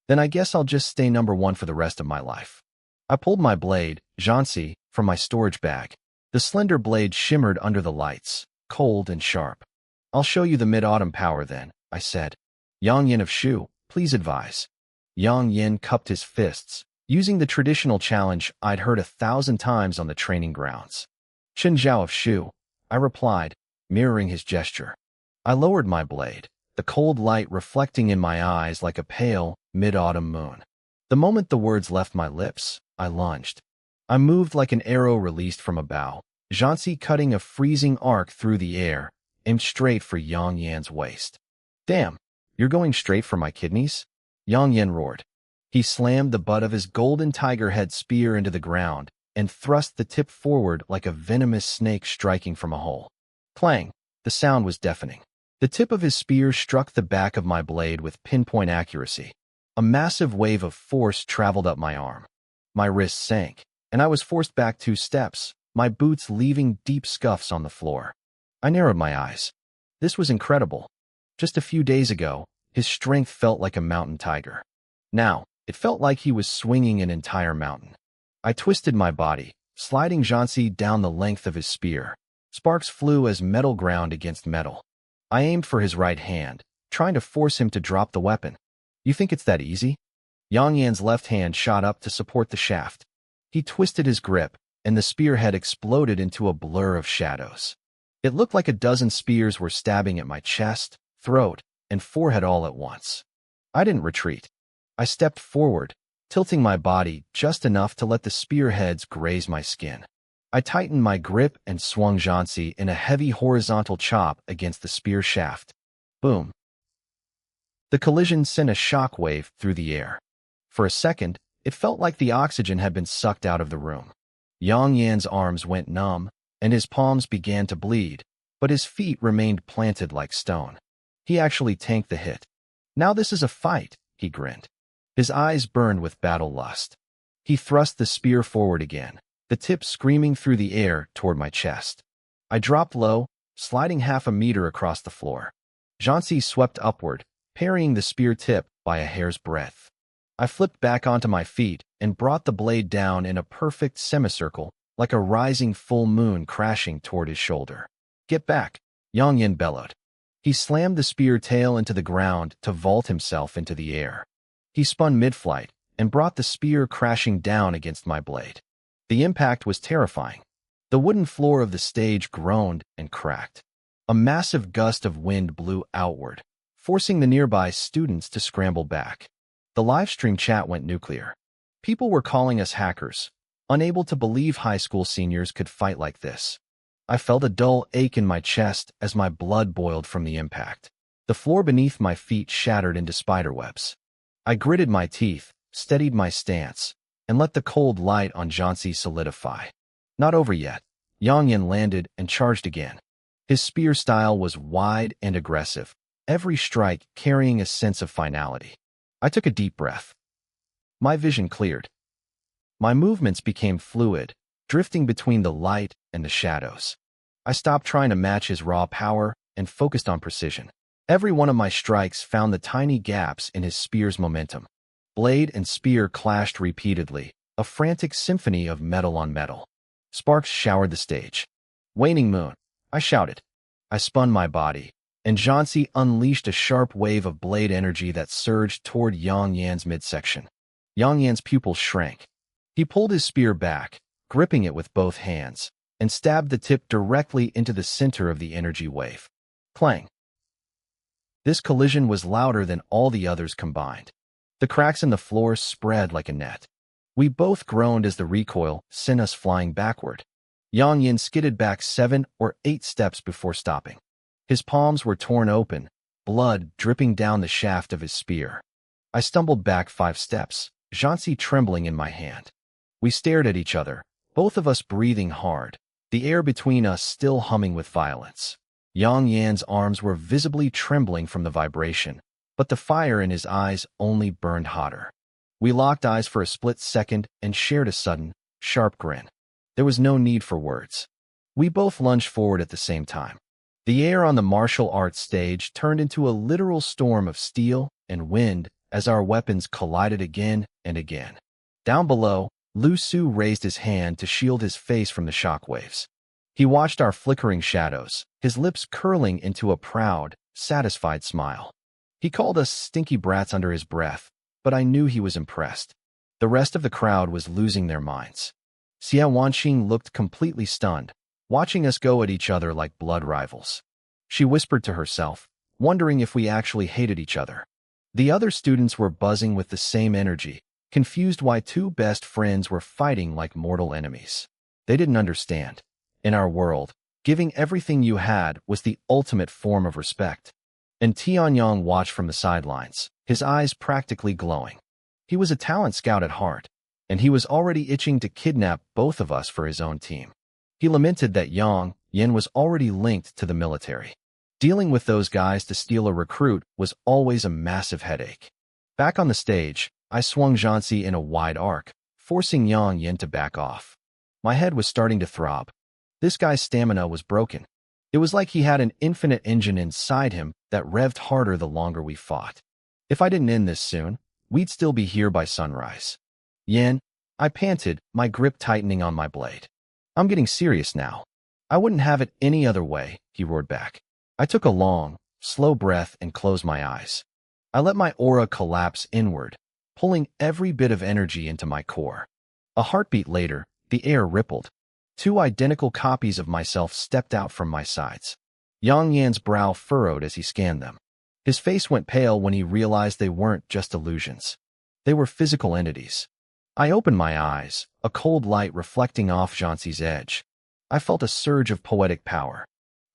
Then I guess I'll just stay #1 for the rest of my life. I pulled my blade, Zhansi, from my storage bag. The slender blade shimmered under the lights, cold and sharp. "I'll show you the Mid-Autumn power then," I said. "Yang Yin of Shu, please advise." Yang Yin cupped his fists, using the traditional challenge I'd heard 1,000 times on the training grounds. "Chen Zhao of Shu," I replied, mirroring his gesture. I lowered my blade, the cold light reflecting in my eyes like a pale, mid-autumn moon. The moment the words left my lips, I lunged. I moved like an arrow released from a bow, Zhansi cutting a freezing arc through the air, aimed straight for Yang Yan's waist. "Damn, you're going straight for my kidneys?" Yang Yan roared. He slammed the butt of his golden tiger head spear into the ground and thrust the tip forward like a venomous snake striking from a hole. Clang! The sound was deafening. The tip of his spear struck the back of my blade with pinpoint accuracy. A massive wave of force traveled up my arm. My wrist sank, and I was forced back 2 steps, my boots leaving deep scuffs on the floor. I narrowed my eyes. This was incredible. Just a few days ago, His strength felt like a mountain tiger. Now, it felt like he was swinging an entire mountain. I twisted my body, sliding Jansi down the length of his spear. Sparks flew as metal ground against metal. I aimed for his right hand, trying to force him to drop the weapon. You think it's that easy? Yang Yan's left hand shot up to support the shaft. He twisted his grip, and the spearhead exploded into a blur of shadows. It looked like a dozen spears were stabbing at my chest, throat, and forehead all at once. I didn't retreat. I stepped forward, tilting my body just enough to let the spearheads graze my skin. I tightened my grip and swung Jansi in a heavy horizontal chop against the spear shaft. Boom. The collision sent a shock wave through the air. For a second, it felt like the oxygen had been sucked out of the room. Yang Yan's arms went numb, and his palms began to bleed, but his feet remained planted like stone. He actually tanked the hit. Now this is a fight, he grinned. His eyes burned with battle lust. He thrust the spear forward again, the tip screaming through the air toward my chest. I dropped low, sliding half a meter across the floor. Jansi swept upward, parrying the spear tip by a hair's breadth. I flipped back onto my feet and brought the blade down in a perfect semicircle, like a rising full moon crashing toward his shoulder. Get back, Yang Yan bellowed. He slammed the spear tail into the ground to vault himself into the air. He spun mid-flight and brought the spear crashing down against my blade. The impact was terrifying. The wooden floor of the stage groaned and cracked. A massive gust of wind blew outward, forcing the nearby students to scramble back. The livestream chat went nuclear. People were calling us hackers, unable to believe high school seniors could fight like this. I felt a dull ache in my chest as my blood boiled from the impact. The floor beneath my feet shattered into spiderwebs. I gritted my teeth, steadied my stance, and let the cold light on Jansi solidify. Not over yet. Yang Yan landed and charged again. His spear style was wide and aggressive, every strike carrying a sense of finality. I took a deep breath. My vision cleared. My movements became fluid, drifting between the light and the shadows. I stopped trying to match his raw power and focused on precision. Every one of my strikes found the tiny gaps in his spear's momentum. Blade and spear clashed repeatedly, a frantic symphony of metal on metal. Sparks showered the stage. Waning moon, I shouted. I spun my body, and Jansi unleashed a sharp wave of blade energy that surged toward Yang Yan's midsection. Yang Yan's pupils shrank. He pulled his spear back, gripping it with both hands, and stabbed the tip directly into the center of the energy wave. Clang. This collision was louder than all the others combined. The cracks in the floor spread like a net. We both groaned as the recoil sent us flying backward. Yang Yan skidded back 7 or 8 steps before stopping. His palms were torn open, blood dripping down the shaft of his spear. I stumbled back 5 steps, Jansi trembling in my hand. We stared at each other, both of us breathing hard, the air between us still humming with violence. Yang Yan's arms were visibly trembling from the vibration, but the fire in his eyes only burned hotter. We locked eyes for a split second and shared a sudden, sharp grin. There was no need for words. We both lunged forward at the same time. The air on the martial arts stage turned into a literal storm of steel and wind as our weapons collided again and again. Down below, Lu Su raised his hand to shield his face from the shockwaves. He watched our flickering shadows, his lips curling into a proud, satisfied smile. He called us stinky brats under his breath, but I knew he was impressed. The rest of the crowd was losing their minds. Xia Wanqing looked completely stunned, watching us go at each other like blood rivals. She whispered to herself, wondering if we actually hated each other. The other students were buzzing with the same energy, confused why 2 best friends were fighting like mortal enemies. They didn't understand. In our world, giving everything you had was the ultimate form of respect. And Tianyang watched from the sidelines, his eyes practically glowing. He was a talent scout at heart, and he was already itching to kidnap both of us for his own team. He lamented that Yang Yan was already linked to the military. Dealing with those guys to steal a recruit was always a massive headache. Back on the stage, I swung Jansi in a wide arc, forcing Yang Yan to back off. My head was starting to throb. This guy's stamina was broken. It was like he had an infinite engine inside him that revved harder the longer we fought. If I didn't end this soon, we'd still be here by sunrise. Yen, I panted, my grip tightening on my blade. I'm getting serious now. I wouldn't have it any other way, he roared back. I took a long, slow breath and closed my eyes. I let my aura collapse inward, pulling every bit of energy into my core. A heartbeat later, the air rippled. Two identical copies of myself stepped out from my sides. Yang Yan's brow furrowed as he scanned them. His face went pale when he realized they weren't just illusions. They were physical entities. I opened my eyes, a cold light reflecting off Zhansi's edge. I felt a surge of poetic power.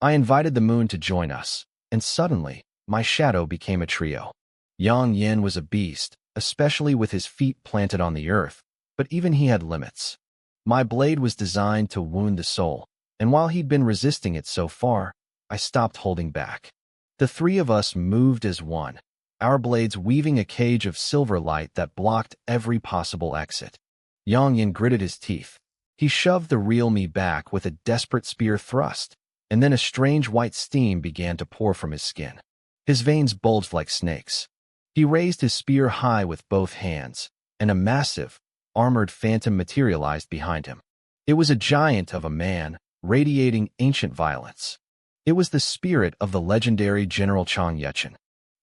I invited the moon to join us, and suddenly, my shadow became a trio. Yang Yan was a beast, especially with his feet planted on the earth, but even he had limits. My blade was designed to wound the soul, and while he'd been resisting it so far, I stopped holding back. The three of us moved as one, our blades weaving a cage of silver light that blocked every possible exit. Yang Yan gritted his teeth. He shoved the real me back with a desperate spear thrust, and then a strange white steam began to pour from his skin. His veins bulged like snakes. He raised his spear high with both hands, and a massive, armored phantom materialized behind him. It was a giant of a man, radiating ancient violence. It was the spirit of the legendary General Chang Yuchen.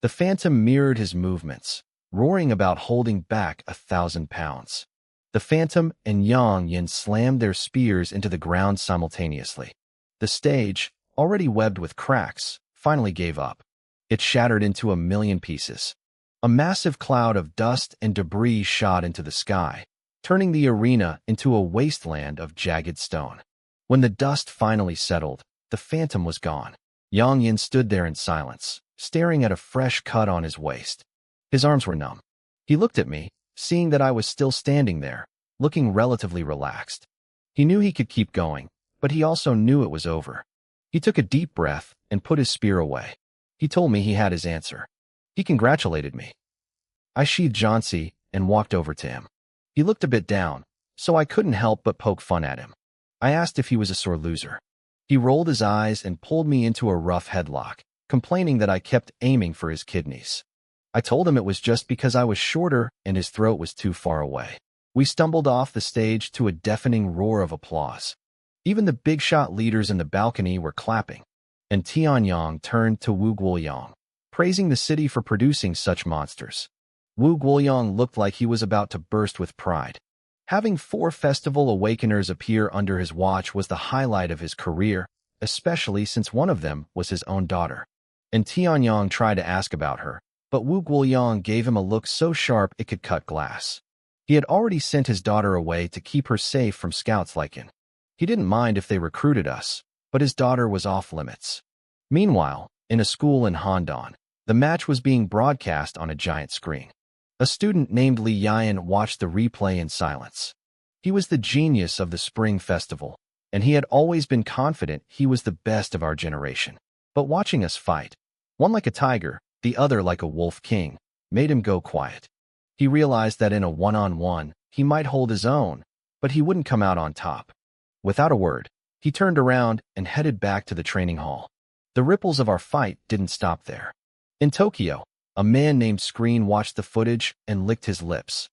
The phantom mirrored his movements, roaring about holding back 1,000 pounds. The phantom and Yang Yan slammed their spears into the ground simultaneously. The stage, already webbed with cracks, finally gave up. It shattered into a million pieces. A massive cloud of dust and debris shot into the sky, turning the arena into a wasteland of jagged stone. When the dust finally settled, the phantom was gone. Yang Yan stood there in silence, staring at a fresh cut on his waist. His arms were numb. He looked at me, seeing that I was still standing there, looking relatively relaxed. He knew he could keep going, but he also knew it was over. He took a deep breath and put his spear away. He told me he had his answer. He congratulated me. I sheathed Zhansi and walked over to him. He looked a bit down, so I couldn't help but poke fun at him. I asked if he was a sore loser. He rolled his eyes and pulled me into a rough headlock, complaining that I kept aiming for his kidneys. I told him it was just because I was shorter and his throat was too far away. We stumbled off the stage to a deafening roar of applause. Even the big shot leaders in the balcony were clapping, and Tianyang turned to Wu Guoyang, praising the city for producing such monsters. Wu Guoyang looked like he was about to burst with pride. Having 4 festival awakeners appear under his watch was the highlight of his career, especially since one of them was his own daughter. And Tianyang tried to ask about her, but Wu Guoyang gave him a look so sharp it could cut glass. He had already sent his daughter away to keep her safe from scouts like him. He didn't mind if they recruited us, but his daughter was off limits. Meanwhile, in a school in Handan, the match was being broadcast on a giant screen. A student named Li Yan watched the replay in silence. He was the genius of the Spring Festival, and he had always been confident he was the best of our generation. But watching us fight, one like a tiger, the other like a wolf king, made him go quiet. He realized that in a one-on-one, he might hold his own, but he wouldn't come out on top. Without a word, he turned around and headed back to the training hall. The ripples of our fight didn't stop there. In Tokyo, a man named Screen watched the footage and licked his lips.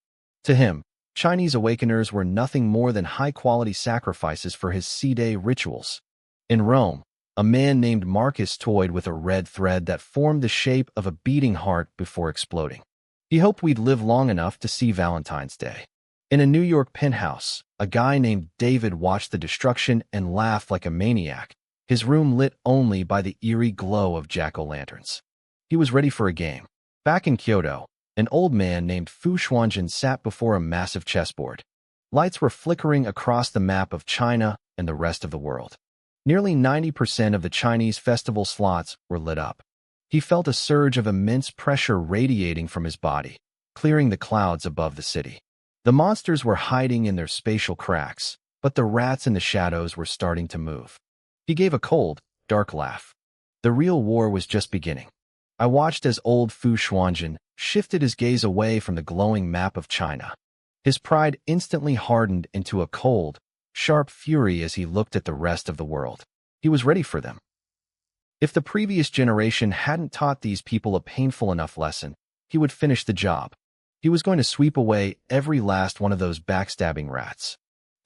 To him, Chinese awakeners were nothing more than high-quality sacrifices for his C-Day rituals. In Rome, a man named Marcus toyed with a red thread that formed the shape of a beating heart before exploding. He hoped we'd live long enough to see Valentine's Day. In a New York penthouse, a guy named David watched the destruction and laughed like a maniac, his room lit only by the eerie glow of jack-o'-lanterns. He was ready for a game. Back in Kyoto, an old man named Fu Xuanjin sat before a massive chessboard. Lights were flickering across the map of China and the rest of the world. Nearly 90% of the Chinese festival slots were lit up. He felt a surge of immense pressure radiating from his body, clearing the clouds above the city. The monsters were hiding in their spatial cracks, but the rats in the shadows were starting to move. He gave a cold, dark laugh. The real war was just beginning. I watched as old Fu Xuanjin shifted his gaze away from the glowing map of China. His pride instantly hardened into a cold, sharp fury as he looked at the rest of the world. He was ready for them. If the previous generation hadn't taught these people a painful enough lesson, he would finish the job. He was going to sweep away every last one of those backstabbing rats.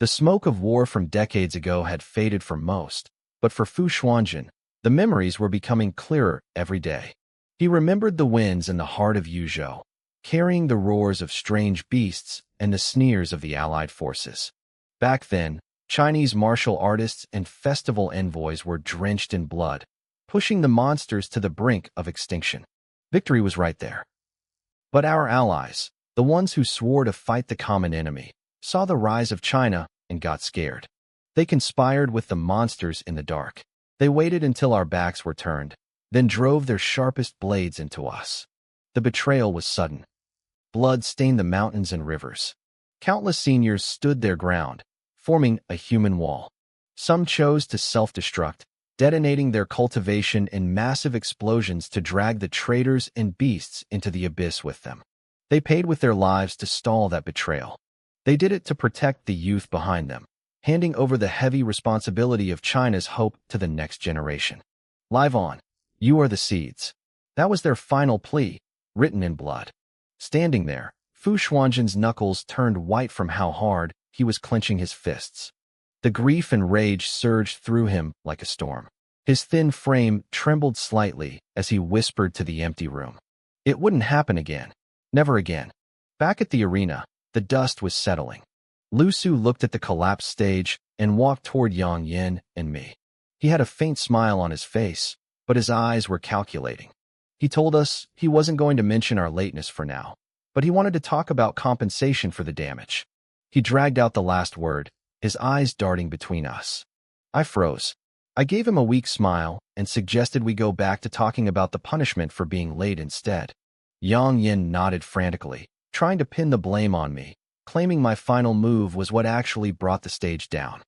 The smoke of war from decades ago had faded for most, but for Fu Xuanjun, the memories were becoming clearer every day. He remembered the winds in the heart of Yuzhou, carrying the roars of strange beasts and the sneers of the allied forces. Back then, Chinese martial artists and festival envoys were drenched in blood, pushing the monsters to the brink of extinction. Victory was right there. But our allies, the ones who swore to fight the common enemy, saw the rise of China and got scared. They conspired with the monsters in the dark. They waited until our backs were turned, then drove their sharpest blades into us. The betrayal was sudden. Blood stained the mountains and rivers. Countless seniors stood their ground, forming a human wall. Some chose to self-destruct, detonating their cultivation in massive explosions to drag the traitors and beasts into the abyss with them. They paid with their lives to stall that betrayal. They did it to protect the youth behind them, handing over the heavy responsibility of China's hope to the next generation. Live on. You are the seeds. That was their final plea, written in blood. Standing there, Fu Xuanjun's knuckles turned white from how hard he was clenching his fists. The grief and rage surged through him like a storm. His thin frame trembled slightly as he whispered to the empty room. It wouldn't happen again. Never again. Back at the arena, the dust was settling. Lu Su looked at the collapsed stage and walked toward Yang Yin and me. He had a faint smile on his face, but his eyes were calculating. He told us he wasn't going to mention our lateness for now, but he wanted to talk about compensation for the damage. He dragged out the last word, his eyes darting between us. I froze. I gave him a weak smile and suggested we go back to talking about the punishment for being late instead. Yang Yin nodded frantically, trying to pin the blame on me, claiming my final move was what actually brought the stage down.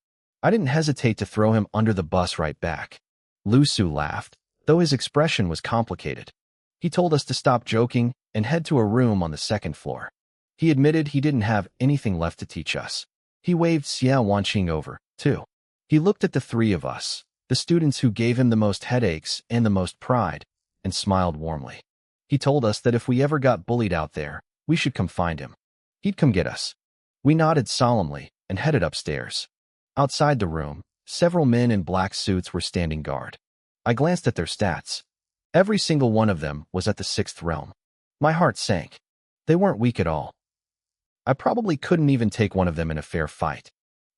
I didn't hesitate to throw him under the bus right back. Lu Su laughed, though his expression was complicated. He told us to stop joking and head to a room on the second floor. He admitted he didn't have anything left to teach us. He waved Xia Wanqing over, too. He looked at the three of us, the students who gave him the most headaches and the most pride, and smiled warmly. He told us that if we ever got bullied out there, we should come find him. He'd come get us. We nodded solemnly and headed upstairs. Outside the room, several men in black suits were standing guard. I glanced at their stats. Every single one of them was at the 6th realm. My heart sank. They weren't weak at all. I probably couldn't even take one of them in a fair fight.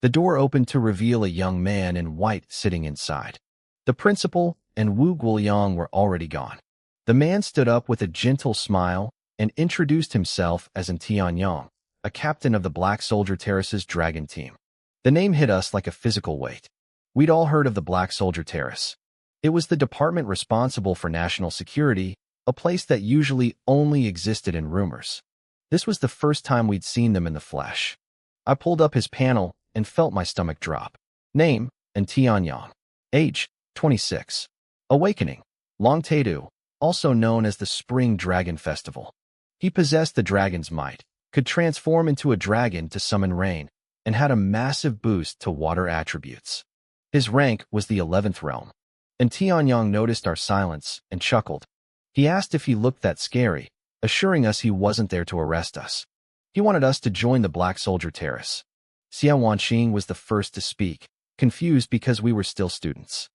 The door opened to reveal a young man in white sitting inside. The principal and Wu Guoyang were already gone. The man stood up with a gentle smile and introduced himself as Tianyang, a captain of the Black Soldier Terrace's dragon team. The name hit us like a physical weight. We'd all heard of the Black Soldier Terrace. It was the department responsible for national security, a place that usually only existed in rumors. This was the first time we'd seen them in the flesh. I pulled up his panel and felt my stomach drop. Name, Tianyang. Age, 26. Awakening, Long Taidu, also known as the Spring Dragon Festival. He possessed the dragon's might, could transform into a dragon to summon rain, and had a massive boost to water attributes. His rank was the 11th realm. And Tianyang noticed our silence and chuckled. He asked if he looked that scary, assuring us he wasn't there to arrest us. He wanted us to join the Black Soldier Terrace. Xia Wanqing was the first to speak, confused because we were still students.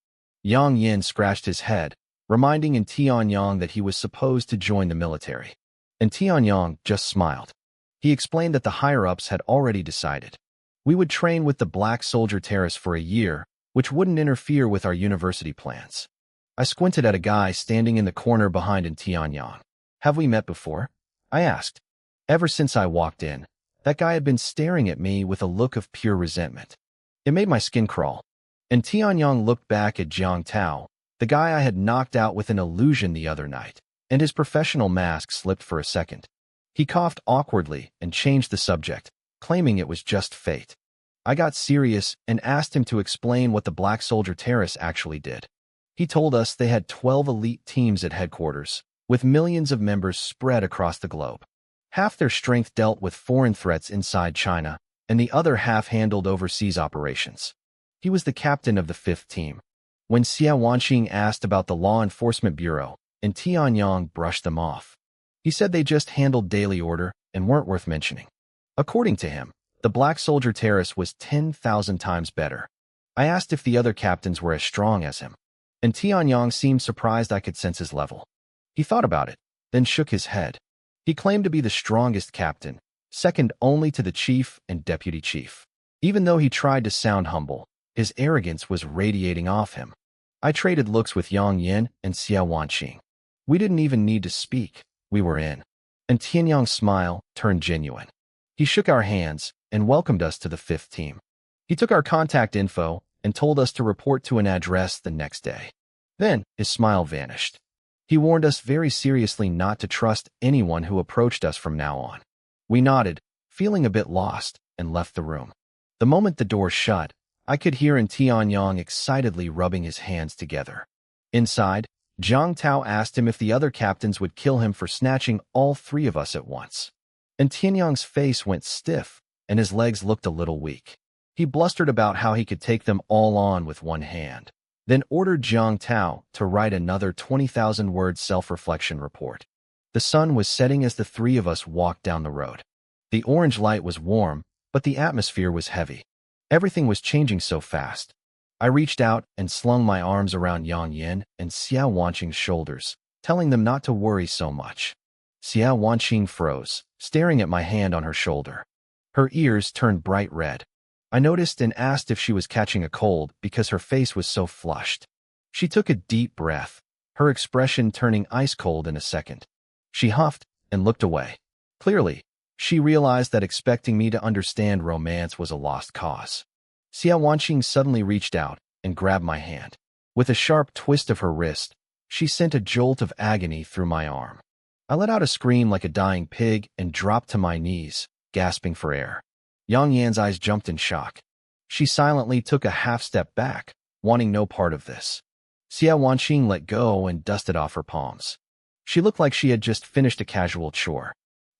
Yang Yin scratched his head, reminding Tianyang that he was supposed to join the military. And Tianyang just smiled. He explained that the higher-ups had already decided. We would train with the Black Soldier Terrace for a year, which wouldn't interfere with our university plans. I squinted at a guy standing in the corner behind Tianyang. Have we met before? I asked. Ever since I walked in, that guy had been staring at me with a look of pure resentment. It made my skin crawl. And Tianyang looked back at Jiang Tao, the guy I had knocked out with an illusion the other night, and his professional mask slipped for a second. He coughed awkwardly and changed the subject, claiming it was just fate. I got serious and asked him to explain what the Black Soldier Terrace actually did. He told us they had 12 elite teams at headquarters, with millions of members spread across the globe. Half their strength dealt with foreign threats inside China, and the other half handled overseas operations. He was the captain of the 5th team. When Xia Wanqing asked about the Law Enforcement Bureau, and Tianyang brushed them off. He said they just handled daily order and weren't worth mentioning. According to him, the Black Soldier Terrace was 10,000 times better. I asked if the other captains were as strong as him, and Tianyang seemed surprised I could sense his level. He thought about it, then shook his head. He claimed to be the strongest captain, second only to the chief and deputy chief. Even though he tried to sound humble, his arrogance was radiating off him. I traded looks with Yang Yin and Xia Wanqing. We didn't even need to speak. We were in. And Tianyang's smile turned genuine. He shook our hands and welcomed us to the 5th team. He took our contact info and told us to report to an address the next day. Then his smile vanished. He warned us very seriously not to trust anyone who approached us from now on. We nodded, feeling a bit lost, and left the room. The moment the door shut, I could hear Tianyang excitedly rubbing his hands together. Inside, Zhang Tao asked him if the other captains would kill him for snatching all 3 of us at once. And Tianyang's face went stiff, and his legs looked a little weak. He blustered about how he could take them all on with one hand, then ordered Zhang Tao to write another 20,000-word self-reflection report. The sun was setting as the 3 of us walked down the road. The orange light was warm, but the atmosphere was heavy. Everything was changing so fast. I reached out and slung my arms around Yang Yin and Xia Wanqing's shoulders, telling them not to worry so much. Xia Wanqing froze, staring at my hand on her shoulder. Her ears turned bright red. I noticed and asked if she was catching a cold because her face was so flushed. She took a deep breath, her expression turning ice cold in a second. She huffed and looked away. Clearly, she realized that expecting me to understand romance was a lost cause. Xia Wanqing suddenly reached out and grabbed my hand. With a sharp twist of her wrist, she sent a jolt of agony through my arm. I let out a scream like a dying pig and dropped to my knees, gasping for air. Yang Yan's eyes jumped in shock. She silently took a half-step back, wanting no part of this. Xia Wanqing let go and dusted off her palms. She looked like she had just finished a casual chore.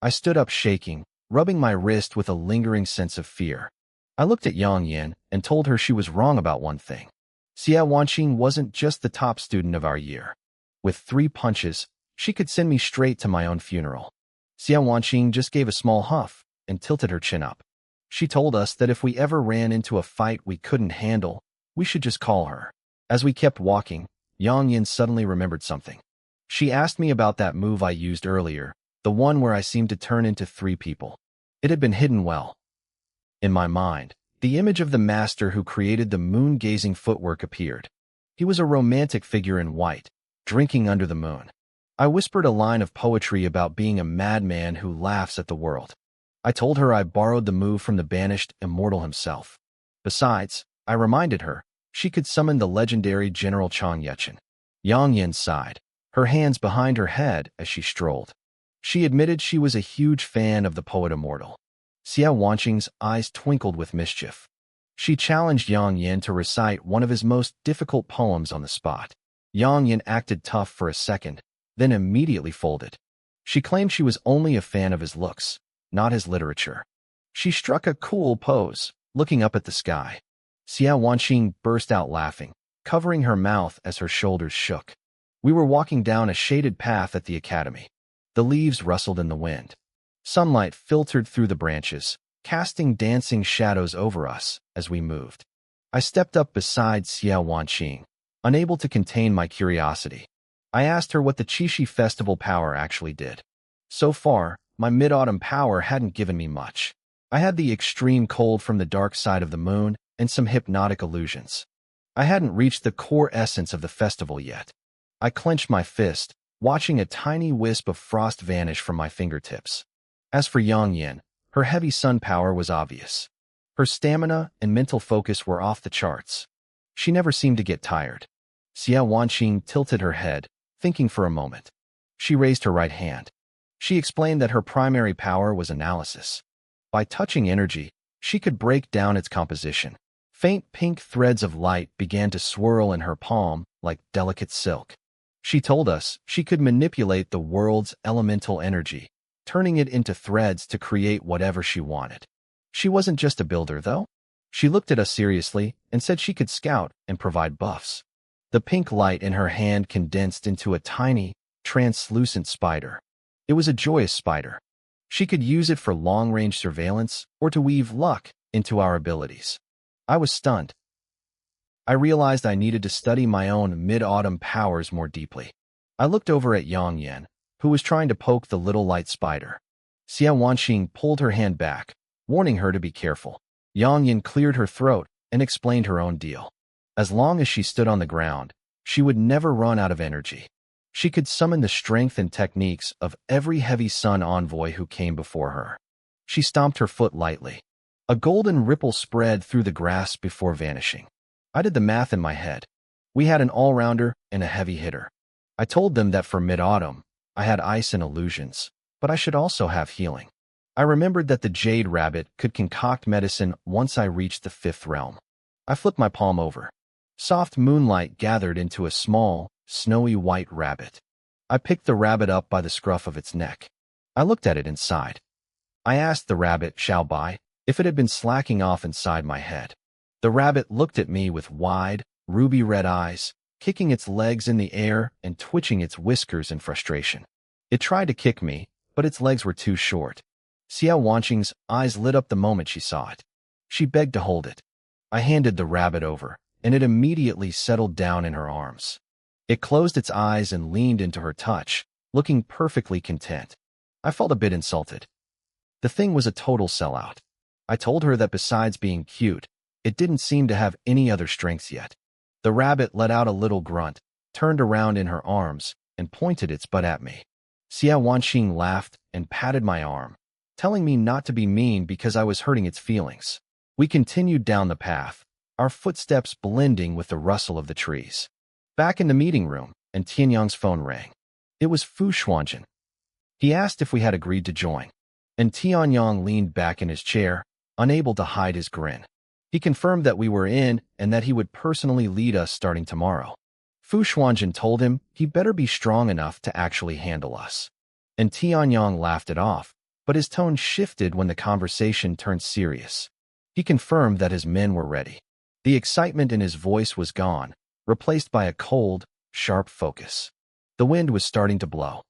I stood up shaking, rubbing my wrist with a lingering sense of fear. I looked at Yang Yin and told her she was wrong about one thing. Xia Wanqing wasn't just the top student of our year. With 3 punches, she could send me straight to my own funeral. Xia Wanqing just gave a small huff and tilted her chin up. She told us that if we ever ran into a fight we couldn't handle, we should just call her. As we kept walking, Yang Yin suddenly remembered something. She asked me about that move I used earlier, the one where I seemed to turn into 3 people. It had been hidden well. In my mind, the image of the master who created the moon-gazing footwork appeared. He was a romantic figure in white, drinking under the moon. I whispered a line of poetry about being a madman who laughs at the world. I told her I borrowed the move from the banished immortal himself. Besides, I reminded her, she could summon the legendary General Chang Yechin. Yang Yin sighed, her hands behind her head as she strolled. She admitted she was a huge fan of the poet immortal. Xia Wanqing's eyes twinkled with mischief. She challenged Yang Yin to recite one of his most difficult poems on the spot. Yang Yin acted tough for a second, then immediately folded. She claimed she was only a fan of his looks, not his literature. She struck a cool pose, looking up at the sky. Xia Wanqing burst out laughing, covering her mouth as her shoulders shook. We were walking down a shaded path at the academy. The leaves rustled in the wind. Sunlight filtered through the branches, casting dancing shadows over us as we moved. I stepped up beside Xia Wanqing, unable to contain my curiosity. I asked her what the Qixi festival power actually did. So far, my mid-autumn power hadn't given me much. I had the extreme cold from the dark side of the moon and some hypnotic illusions. I hadn't reached the core essence of the festival yet. I clenched my fist, watching a tiny wisp of frost vanish from my fingertips. As for Yang Yin, her heavy sun power was obvious. Her stamina and mental focus were off the charts. She never seemed to get tired. Xia Wanqing tilted her head, thinking for a moment. She raised her right hand. She explained that her primary power was analysis. By touching energy, she could break down its composition. Faint pink threads of light began to swirl in her palm like delicate silk. She told us she could manipulate the world's elemental energy, turning it into threads to create whatever she wanted. She wasn't just a builder, though. She looked at us seriously and said she could scout and provide buffs. The pink light in her hand condensed into a tiny, translucent spider. It was a joyous spider. She could use it for long-range surveillance or to weave luck into our abilities. I was stunned. I realized I needed to study my own mid-autumn powers more deeply. I looked over at Yang Yan, who was trying to poke the little light spider. Xia Wanxing pulled her hand back, warning her to be careful. Yang Yan cleared her throat and explained her own deal. As long as she stood on the ground, she would never run out of energy. She could summon the strength and techniques of every heavy sun envoy who came before her. She stomped her foot lightly. A golden ripple spread through the grass before vanishing. I did the math in my head. We had an all-rounder and a heavy hitter. I told them that for mid-autumn, I had ice and illusions, but I should also have healing. I remembered that the jade rabbit could concoct medicine once I reached the 5th realm. I flipped my palm over. Soft moonlight gathered into a small, snowy white rabbit. I picked the rabbit up by the scruff of its neck. I looked at it and sighed. I asked the rabbit, Xiao Bai, if it had been slacking off inside my head. The rabbit looked at me with wide, ruby-red eyes, kicking its legs in the air and twitching its whiskers in frustration. It tried to kick me, but its legs were too short. Xia Wanqing's eyes lit up the moment she saw it. She begged to hold it. I handed the rabbit over, and it immediately settled down in her arms. It closed its eyes and leaned into her touch, looking perfectly content. I felt a bit insulted. The thing was a total sellout. I told her that besides being cute, it didn't seem to have any other strengths yet. The rabbit let out a little grunt, turned around in her arms, and pointed its butt at me. Xia Wanqing laughed and patted my arm, telling me not to be mean because I was hurting its feelings. We continued down the path, our footsteps blending with the rustle of the trees. Back in the meeting room, and Tianyang's phone rang. It was Fu Xuanzhen. He asked if we had agreed to join, and Tianyang leaned back in his chair, unable to hide his grin. He confirmed that we were in and that he would personally lead us starting tomorrow. Fu Xuanzhen told him he better be strong enough to actually handle us. And Tianyang laughed it off, but his tone shifted when the conversation turned serious. He confirmed that his men were ready. The excitement in his voice was gone, replaced by a cold, sharp focus. The wind was starting to blow.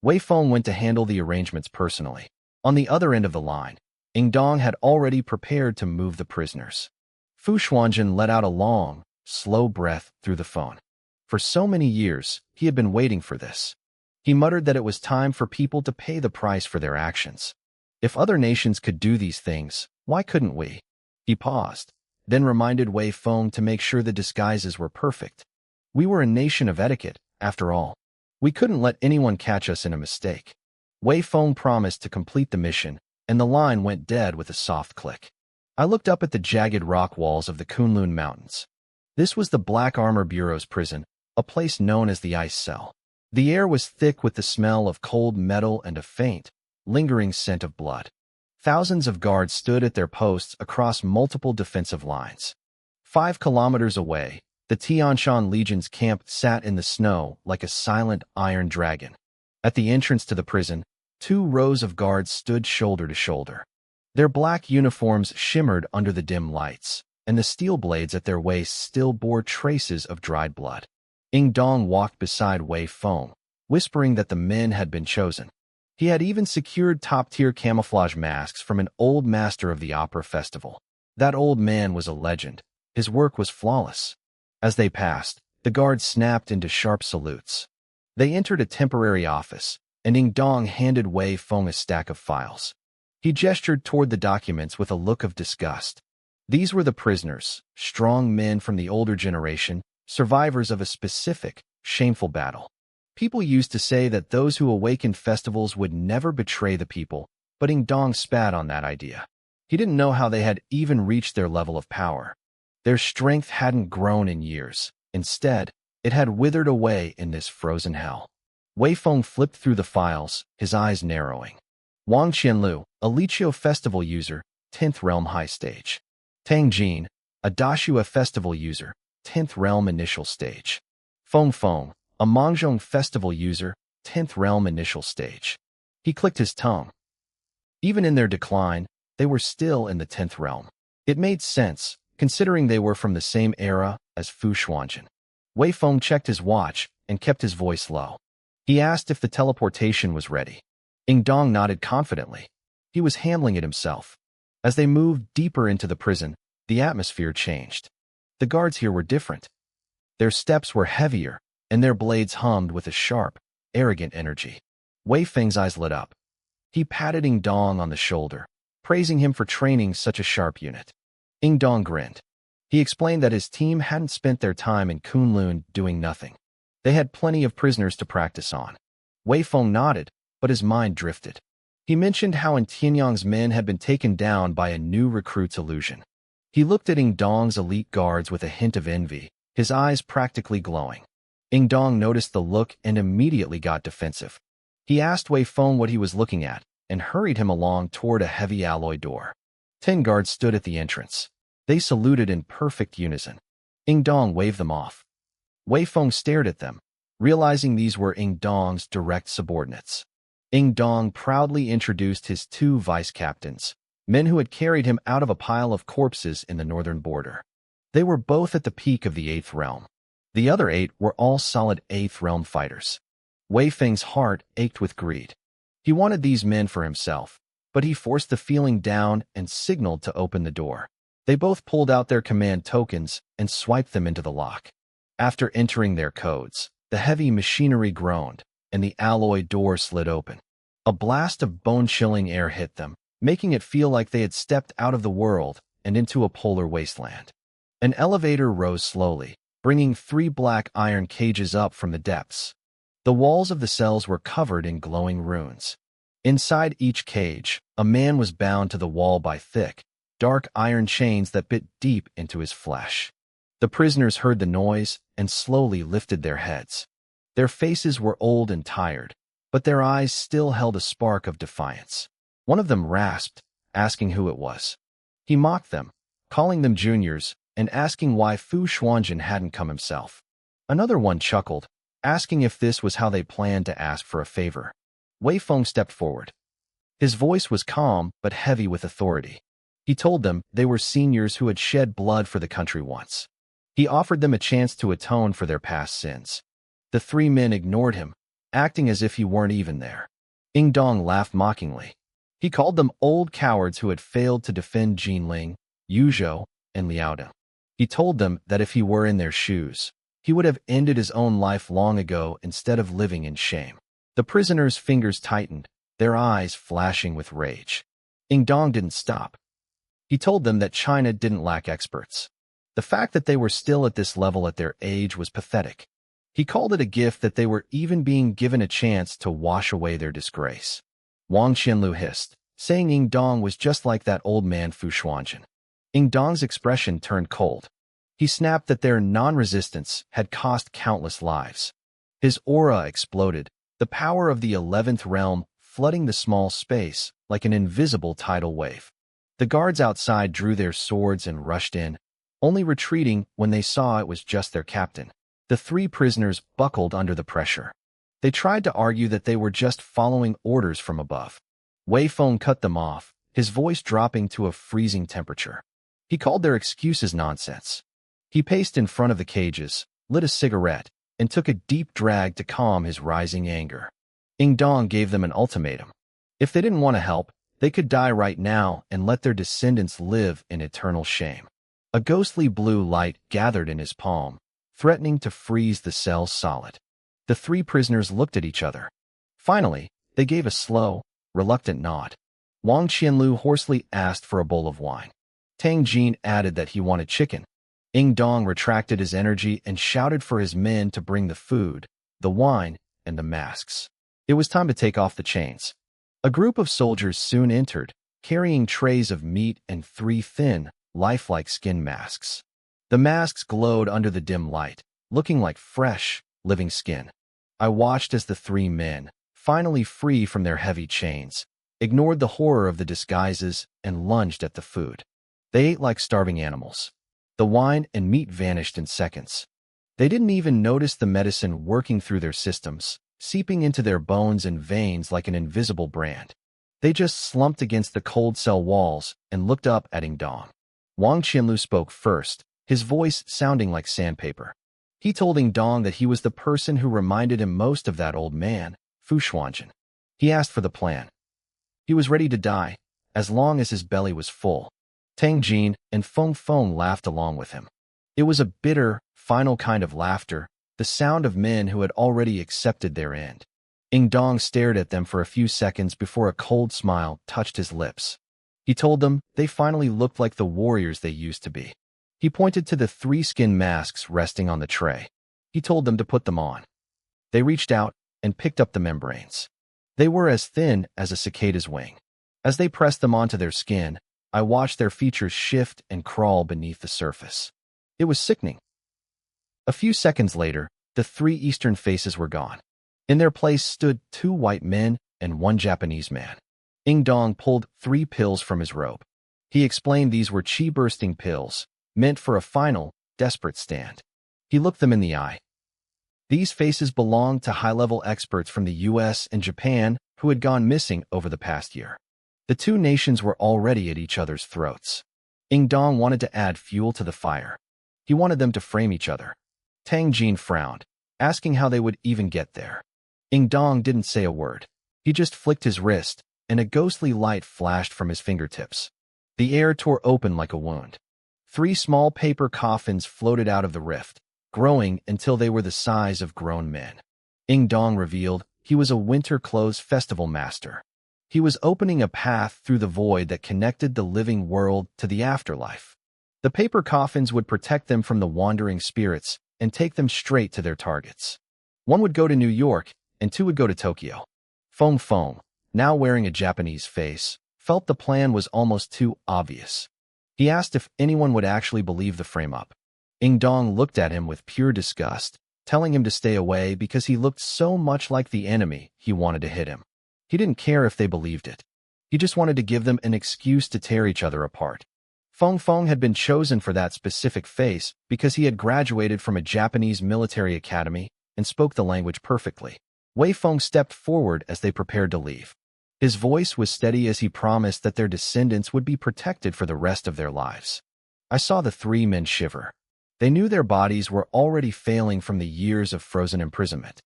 Wei Feng went to handle the arrangements personally. On the other end of the line, Ying Dong had already prepared to move the prisoners. Fu Xuanzhen let out a long, slow breath through the phone. For so many years, he had been waiting for this. He muttered that it was time for people to pay the price for their actions. If other nations could do these things, why couldn't we? He paused, then reminded Wei Feng to make sure the disguises were perfect. We were a nation of etiquette, after all. We couldn't let anyone catch us in a mistake. Wei Feng promised to complete the mission, and the line went dead with a soft click. I looked up at the jagged rock walls of the Kunlun Mountains. This was the Black Armor Bureau's prison, a place known as the Ice Cell. The air was thick with the smell of cold metal and a faint, lingering scent of blood. Thousands of guards stood at their posts across multiple defensive lines. 5 kilometers away, the Tianshan Legion's camp sat in the snow like a silent iron dragon. At the entrance to the prison, 2 rows of guards stood shoulder to shoulder. Their black uniforms shimmered under the dim lights, and the steel blades at their waists still bore traces of dried blood. Ying Dong walked beside Wei Feng, whispering that the men had been chosen. He had even secured top-tier camouflage masks from an old master of the opera festival. That old man was a legend. His work was flawless. As they passed, the guards snapped into sharp salutes. They entered a temporary office, and Ying Dong handed Wei Feng a stack of files. He gestured toward the documents with a look of disgust. These were the prisoners, strong men from the older generation, survivors of a specific, shameful battle. People used to say that those who awakened festivals would never betray the people, but Ying Dong spat on that idea. He didn't know how they had even reached their level of power. Their strength hadn't grown in years. Instead, it had withered away in this frozen hell. Wei Feng flipped through the files, his eyes narrowing. Wang Qianlu, a Liqiu festival user, 10th realm high stage. Tang Jin, a Dashua festival user, 10th realm initial stage. Feng Feng, a Mangzhong festival user, 10th realm initial stage. He clicked his tongue. Even in their decline, they were still in the 10th realm. It made sense, considering they were from the same era as Fu Xuanzhen. Wei Feng checked his watch and kept his voice low. He asked if the teleportation was ready. Ying Dong nodded confidently. He was handling it himself. As they moved deeper into the prison, the atmosphere changed. The guards here were different. Their steps were heavier, and their blades hummed with a sharp, arrogant energy. Wei Feng's eyes lit up. He patted Ying Dong on the shoulder, praising him for training such a sharp unit. Ying Dong grinned. He explained that his team hadn't spent their time in Kunlun doing nothing. They had plenty of prisoners to practice on. Wei Feng nodded, but his mind drifted. He mentioned how Tianyang's men had been taken down by a new recruit's illusion. He looked at Ying Dong's elite guards with a hint of envy, his eyes practically glowing. Ying Dong noticed the look and immediately got defensive. He asked Wei Feng what he was looking at and hurried him along toward a heavy alloy door. 10 guards stood at the entrance. They saluted in perfect unison. Ying Dong waved them off. Wei Feng stared at them, realizing these were Ying Dong's direct subordinates. Ying Dong proudly introduced his 2 vice-captains, men who had carried him out of a pile of corpses in the northern border. They were both at the peak of the 8th realm. The other 8 were all solid 8th realm fighters. Wei Feng's heart ached with greed. He wanted these men for himself, but he forced the feeling down and signaled to open the door. They both pulled out their command tokens and swiped them into the lock. After entering their codes, the heavy machinery groaned, and the alloy door slid open. A blast of bone-chilling air hit them, making it feel like they had stepped out of the world and into a polar wasteland. An elevator rose slowly, bringing 3 black iron cages up from the depths. The walls of the cells were covered in glowing runes. Inside each cage, a man was bound to the wall by thick, dark iron chains that bit deep into his flesh. The prisoners heard the noise and slowly lifted their heads. Their faces were old and tired, but their eyes still held a spark of defiance. One of them rasped, asking who it was. He mocked them, calling them juniors, and asking why Fu Xuanjin hadn't come himself. Another one chuckled, asking if this was how they planned to ask for a favor. Wei Feng stepped forward. His voice was calm but heavy with authority. He told them they were seniors who had shed blood for the country once. He offered them a chance to atone for their past sins. The 3 men ignored him, acting as if he weren't even there. Ying Dong laughed mockingly. He called them old cowards who had failed to defend Jinling, Yuzhou, and Liaodong. He told them that if he were in their shoes, he would have ended his own life long ago instead of living in shame. The prisoners' fingers tightened, their eyes flashing with rage. Ying Dong didn't stop. He told them that China didn't lack experts. The fact that they were still at this level at their age was pathetic. He called it a gift that they were even being given a chance to wash away their disgrace. Wang Qianlu hissed, saying Ying Dong was just like that old man Fu Xuanjin. Ying Dong's expression turned cold. He snapped that their non-resistance had cost countless lives. His aura exploded, the power of the 11th realm flooding the small space like an invisible tidal wave. The guards outside drew their swords and rushed in, only retreating when they saw it was just their captain. The 3 prisoners buckled under the pressure. They tried to argue that they were just following orders from above. Wei Feng cut them off, his voice dropping to a freezing temperature. He called their excuses nonsense. He paced in front of the cages, lit a cigarette, and took a deep drag to calm his rising anger. Ying Dong gave them an ultimatum. If they didn't want to help, they could die right now and let their descendants live in eternal shame. A ghostly blue light gathered in his palm, threatening to freeze the cells solid. The 3 prisoners looked at each other. Finally, they gave a slow, reluctant nod. Wang Qianlu hoarsely asked for a bowl of wine. Tang Jin added that he wanted chicken. Ying Dong retracted his energy and shouted for his men to bring the food, the wine, and the masks. It was time to take off the chains. A group of soldiers soon entered, carrying trays of meat and 3 thin, lifelike skin masks. The masks glowed under the dim light, looking like fresh, living skin. I watched as the 3 men, finally free from their heavy chains, ignored the horror of the disguises and lunged at the food. They ate like starving animals. The wine and meat vanished in seconds. They didn't even notice the medicine working through their systems, seeping into their bones and veins like an invisible brand. They just slumped against the cold cell walls and looked up at Ying Dong. Wang Qianlu spoke first, his voice sounding like sandpaper. He told Ing Dong that he was the person who reminded him most of that old man, Fu Xuanjin. He asked for the plan. He was ready to die, as long as his belly was full. Tang Jin and Feng Feng laughed along with him. It was a bitter, final kind of laughter, the sound of men who had already accepted their end. Ing Dong stared at them for a few seconds before a cold smile touched his lips. He told them they finally looked like the warriors they used to be. He pointed to the 3 skin masks resting on the tray. He told them to put them on. They reached out and picked up the membranes. They were as thin as a cicada's wing. As they pressed them onto their skin, I watched their features shift and crawl beneath the surface. It was sickening. A few seconds later, the 3 Eastern faces were gone. In their place stood 2 white men and 1 Japanese man. Ing Dong pulled 3 pills from his robe. He explained these were chi-bursting pills, meant for a final, desperate stand. He looked them in the eye. These faces belonged to high-level experts from the US and Japan who had gone missing over the past year. The 2 nations were already at each other's throats. Ing Dong wanted to add fuel to the fire. He wanted them to frame each other. Tang Jin frowned, asking how they would even get there. Ing Dong didn't say a word. He just flicked his wrist, and a ghostly light flashed from his fingertips. The air tore open like a wound. 3 small paper coffins floated out of the rift, growing until they were the size of grown men. Ing Dong revealed he was a winter clothes festival master. He was opening a path through the void that connected the living world to the afterlife. The paper coffins would protect them from the wandering spirits and take them straight to their targets. 1 would go to New York, and 2 would go to Tokyo. Feng Feng, now wearing a Japanese face, felt the plan was almost too obvious. He asked if anyone would actually believe the frame-up. Ing Dong looked at him with pure disgust, telling him to stay away because he looked so much like the enemy he wanted to hit him. He didn't care if they believed it. He just wanted to give them an excuse to tear each other apart. Feng Feng had been chosen for that specific face because he had graduated from a Japanese military academy and spoke the language perfectly. Wei Feng stepped forward as they prepared to leave. His voice was steady as he promised that their descendants would be protected for the rest of their lives. I saw the 3 men shiver. They knew their bodies were already failing from the years of frozen imprisonment.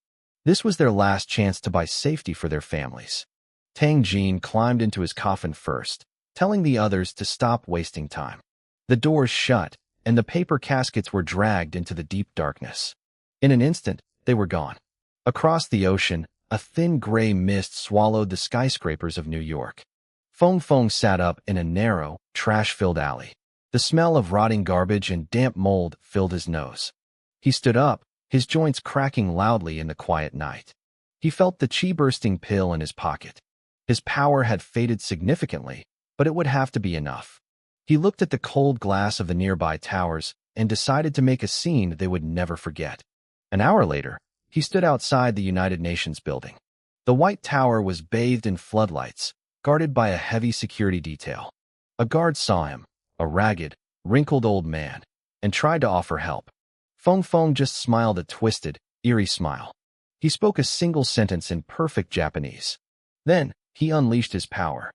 This was their last chance to buy safety for their families. Tang Jin climbed into his coffin first, telling the others to stop wasting time. The doors shut, and the paper caskets were dragged into the deep darkness. In an instant, they were gone. Across the ocean, a thin gray mist swallowed the skyscrapers of New York. Feng Feng sat up in a narrow, trash-filled alley. The smell of rotting garbage and damp mold filled his nose. He stood up, his joints cracking loudly in the quiet night. He felt the chi-bursting pill in his pocket. His power had faded significantly, but it would have to be enough. He looked at the cold glass of the nearby towers and decided to make a scene they would never forget. An hour later, he stood outside the United Nations building. The White Tower was bathed in floodlights, guarded by a heavy security detail. A guard saw him, a ragged, wrinkled old man, and tried to offer help. Feng Feng just smiled a twisted, eerie smile. He spoke a single sentence in perfect Japanese. Then, he unleashed his power.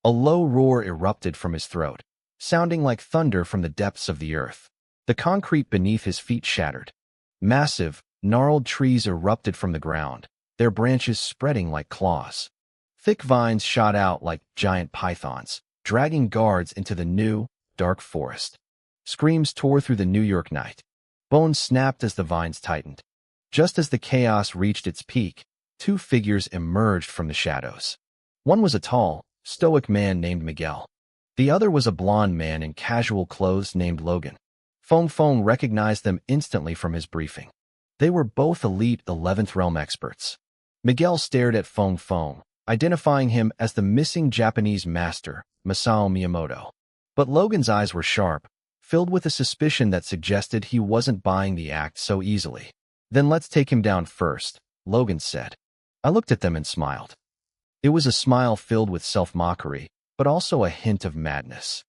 A low roar erupted from his throat, sounding like thunder from the depths of the earth. The concrete beneath his feet shattered. Massive, gnarled trees erupted from the ground, their branches spreading like claws. Thick vines shot out like giant pythons, dragging guards into the new, dark forest. Screams tore through the New York night. Bones snapped as the vines tightened. Just as the chaos reached its peak, 2 figures emerged from the shadows. One was a tall, stoic man named Miguel. The other was a blond man in casual clothes named Logan. Feng Feng recognized them instantly from his briefing. They were both elite 11th realm experts. Miguel stared at Feng Feng, identifying him as the missing Japanese master, Masao Miyamoto. But Logan's eyes were sharp, filled with a suspicion that suggested he wasn't buying the act so easily. "Then let's take him down first," Logan said. I looked at them and smiled. It was a smile filled with self-mockery, but also a hint of madness.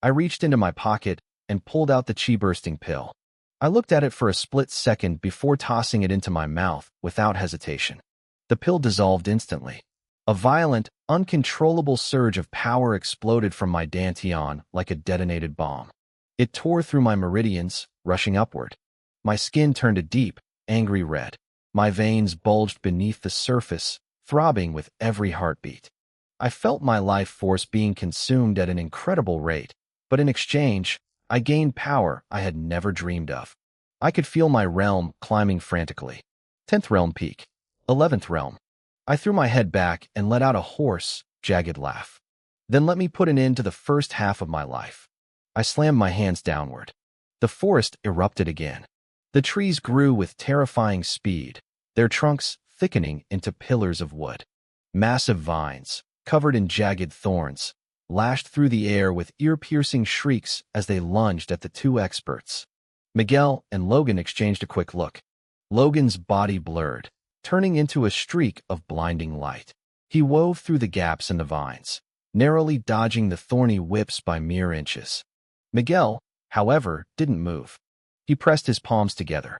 I reached into my pocket and pulled out the chi-bursting pill. I looked at it for a split second before tossing it into my mouth without hesitation. The pill dissolved instantly. A violent, uncontrollable surge of power exploded from my dantian like a detonated bomb. It tore through my meridians, rushing upward. My skin turned a deep, angry red. My veins bulged beneath the surface, throbbing with every heartbeat. I felt my life force being consumed at an incredible rate, but in exchange, I gained power I had never dreamed of. I could feel my realm climbing frantically. 10th realm peak. 11th realm. I threw my head back and let out a hoarse, jagged laugh. Then let me put an end to the first half of my life. I slammed my hands downward. The forest erupted again. The trees grew with terrifying speed, their trunks thickening into pillars of wood. Massive vines, covered in jagged thorns, lashed through the air with ear-piercing shrieks as they lunged at the two experts. Miguel and Logan exchanged a quick look. Logan's body blurred, turning into a streak of blinding light. He wove through the gaps in the vines, narrowly dodging the thorny whips by mere inches. Miguel, however, didn't move. He pressed his palms together.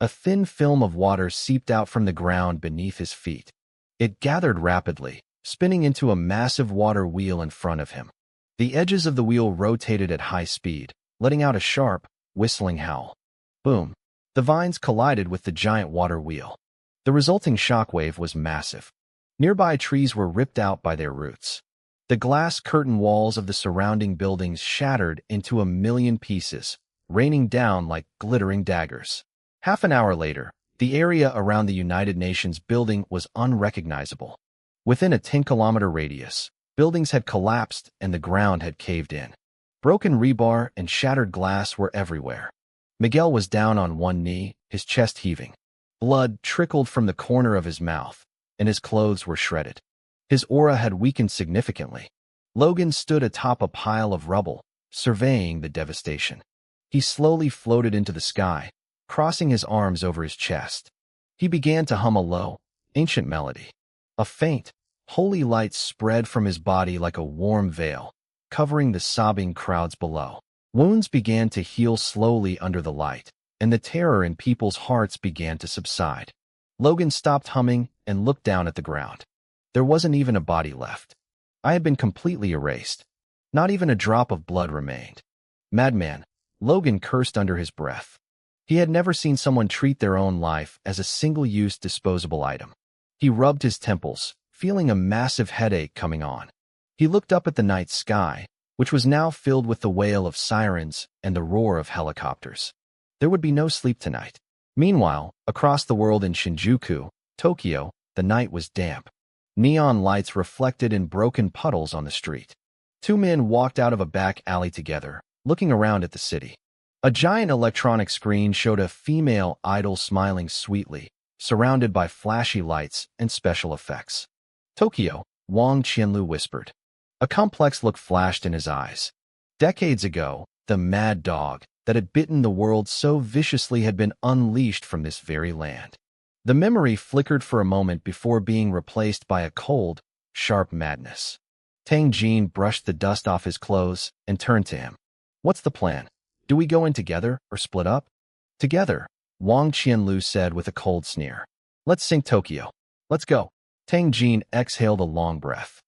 A thin film of water seeped out from the ground beneath his feet. It gathered rapidly, spinning into a massive water wheel in front of him. The edges of the wheel rotated at high speed, letting out a sharp, whistling howl. Boom! The vines collided with the giant water wheel. The resulting shockwave was massive. Nearby trees were ripped out by their roots. The glass curtain walls of the surrounding buildings shattered into a million pieces, raining down like glittering daggers. Half an hour later, the area around the United Nations building was unrecognizable. Within a 10-kilometer radius, buildings had collapsed and the ground had caved in. Broken rebar and shattered glass were everywhere. Miguel was down on one knee, his chest heaving. Blood trickled from the corner of his mouth, and his clothes were shredded. His aura had weakened significantly. Logan stood atop a pile of rubble, surveying the devastation. He slowly floated into the sky, crossing his arms over his chest. He began to hum a low, ancient melody. A faint, holy light spread from his body like a warm veil, covering the sobbing crowds below. Wounds began to heal slowly under the light, and the terror in people's hearts began to subside. Logan stopped humming and looked down at the ground. There wasn't even a body left. I had been completely erased. Not even a drop of blood remained. Madman, Logan cursed under his breath. He had never seen someone treat their own life as a single-use disposable item. He rubbed his temples, feeling a massive headache coming on. He looked up at the night sky, which was now filled with the wail of sirens and the roar of helicopters. There would be no sleep tonight. Meanwhile, across the world in Shinjuku, Tokyo, the night was damp. Neon lights reflected in broken puddles on the street. Two men walked out of a back alley together, looking around at the city. A giant electronic screen showed a female idol smiling sweetly, surrounded by flashy lights and special effects. Tokyo, Wang Qianlu whispered. A complex look flashed in his eyes. Decades ago, the mad dog that had bitten the world so viciously had been unleashed from this very land. The memory flickered for a moment before being replaced by a cold, sharp madness. Tang Jin brushed the dust off his clothes and turned to him. What's the plan? Do we go in together or split up? Together, Wang Qianlu said with a cold sneer. Let's sink Tokyo. Let's go. Tang Jin exhaled a long breath.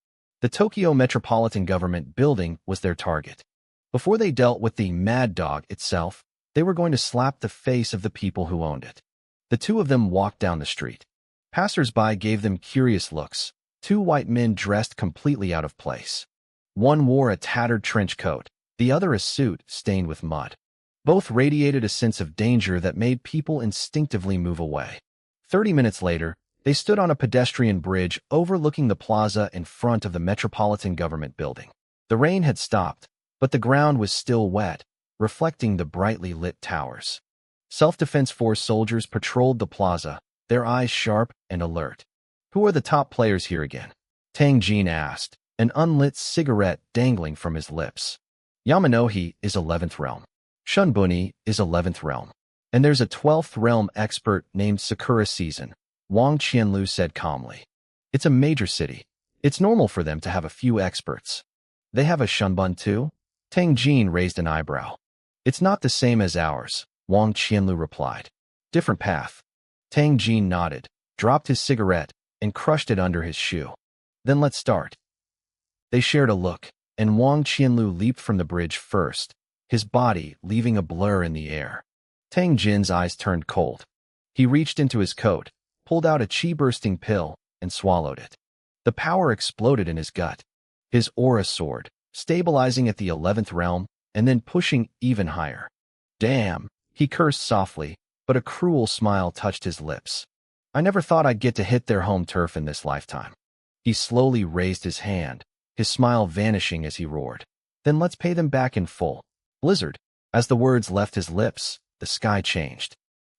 The Tokyo Metropolitan Government building was their target. Before they dealt with the mad dog itself, they were going to slap the face of the people who owned it. The two of them walked down the street. Passers-by gave them curious looks. Two white men dressed completely out of place. One wore a tattered trench coat, the other a suit stained with mud. Both radiated a sense of danger that made people instinctively move away. 30 minutes later, they stood on a pedestrian bridge overlooking the plaza in front of the Metropolitan Government building. The rain had stopped, but the ground was still wet, reflecting the brightly lit towers. Self-Defense Force soldiers patrolled the plaza, their eyes sharp and alert. Who are the top players here again? Tang Jin asked, an unlit cigarette dangling from his lips. Yamanohi is 11th realm. Shunbuni is 11th realm. And there's a 12th realm expert named Sakura Season, Wang Qianlu said calmly. It's a major city. It's normal for them to have a few experts. They have a Shunbun too? Tang Jin raised an eyebrow. It's not the same as ours, Wang Qianlu replied. Different path. Tang Jin nodded, dropped his cigarette, and crushed it under his shoe. Then let's start. They shared a look, and Wang Qianlu leaped from the bridge first, his body leaving a blur in the air. Tang Jin's eyes turned cold. He reached into his coat, pulled out a chi-bursting pill, and swallowed it. The power exploded in his gut. His aura soared, stabilizing at the 11th realm, and then pushing even higher. Damn, he cursed softly, but a cruel smile touched his lips. I never thought I'd get to hit their home turf in this lifetime. He slowly raised his hand, his smile vanishing as he roared. Then let's pay them back in full. Blizzard. As the words left his lips, the sky changed.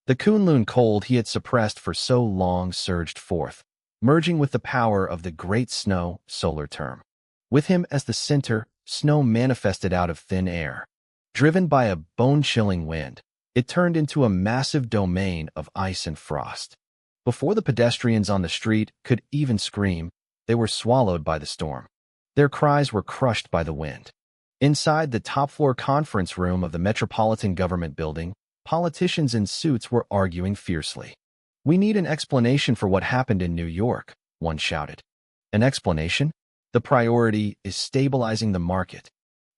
The Kunlun cold he had suppressed for so long surged forth, merging with the power of the great snow solar term. With him as the center, snow manifested out of thin air. Driven by a bone-chilling wind, it turned into a massive domain of ice and frost. Before the pedestrians on the street could even scream, they were swallowed by the storm. Their cries were crushed by the wind. Inside the top-floor conference room of the Metropolitan Government Building, politicians in suits were arguing fiercely. We need an explanation for what happened in New York, one shouted. An explanation? The priority is stabilizing the market.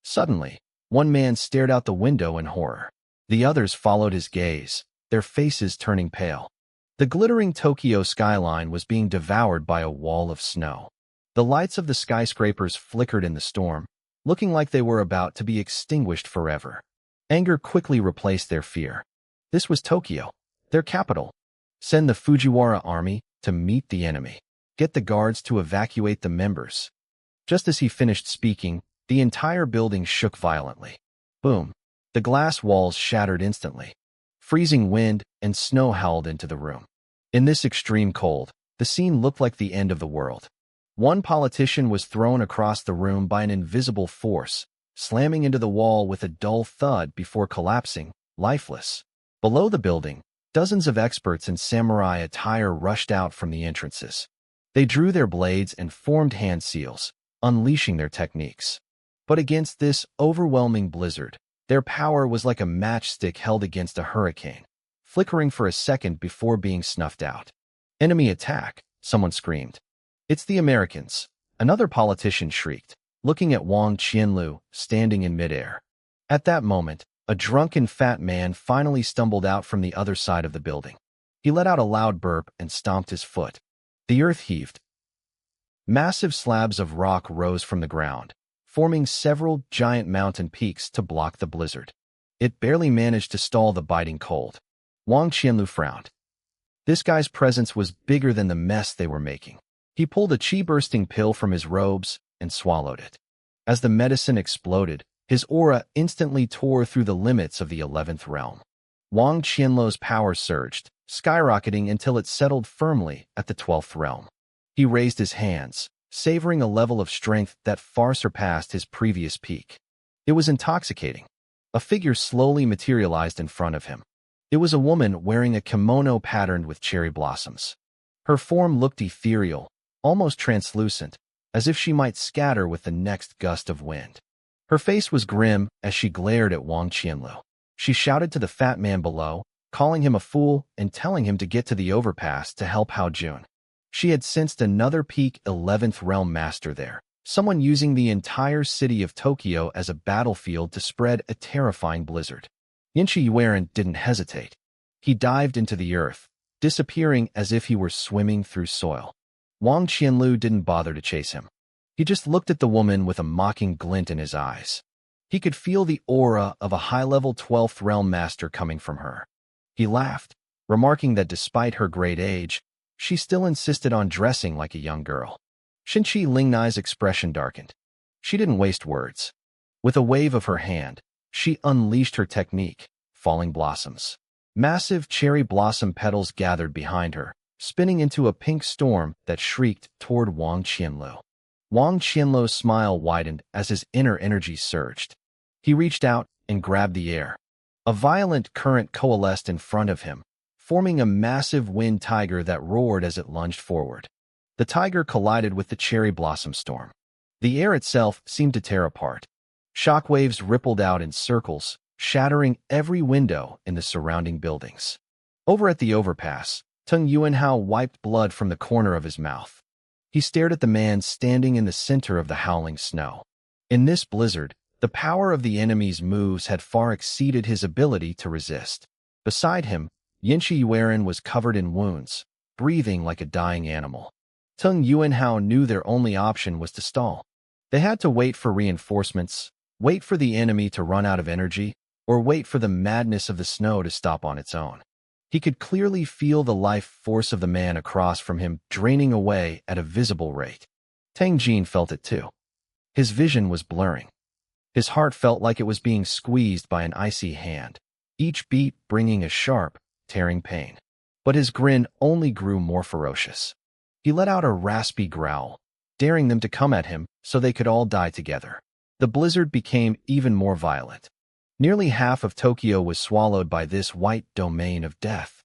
Suddenly, one man stared out the window in horror. The others followed his gaze, their faces turning pale. The glittering Tokyo skyline was being devoured by a wall of snow. The lights of the skyscrapers flickered in the storm, looking like they were about to be extinguished forever. Anger quickly replaced their fear. This was Tokyo, their capital. Send the Fujiwara army to meet the enemy. Get the guards to evacuate the members. Just as he finished speaking, the entire building shook violently. Boom. The glass walls shattered instantly. Freezing wind and snow howled into the room. In this extreme cold, the scene looked like the end of the world. One politician was thrown across the room by an invisible force, slamming into the wall with a dull thud before collapsing, lifeless. Below the building, dozens of experts in samurai attire rushed out from the entrances. They drew their blades and formed hand seals, unleashing their techniques. But against this overwhelming blizzard, their power was like a matchstick held against a hurricane, flickering for a second before being snuffed out. Enemy attack, someone screamed. It's the Americans, another politician shrieked, looking at Wang Qianlu standing in midair. At that moment, a drunken fat man finally stumbled out from the other side of the building. He let out a loud burp and stomped his foot. The earth heaved. Massive slabs of rock rose from the ground, forming several giant mountain peaks to block the blizzard. It barely managed to stall the biting cold. Wang Qianlu frowned. This guy's presence was bigger than the mess they were making. He pulled a chi-bursting pill from his robes and swallowed it. As the medicine exploded, his aura instantly tore through the limits of the 11th realm. Wang Qianlu's power surged, skyrocketing until it settled firmly at the 12th realm. He raised his hands, savoring a level of strength that far surpassed his previous peak. It was intoxicating. A figure slowly materialized in front of him. It was a woman wearing a kimono patterned with cherry blossoms. Her form looked ethereal, almost translucent, as if she might scatter with the next gust of wind. Her face was grim as she glared at Wang Qianlu. She shouted to the fat man below, calling him a fool and telling him to get to the overpass to help Hao Jun. She had sensed another peak 11th realm master there, someone using the entire city of Tokyo as a battlefield to spread a terrifying blizzard. Yinshi Yuan didn't hesitate. He dived into the earth, disappearing as if he were swimming through soil. Wang Qianlu didn't bother to chase him. He just looked at the woman with a mocking glint in his eyes. He could feel the aura of a high-level 12th realm master coming from her. He laughed, remarking that despite her great age, she still insisted on dressing like a young girl. Xinqi Lingnai's expression darkened. She didn't waste words. With a wave of her hand, she unleashed her technique, falling blossoms. Massive cherry blossom petals gathered behind her, spinning into a pink storm that shrieked toward Wang Qianlu. Wang Qianlu's smile widened as his inner energy surged. He reached out and grabbed the air. A violent current coalesced in front of him, forming a massive wind tiger that roared as it lunged forward. The tiger collided with the cherry blossom storm. The air itself seemed to tear apart. Shockwaves rippled out in circles, shattering every window in the surrounding buildings. Over at the overpass, Tung Yuanhao wiped blood from the corner of his mouth. He stared at the man standing in the center of the howling snow. In this blizzard, the power of the enemy's moves had far exceeded his ability to resist. Beside him, Yanshi Yuan was covered in wounds, breathing like a dying animal. Tung Yuanhao knew their only option was to stall. They had to wait for reinforcements, wait for the enemy to run out of energy, or wait for the madness of the snow to stop on its own. He could clearly feel the life force of the man across from him draining away at a visible rate. Tang Jin felt it too. His vision was blurring. His heart felt like it was being squeezed by an icy hand, each beat bringing a sharp, tearing pain. But his grin only grew more ferocious. He let out a raspy growl, daring them to come at him so they could all die together. The blizzard became even more violent. Nearly half of Tokyo was swallowed by this white domain of death.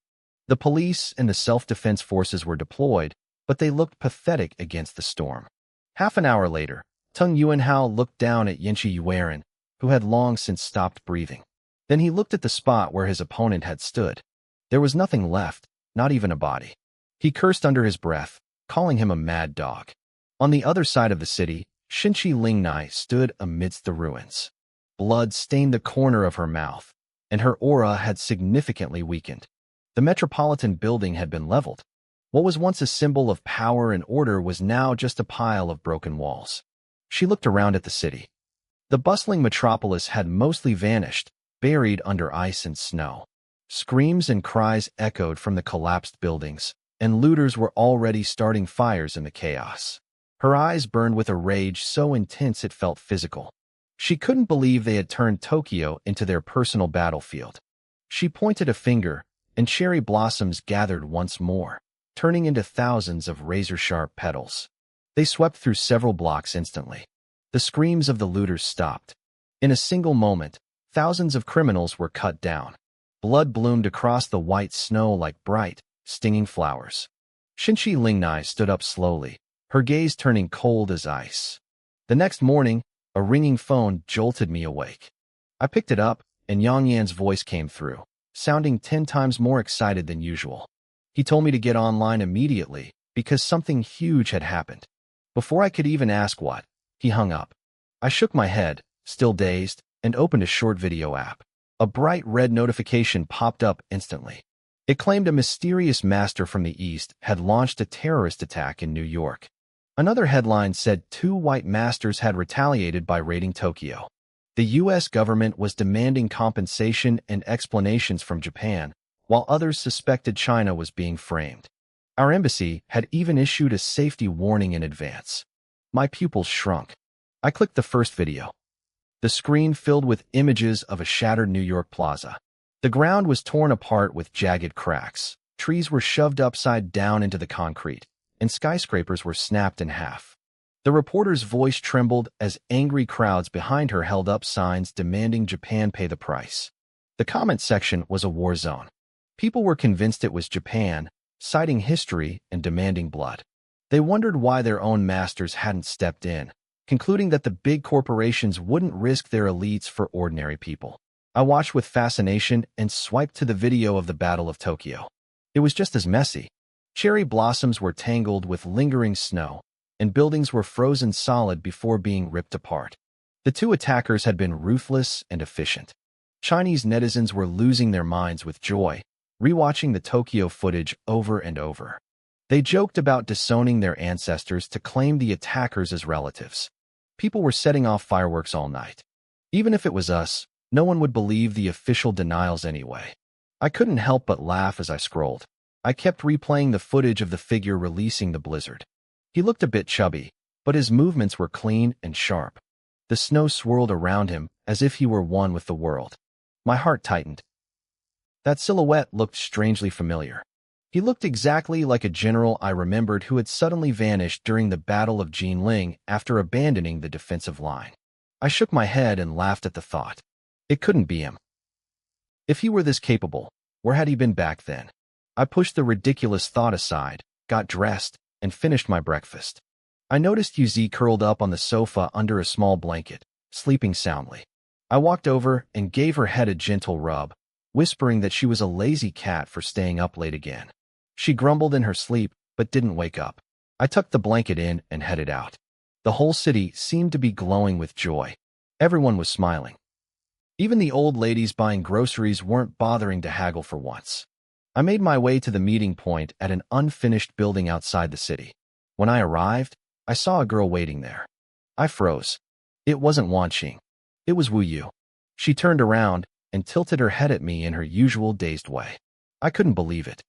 The police and the self-defense forces were deployed, but they looked pathetic against the storm. Half an hour later, Tung Yuanhao looked down at Yanshi Yuan, who had long since stopped breathing. Then he looked at the spot where his opponent had stood. There was nothing left, not even a body. He cursed under his breath, calling him a mad dog. On the other side of the city, Shinchi Lingnai stood amidst the ruins. Blood stained the corner of her mouth, and her aura had significantly weakened. The metropolitan building had been leveled. What was once a symbol of power and order was now just a pile of broken walls. She looked around at the city. The bustling metropolis had mostly vanished, buried under ice and snow. Screams and cries echoed from the collapsed buildings, and looters were already starting fires in the chaos. Her eyes burned with a rage so intense it felt physical. She couldn't believe they had turned Tokyo into their personal battlefield. She pointed a finger, and cherry blossoms gathered once more, turning into thousands of razor-sharp petals. They swept through several blocks instantly. The screams of the looters stopped. In a single moment, thousands of criminals were cut down. Blood bloomed across the white snow like bright, stinging flowers. Shinchi Lingnai stood up slowly, her gaze turning cold as ice. The next morning, a ringing phone jolted me awake. I picked it up, and Yang Yan's voice came through, sounding 10 times more excited than usual. He told me to get online immediately because something huge had happened. Before I could even ask what, he hung up. I shook my head, still dazed, and opened a short video app. A bright red notification popped up instantly. It claimed a mysterious master from the East had launched a terrorist attack in New York. Another headline said 2 white masters had retaliated by raiding Tokyo. The U.S. government was demanding compensation and explanations from Japan, while others suspected China was being framed. Our embassy had even issued a safety warning in advance. My pupils shrunk. I clicked the first video. The screen filled with images of a shattered New York plaza. The ground was torn apart with jagged cracks. Trees were shoved upside down into the concrete, and skyscrapers were snapped in half. The reporter's voice trembled as angry crowds behind her held up signs demanding Japan pay the price. The comment section was a war zone. People were convinced it was Japan, citing history and demanding blood. They wondered why their own masters hadn't stepped in, concluding that the big corporations wouldn't risk their elites for ordinary people. I watched with fascination and swiped to the video of the Battle of Tokyo. It was just as messy. Cherry blossoms were tangled with lingering snow, and buildings were frozen solid before being ripped apart. The 2 attackers had been ruthless and efficient. Chinese netizens were losing their minds with joy, rewatching the Tokyo footage over and over. They joked about disowning their ancestors to claim the attackers as relatives. People were setting off fireworks all night. Even if it was us, no one would believe the official denials anyway. I couldn't help but laugh as I scrolled. I kept replaying the footage of the figure releasing the blizzard. He looked a bit chubby, but his movements were clean and sharp. The snow swirled around him as if he were one with the world. My heart tightened. That silhouette looked strangely familiar. He looked exactly like a general I remembered who had suddenly vanished during the Battle of Jinling after abandoning the defensive line. I shook my head and laughed at the thought. It couldn't be him. If he were this capable, where had he been back then? I pushed the ridiculous thought aside, got dressed, and finished my breakfast. I noticed Yuzi curled up on the sofa under a small blanket, sleeping soundly. I walked over and gave her head a gentle rub, whispering that she was a lazy cat for staying up late again. She grumbled in her sleep, but didn't wake up. I tucked the blanket in and headed out. The whole city seemed to be glowing with joy. Everyone was smiling. Even the old ladies buying groceries weren't bothering to haggle for once. I made my way to the meeting point at an unfinished building outside the city. When I arrived, I saw a girl waiting there. I froze. It wasn't Wanqing. It was Wu Yu. She turned around and tilted her head at me in her usual dazed way. I couldn't believe it.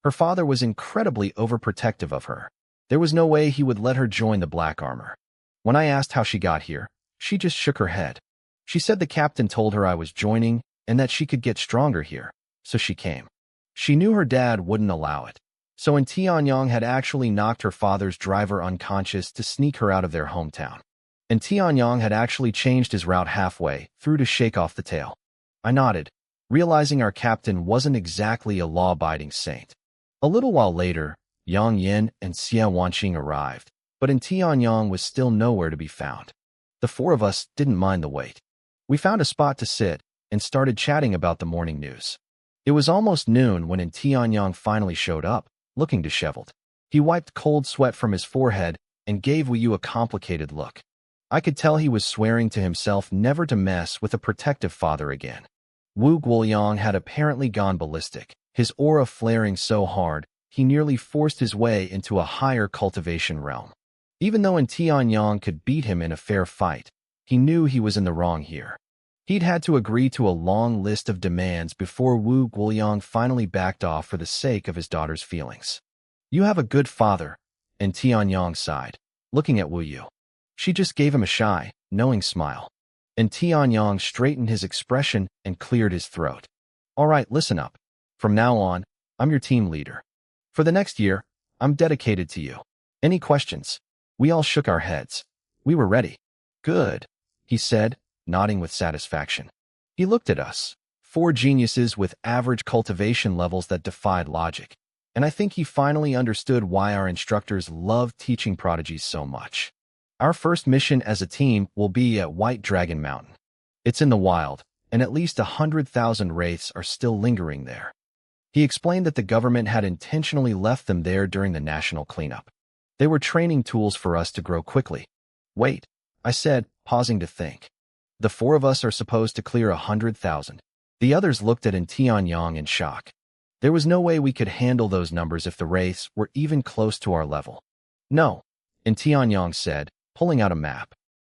Her father was incredibly overprotective of her. There was no way he would let her join the Black Armor. When I asked how she got here, she just shook her head. She said the captain told her I was joining and that she could get stronger here, so she came. She knew her dad wouldn't allow it. So Tianyang had actually knocked her father's driver unconscious to sneak her out of their hometown. And Tianyang had actually changed his route halfway through to shake off the tail. I nodded, realizing our captain wasn't exactly a law-abiding saint. A little while later, Yang Yin and Xia Wanqing arrived, but Tianyang was still nowhere to be found. The four of us didn't mind the wait. We found a spot to sit and started chatting about the morning news. It was almost noon when Tianyang finally showed up, looking disheveled. He wiped cold sweat from his forehead and gave Wu Yu a complicated look. I could tell he was swearing to himself never to mess with a protective father again. Wu Guoyang had apparently gone ballistic, his aura flaring so hard he nearly forced his way into a higher cultivation realm. Even though Tianyang could beat him in a fair fight, he knew he was in the wrong here. He'd had to agree to a long list of demands before Wu Guoyang finally backed off for the sake of his daughter's feelings. You have a good father, and Tianyang sighed, looking at Wu Yu. She just gave him a shy, knowing smile. And Tianyang straightened his expression and cleared his throat. All right, listen up. From now on, I'm your team leader. For the next year, I'm dedicated to you. Any questions? We all shook our heads. We were ready. Good, he said, nodding with satisfaction. He looked at us, four geniuses with average cultivation levels that defied logic, and I think he finally understood why our instructors love teaching prodigies so much. Our first mission as a team will be at White Dragon Mountain. It's in the wild, and at least 100,000 wraiths are still lingering there. He explained that the government had intentionally left them there during the national cleanup. They were training tools for us to grow quickly. Wait, I said, pausing to think. The four of us are supposed to clear 100,000. The others looked at Tianyang in shock. There was no way we could handle those numbers if the wraiths were even close to our level. No, Tianyang said, pulling out a map.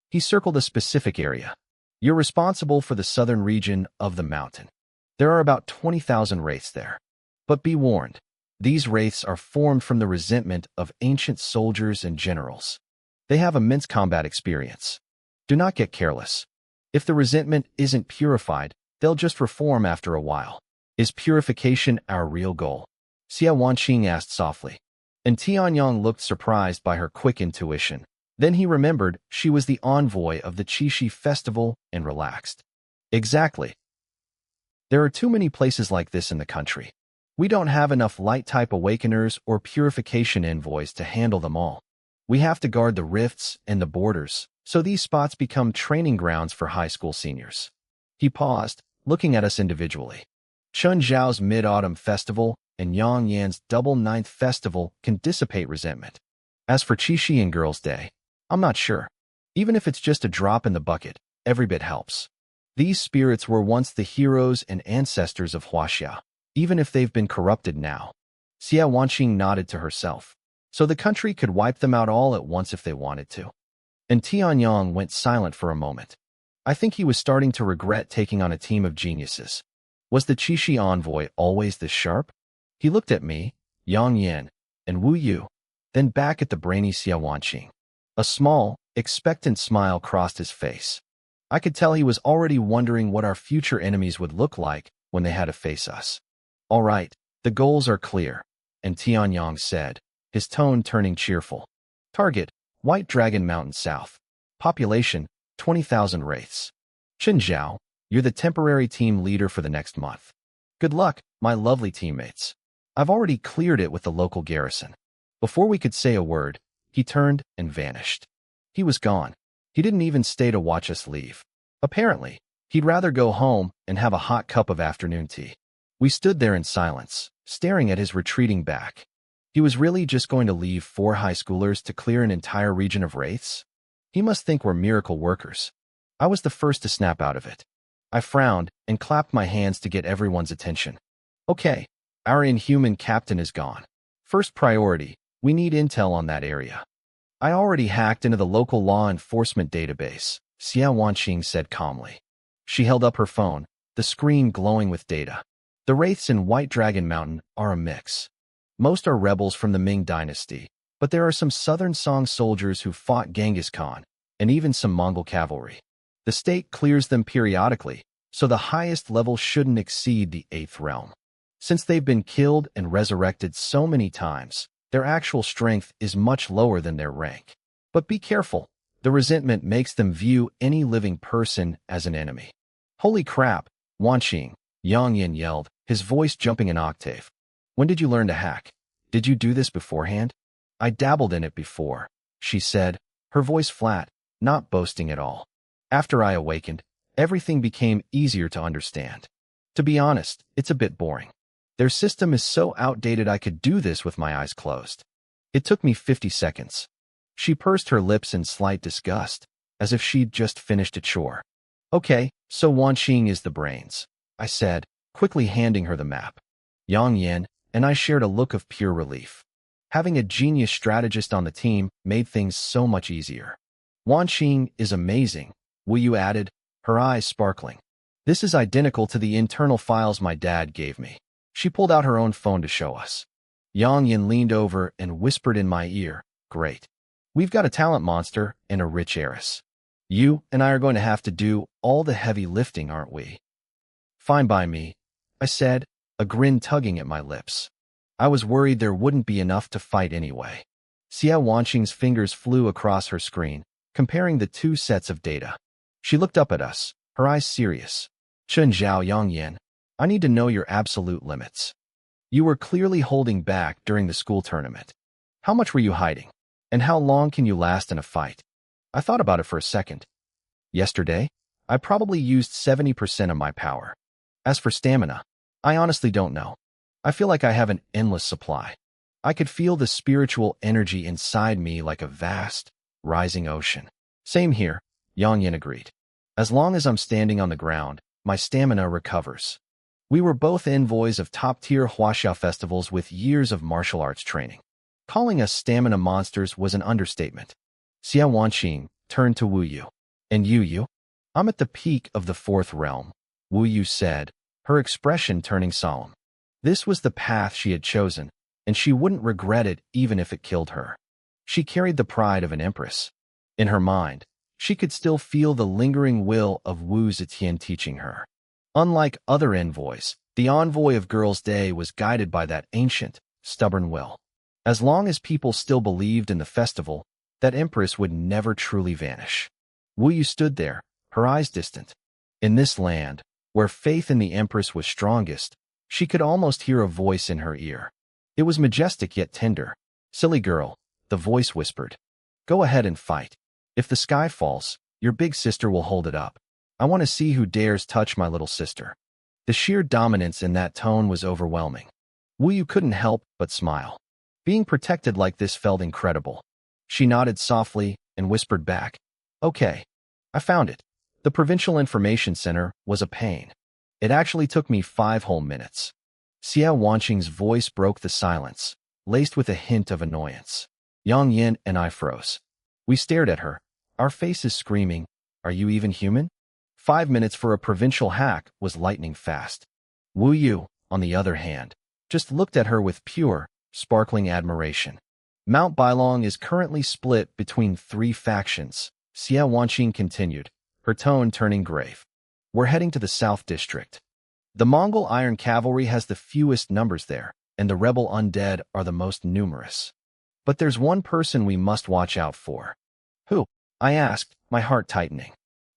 He circled a specific area. You're responsible for the southern region of the mountain. There are about 20,000 wraiths there. But be warned, these wraiths are formed from the resentment of ancient soldiers and generals. They have immense combat experience. Do not get careless. If the resentment isn't purified, they'll just reform after a while. Is purification our real goal? Xia Wanqing asked softly. And Tianyang looked surprised by her quick intuition. Then he remembered she was the envoy of the Qixi festival and relaxed. Exactly. There are too many places like this in the country. We don't have enough light-type awakeners or purification envoys to handle them all. We have to guard the rifts and the borders, so these spots become training grounds for high school seniors. He paused, looking at us individually. Chun Zhao's Mid-Autumn Festival and Yang Yan's Double Ninth Festival can dissipate resentment. As for Qixi and Girls' Day, I'm not sure. Even if it's just a drop in the bucket, every bit helps. These spirits were once the heroes and ancestors of Huaxia, even if they've been corrupted now. Xia Wanqing nodded to herself. So the country could wipe them out all at once if they wanted to. And Tianyang went silent for a moment. I think he was starting to regret taking on a team of geniuses. Was the Qixi envoy always this sharp? He looked at me, Yang Yin, and Wu Yu, then back at the brainy Xia Wanqing. A small, expectant smile crossed his face. I could tell he was already wondering what our future enemies would look like when they had to face us. All right, the goals are clear, and Tianyang said, his tone turning cheerful. Target, White Dragon Mountain South. Population, 20,000 wraiths. Chen Zhao, you're the temporary team leader for the next month. Good luck, my lovely teammates. I've already cleared it with the local garrison. Before we could say a word, he turned and vanished. He was gone. He didn't even stay to watch us leave. Apparently, he'd rather go home and have a hot cup of afternoon tea. We stood there in silence, staring at his retreating back. He was really just going to leave 4 high schoolers to clear an entire region of wraiths? He must think we're miracle workers. I was the first to snap out of it. I frowned and clapped my hands to get everyone's attention. Okay, our inhuman captain is gone. First priority, we need intel on that area. I already hacked into the local law enforcement database, Xia Wanqing said calmly. She held up her phone, the screen glowing with data. The wraiths in White Dragon Mountain are a mix. Most are rebels from the Ming dynasty, but there are some southern Song soldiers who fought Genghis Khan, and even some Mongol cavalry. The state clears them periodically, so the highest level shouldn't exceed the 8th realm. Since they've been killed and resurrected so many times, their actual strength is much lower than their rank. But be careful, the resentment makes them view any living person as an enemy. Holy crap, Wanqing, Yang Yin yelled, his voice jumping an octave. When did you learn to hack? Did you do this beforehand? I dabbled in it before, she said, her voice flat, not boasting at all. After I awakened, everything became easier to understand. To be honest, it's a bit boring. Their system is so outdated I could do this with my eyes closed. It took me 50 seconds. She pursed her lips in slight disgust, as if she'd just finished a chore. Okay, so Wanqing is the brains, I said, quickly handing her the map. Yang Yin and I shared a look of pure relief. Having a genius strategist on the team made things so much easier. Wanqing is amazing, Wu Yu added, her eyes sparkling. This is identical to the internal files my dad gave me. She pulled out her own phone to show us. Yang Yin leaned over and whispered in my ear, great. We've got a talent monster and a rich heiress. You and I are going to have to do all the heavy lifting, aren't we? Fine by me, I said, a grin tugging at my lips. I was worried there wouldn't be enough to fight anyway. Xia Wanqing's fingers flew across her screen, comparing the two sets of data. She looked up at us, her eyes serious. Chen Zhao Yang Yin, I need to know your absolute limits. You were clearly holding back during the school tournament. How much were you hiding? And how long can you last in a fight? I thought about it for a second. Yesterday, I probably used 70% of my power. As for stamina, I honestly don't know. I feel like I have an endless supply. I could feel the spiritual energy inside me like a vast, rising ocean. Same here, Yang Yin agreed. As long as I'm standing on the ground, my stamina recovers. We were both envoys of top-tier Huaxia festivals with years of martial arts training. Calling us stamina monsters was an understatement. Xia Wanqing turned to Wu Yu. And you? I'm at the peak of the 4th realm, Wu Yu said, her expression turning solemn. This was the path she had chosen, and she wouldn't regret it even if it killed her. She carried the pride of an empress. In her mind, she could still feel the lingering will of Wu Zetian teaching her. Unlike other envoys, the envoy of Girls' Day was guided by that ancient, stubborn will. As long as people still believed in the festival, that empress would never truly vanish. Wu Yu stood there, her eyes distant. In this land, where faith in the empress was strongest, she could almost hear a voice in her ear. It was majestic yet tender. Silly girl, the voice whispered. Go ahead and fight. If the sky falls, your big sister will hold it up. I want to see who dares touch my little sister. The sheer dominance in that tone was overwhelming. Wu Yu couldn't help but smile. Being protected like this felt incredible. She nodded softly and whispered back, okay, I found it. The Provincial Information Center was a pain. It actually took me 5 whole minutes. Xia Wanqing's voice broke the silence, laced with a hint of annoyance. Yang Yin and I froze. We stared at her, our faces screaming, are you even human? 5 minutes for a provincial hack was lightning fast. Wu Yu, on the other hand, just looked at her with pure, sparkling admiration. Mount Bailong is currently split between 3 factions, Xia Wanqing continued, her tone turning grave. We're heading to the South District. The Mongol Iron Cavalry has the fewest numbers there, and the rebel undead are the most numerous. But there's one person we must watch out for. Who? I asked, my heart tightening.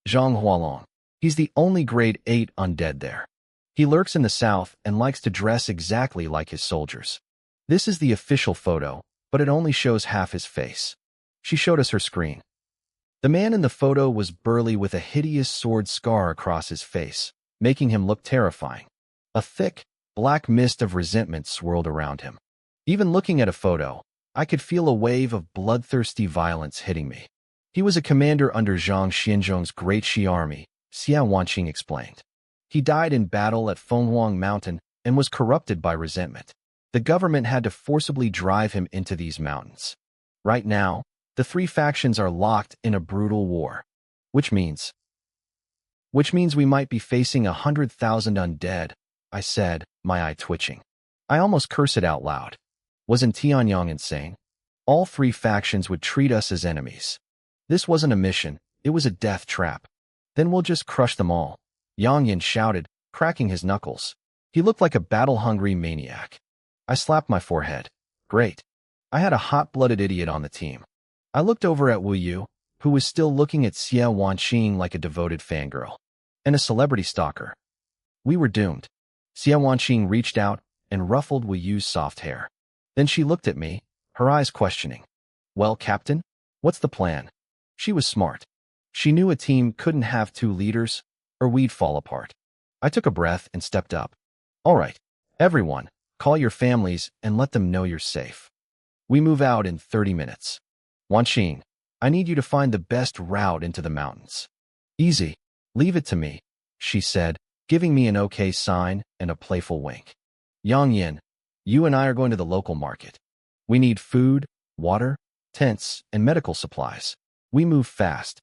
Zhang Hualong. He's the only grade 8 undead there. He lurks in the south and likes to dress exactly like his soldiers. This is the official photo, but it only shows half his face. She showed us her screen. The man in the photo was burly with a hideous sword scar across his face, making him look terrifying. A thick, black mist of resentment swirled around him. Even looking at a photo, I could feel a wave of bloodthirsty violence hitting me. He was a commander under Zhang Xianzhong's Great Shi army, Xia Wanqing explained. He died in battle at Fenghuang Mountain and was corrupted by resentment. The government had to forcibly drive him into these mountains. Right now, the three factions are locked in a brutal war, which means we might be facing 100,000 undead, I said, my eye twitching. I almost cursed it out loud. Wasn't Tianyang insane? All three factions would treat us as enemies. This wasn't a mission, it was a death trap. Then we'll just crush them all, Yang Yin shouted, cracking his knuckles. He looked like a battle-hungry maniac. I slapped my forehead. Great. I had a hot-blooded idiot on the team. I looked over at Wu Yu, who was still looking at Xia Wanqing like a devoted fangirl. And a celebrity stalker. We were doomed. Xia Wanqing reached out and ruffled Wu Yu's soft hair. Then she looked at me, her eyes questioning. Well, Captain, what's the plan? She was smart. She knew a team couldn't have two leaders, or we'd fall apart. I took a breath and stepped up. All right, everyone, call your families and let them know you're safe. We move out in 30 minutes. Wanqing, I need you to find the best route into the mountains. Easy. Leave it to me, she said, giving me an okay sign and a playful wink. Yang Yin, you and I are going to the local market. We need food, water, tents, and medical supplies. We move fast.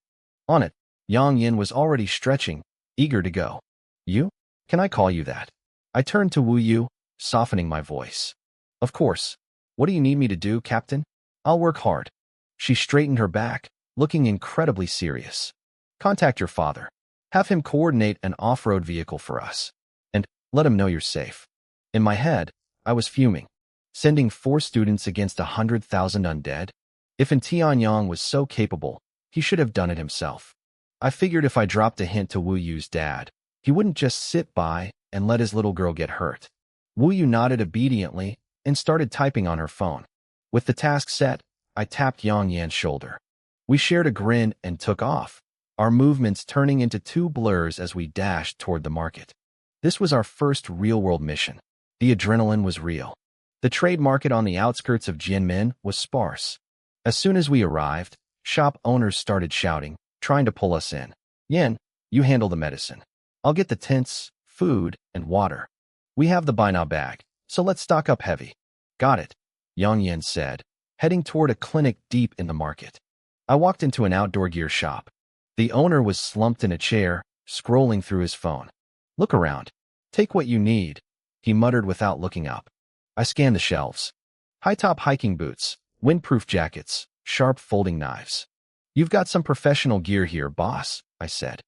On it, Yang Yin was already stretching, eager to go. You? Can I call you that? I turned to Wu Yu, softening my voice. Of course. What do you need me to do, Captain? I'll work hard. She straightened her back, looking incredibly serious. Contact your father. Have him coordinate an off-road vehicle for us. And let him know you're safe. In my head, I was fuming. Sending 4 students against 100,000 undead? If Tianyang was so capable, he should have done it himself. I figured if I dropped a hint to Wu Yu's dad, he wouldn't just sit by and let his little girl get hurt. Wu Yu nodded obediently and started typing on her phone. With the task set, I tapped Yang Yan's shoulder. We shared a grin and took off, our movements turning into 2 blurs as we dashed toward the market. This was our first real-world mission. The adrenaline was real. The trade market on the outskirts of Jinmen was sparse. As soon as we arrived, shop owners started shouting, trying to pull us in. Yin, you handle the medicine. I'll get the tents, food, and water. We have the buy now bag, so let's stock up heavy. Got it, Yang Yin said, heading toward a clinic deep in the market. I walked into an outdoor gear shop. The owner was slumped in a chair, scrolling through his phone. Look around. Take what you need, he muttered without looking up. I scanned the shelves. High-top hiking boots, windproof jackets, sharp folding knives. You've got some professional gear here, boss, I said.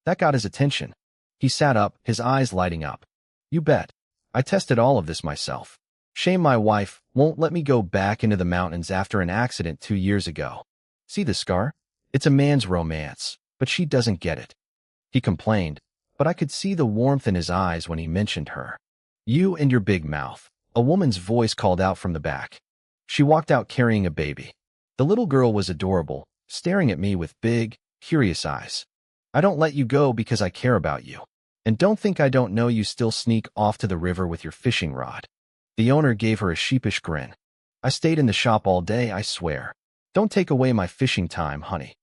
That got his attention. He sat up, his eyes lighting up. You bet. I tested all of this myself. Shame my wife won't let me go back into the mountains after an accident 2 years ago. See the scar? It's a man's romance, but she doesn't get it. He complained, but I could see the warmth in his eyes when he mentioned her. You and your big mouth, a woman's voice called out from the back. She walked out carrying a baby. The little girl was adorable, staring at me with big, curious eyes. I don't let you go because I care about you. And don't think I don't know you still sneak off to the river with your fishing rod. The owner gave her a sheepish grin. I stayed in the shop all day, I swear. Don't take away my fishing time, honey.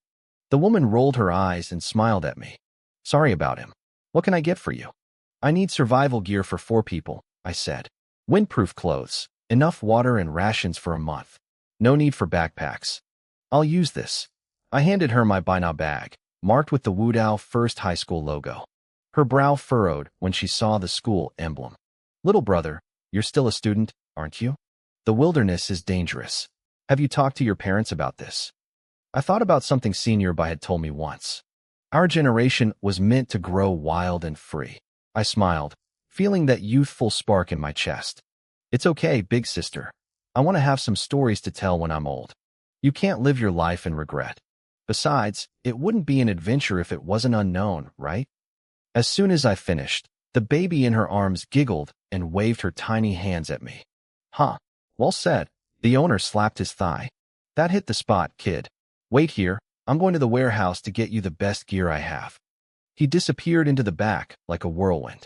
The woman rolled her eyes and smiled at me. Sorry about him. What can I get for you? I need survival gear for 4 people, I said. Windproof clothes, enough water and rations for a month. No need for backpacks. I'll use this. I handed her my buy now bag, marked with the Wudao First High School logo. Her brow furrowed when she saw the school emblem. Little brother, you're still a student, aren't you? The wilderness is dangerous. Have you talked to your parents about this? I thought about something Senior Bai had told me once. Our generation was meant to grow wild and free. I smiled, feeling that youthful spark in my chest. It's okay, big sister. I want to have some stories to tell when I'm old. You can't live your life in regret. Besides, it wouldn't be an adventure if it wasn't unknown, right? As soon as I finished, the baby in her arms giggled and waved her tiny hands at me. Huh, well said. The owner slapped his thigh. That hit the spot, kid. Wait here, I'm going to the warehouse to get you the best gear I have. He disappeared into the back like a whirlwind.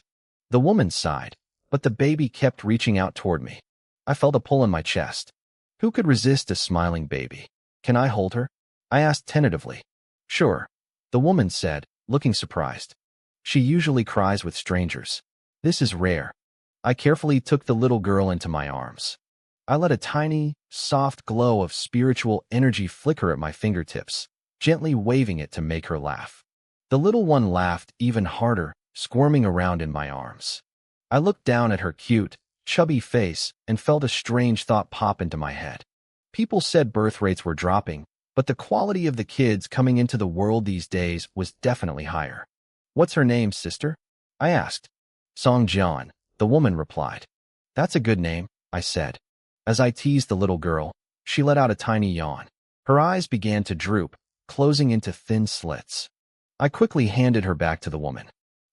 The woman sighed, but the baby kept reaching out toward me. I felt a pull in my chest. Who could resist a smiling baby? Can I hold her? I asked tentatively. Sure, the woman said, looking surprised. She usually cries with strangers. This is rare. I carefully took the little girl into my arms. I let a tiny, soft glow of spiritual energy flicker at my fingertips, gently waving it to make her laugh. The little one laughed even harder, squirming around in my arms. I looked down at her cute, chubby face and felt a strange thought pop into my head. People said birth rates were dropping, but the quality of the kids coming into the world these days was definitely higher. What's her name, sister? I asked. Song Jian, the woman replied. That's a good name, I said. As I teased the little girl, she let out a tiny yawn. Her eyes began to droop, closing into thin slits. I quickly handed her back to the woman.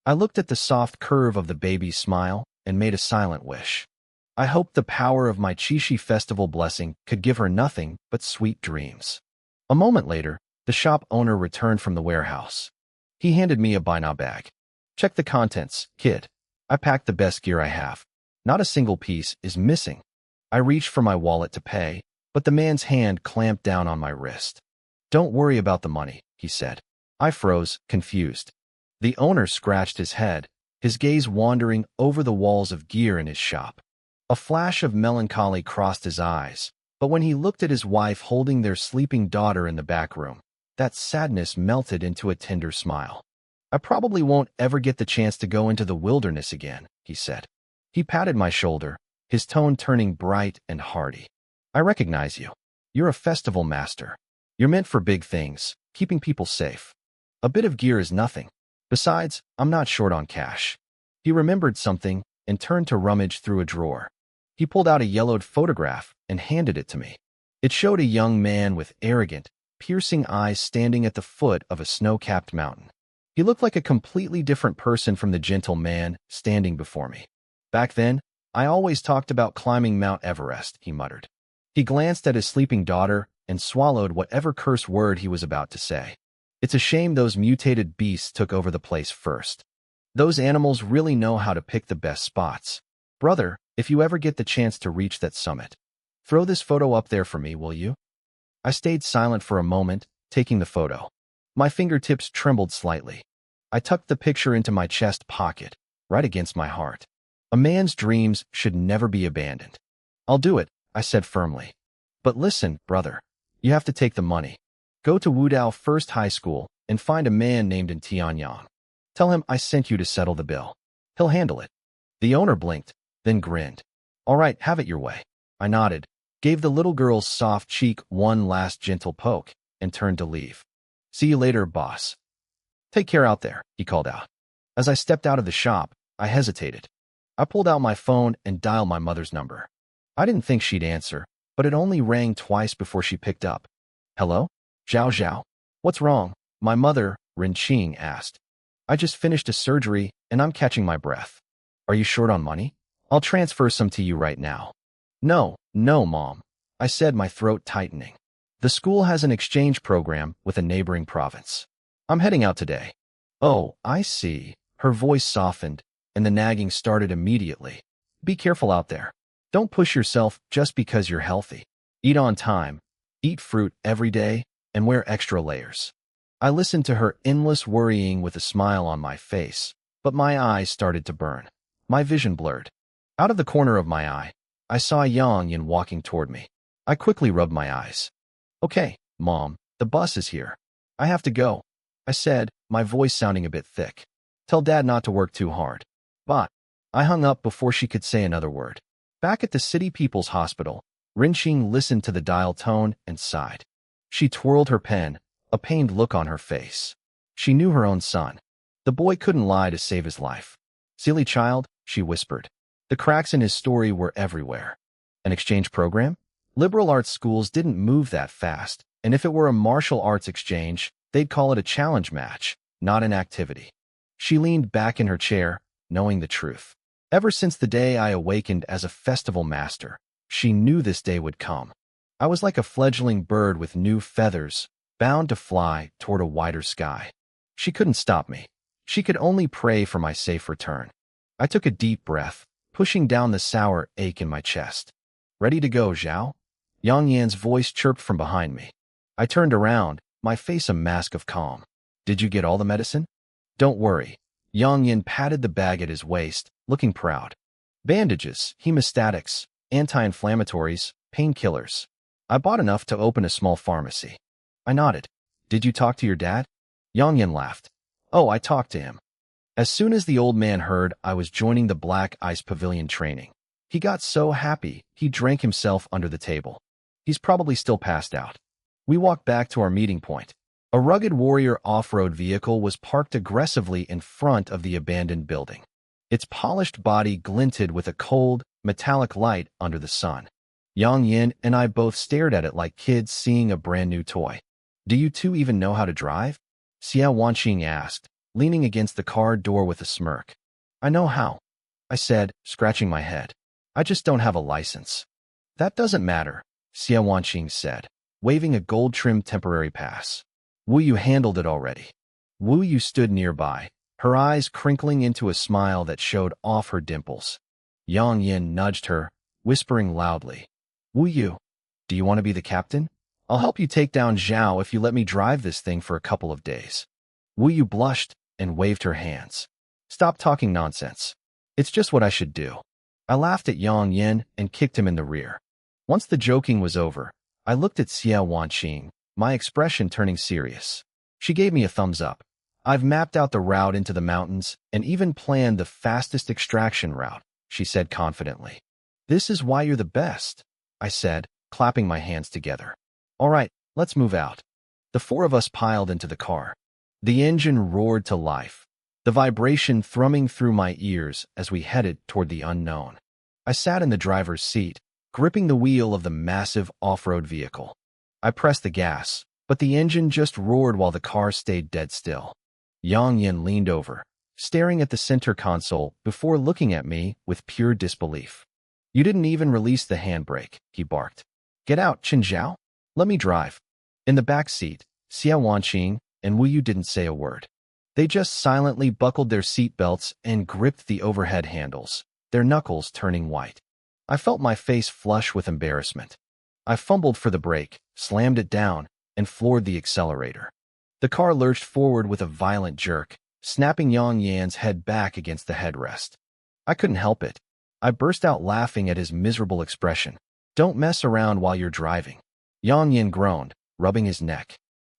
I looked at the soft curve of the baby's smile and made a silent wish. I hoped the power of my Qixi festival blessing could give her nothing but sweet dreams. A moment later, the shop owner returned from the warehouse. He handed me a buy now bag. Check the contents, kid. I packed the best gear I have. Not a single piece is missing. I reached for my wallet to pay, but the man's hand clamped down on my wrist. Don't worry about the money, he said. I froze, confused. The owner scratched his head, his gaze wandering over the walls of gear in his shop. A flash of melancholy crossed his eyes, but when he looked at his wife holding their sleeping daughter in the back room, that sadness melted into a tender smile. I probably won't ever get the chance to go into the wilderness again, he said. He patted my shoulder, his tone turning bright and hearty. I recognize you. You're a festival master. You're meant for big things, keeping people safe. A bit of gear is nothing. Besides, I'm not short on cash. He remembered something and turned to rummage through a drawer. He pulled out a yellowed photograph and handed it to me. It showed a young man with arrogant, piercing eyes standing at the foot of a snow-capped mountain. He looked like a completely different person from the gentle man standing before me. Back then, I always talked about climbing Mount Everest, he muttered. He glanced at his sleeping daughter and swallowed whatever curse word he was about to say. It's a shame those mutated beasts took over the place first. Those animals really know how to pick the best spots. Brother, if you ever get the chance to reach that summit, throw this photo up there for me, will you? I stayed silent for a moment, taking the photo. My fingertips trembled slightly. I tucked the picture into my chest pocket, right against my heart. A man's dreams should never be abandoned. I'll do it, I said firmly. But listen, brother, you have to take the money. Go to Wudao First High School and find a man named in Tianyang. Tell him I sent you to settle the bill. He'll handle it. The owner blinked, then grinned. All right, have it your way. I nodded, gave the little girl's soft cheek one last gentle poke, and turned to leave. See you later, boss. Take care out there, he called out. As I stepped out of the shop, I hesitated. I pulled out my phone and dialed my mother's number. I didn't think she'd answer, but it only rang twice before she picked up. Hello? Zhao Zhao. What's wrong? My mother, Ren Qing, asked. I just finished a surgery, and I'm catching my breath. Are you short on money? I'll transfer some to you right now. No, Mom, I said, my throat tightening. The school has an exchange program with a neighboring province. I'm heading out today. Oh, I see. Her voice softened, and the nagging started immediately. Be careful out there. Don't push yourself just because you're healthy. Eat on time, eat fruit every day, and wear extra layers. I listened to her endless worrying with a smile on my face, but my eyes started to burn. My vision blurred. Out of the corner of my eye, I saw Yang Yin walking toward me. I quickly rubbed my eyes. Okay, Mom, the bus is here. I have to go, I said, my voice sounding a bit thick. Tell Dad not to work too hard. But I hung up before she could say another word. Back at the City People's Hospital, Rinqing listened to the dial tone and sighed. She twirled her pen, a pained look on her face. She knew her own son. The boy couldn't lie to save his life. Silly child, she whispered. The cracks in his story were everywhere. An exchange program? Liberal arts schools didn't move that fast, and if it were a martial arts exchange, they'd call it a challenge match, not an activity. She leaned back in her chair, knowing the truth. Ever since the day I awakened as a festival master, she knew this day would come. I was like a fledgling bird with new feathers, bound to fly toward a wider sky. She couldn't stop me. She could only pray for my safe return. I took a deep breath, pushing down the sour ache in my chest. Ready to go, Zhao? Yang Yan's voice chirped from behind me. I turned around, my face a mask of calm. Did you get all the medicine? Don't worry. Yang Yin patted the bag at his waist, looking proud. Bandages, hemostatics, anti-inflammatories, painkillers. I bought enough to open a small pharmacy. I nodded. Did you talk to your dad? Yang Yin laughed. Oh, I talked to him. As soon as the old man heard I was joining the Black Ice Pavilion training, he got so happy he drank himself under the table. He's probably still passed out. We walked back to our meeting point. A rugged warrior off-road vehicle was parked aggressively in front of the abandoned building. Its polished body glinted with a cold, metallic light under the sun. Yang Yin and I both stared at it like kids seeing a brand-new toy. Do you two even know how to drive? Xia Wanqing asked, leaning against the car door with a smirk. I know how, I said, scratching my head. I just don't have a license. That doesn't matter, Xia Wanqing said, waving a gold-trimmed temporary pass. Wu Yu handled it already. Wu Yu stood nearby, her eyes crinkling into a smile that showed off her dimples. Yang Yin nudged her, whispering loudly. Wu Yu, do you want to be the captain? I'll help you take down Zhao if you let me drive this thing for a couple of days. Wu Yu blushed and waved her hands. Stop talking nonsense. It's just what I should do. I laughed at Yang Yin and kicked him in the rear. Once the joking was over, I looked at Xia Wanqing, my expression turning serious. She gave me a thumbs up. I've mapped out the route into the mountains and even planned the fastest extraction route, she said confidently. This is why you're the best, I said, clapping my hands together. All right, let's move out. The four of us piled into the car. The engine roared to life, the vibration thrumming through my ears as we headed toward the unknown. I sat in the driver's seat, gripping the wheel of the massive off-road vehicle. I pressed the gas, but the engine just roared while the car stayed dead still. Yang Yin leaned over, staring at the center console before looking at me with pure disbelief. You didn't even release the handbrake, he barked. Get out, Qin Zhao. Let me drive. In the back seat, Xia Wanqing and Wu Yu didn't say a word. They just silently buckled their seat belts and gripped the overhead handles, their knuckles turning white. I felt my face flush with embarrassment. I fumbled for the brake, slammed it down, and floored the accelerator. The car lurched forward with a violent jerk, snapping Yang Yan's head back against the headrest. I couldn't help it. I burst out laughing at his miserable expression. Don't mess around while you're driving. Yang Yan groaned, rubbing his neck.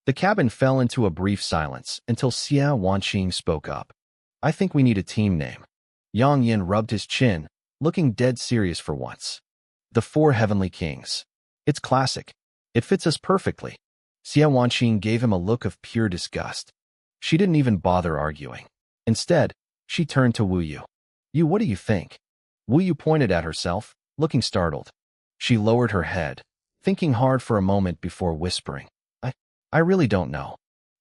The cabin fell into a brief silence until Xia Wanqing spoke up. I think we need a team name. Yang Yan rubbed his chin, looking dead serious for once. The Four Heavenly Kings. It's classic. It fits us perfectly. Xia Wanqing gave him a look of pure disgust. She didn't even bother arguing. Instead, she turned to Wu Yu. You, what do you think? Wu Yu pointed at herself, looking startled. She lowered her head, thinking hard for a moment before whispering. I really don't know.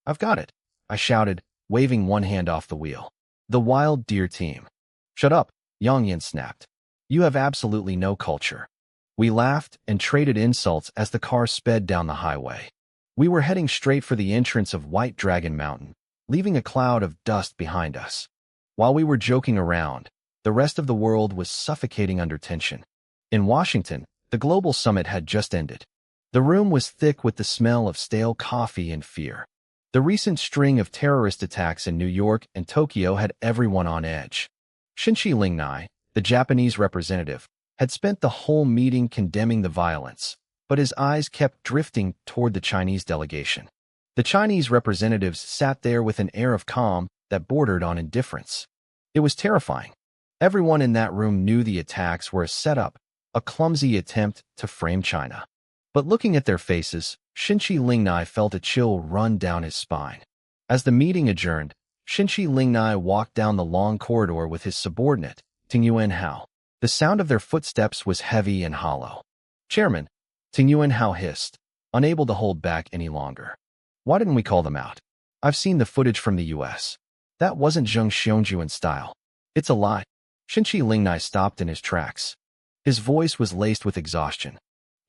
I've got it, I shouted, waving one hand off the wheel. The Wild Deer Team. Shut up, Yang Yin snapped. You have absolutely no culture. We laughed and traded insults as the car sped down the highway. We were heading straight for the entrance of White Dragon Mountain, leaving a cloud of dust behind us. While we were joking around, the rest of the world was suffocating under tension. In Washington, the global summit had just ended. The room was thick with the smell of stale coffee and fear. The recent string of terrorist attacks in New York and Tokyo had everyone on edge. Shinchi Lingnai, the Japanese representative, had spent the whole meeting condemning the violence, but his eyes kept drifting toward the Chinese delegation. The Chinese representatives sat there with an air of calm that bordered on indifference. It was terrifying. Everyone in that room knew the attacks were a setup, a clumsy attempt to frame China. But looking at their faces, Shinchi Lingnai felt a chill run down his spine. As the meeting adjourned, Shinchi Lingnai walked down the long corridor with his subordinate, Ting Yuanhao. The sound of their footsteps was heavy and hollow. Chairman, Ting Yuanhao hissed, unable to hold back any longer. Why didn't we call them out? I've seen the footage from the U.S. That wasn't Zheng Xiongjuan style. It's a lie. Shinchi Lingnai stopped in his tracks. His voice was laced with exhaustion.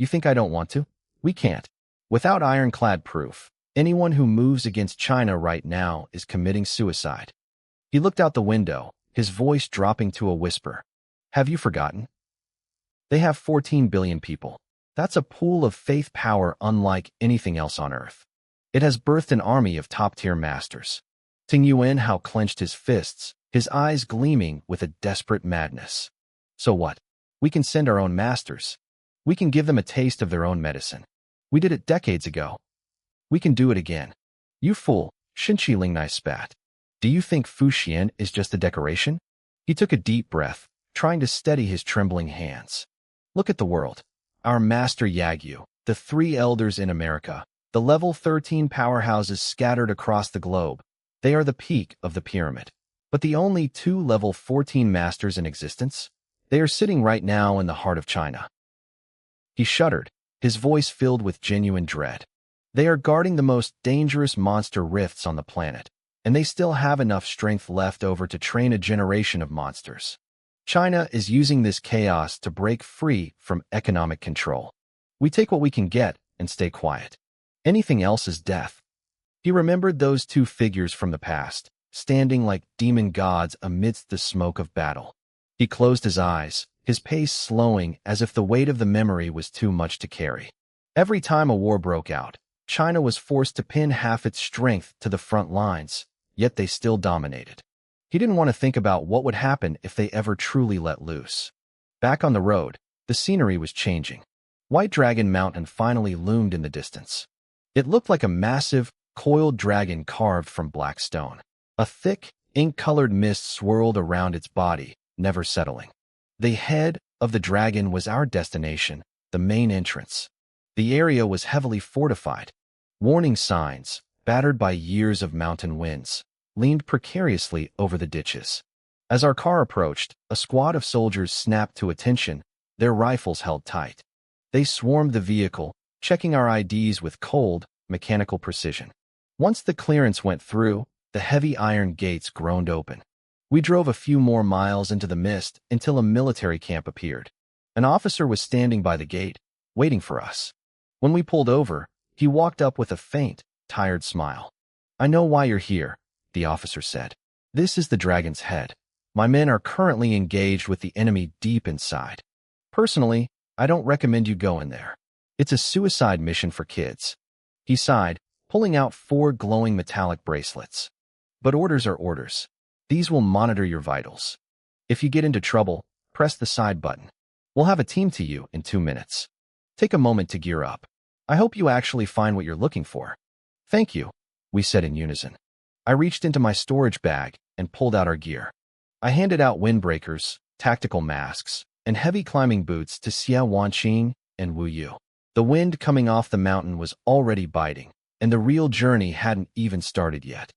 You think I don't want to? We can't. Without ironclad proof, anyone who moves against China right now is committing suicide. He looked out the window, his voice dropping to a whisper. Have you forgotten? They have 14 billion people. That's a pool of faith power unlike anything else on Earth. It has birthed an army of top-tier masters. Ting Yuan clenched his fists, his eyes gleaming with a desperate madness. So what? We can send our own masters. We can give them a taste of their own medicine. We did it decades ago. We can do it again. You fool, Shinchi Lingnai spat. Do you think Fu Xian is just a decoration? He took a deep breath, trying to steady his trembling hands. Look at the world. Our master Yagyu, the 3 elders in America, the level 13 powerhouses scattered across the globe. They are the peak of the pyramid. But the only 2 level 14 masters in existence? They are sitting right now in the heart of China. He shuddered, his voice filled with genuine dread. They are guarding the most dangerous monster rifts on the planet, and they still have enough strength left over to train a generation of monsters. China is using this chaos to break free from economic control. We take what we can get and stay quiet. Anything else is death. He remembered those 2 figures from the past, standing like demon gods amidst the smoke of battle. He closed his eyes, his pace slowing as if the weight of the memory was too much to carry. Every time a war broke out, China was forced to pin half its strength to the front lines, yet they still dominated. He didn't want to think about what would happen if they ever truly let loose. Back on the road, the scenery was changing. White Dragon Mountain finally loomed in the distance. It looked like a massive, coiled dragon carved from black stone. A thick, ink-colored mist swirled around its body, never settling. The head of the dragon was our destination, the main entrance. The area was heavily fortified. Warning signs, battered by years of mountain winds, leaned precariously over the ditches. As our car approached, a squad of soldiers snapped to attention, their rifles held tight. They swarmed the vehicle, checking our IDs with cold, mechanical precision. Once the clearance went through, the heavy iron gates groaned open. We drove a few more miles into the mist until a military camp appeared. An officer was standing by the gate, waiting for us. When we pulled over, he walked up with a faint, tired smile. "I know why you're here," the officer said. "This is the dragon's head. My men are currently engaged with the enemy deep inside. Personally, I don't recommend you go in there. It's a suicide mission for kids." He sighed, pulling out 4 glowing metallic bracelets. "But orders are orders. These will monitor your vitals. If you get into trouble, press the side button. We'll have a team to you in 2 minutes. Take a moment to gear up. I hope you actually find what you're looking for." "Thank you," we said in unison. I reached into my storage bag and pulled out our gear. I handed out windbreakers, tactical masks, and heavy climbing boots to Xia Wanqing and Wu Yu. The wind coming off the mountain was already biting, and the real journey hadn't even started yet.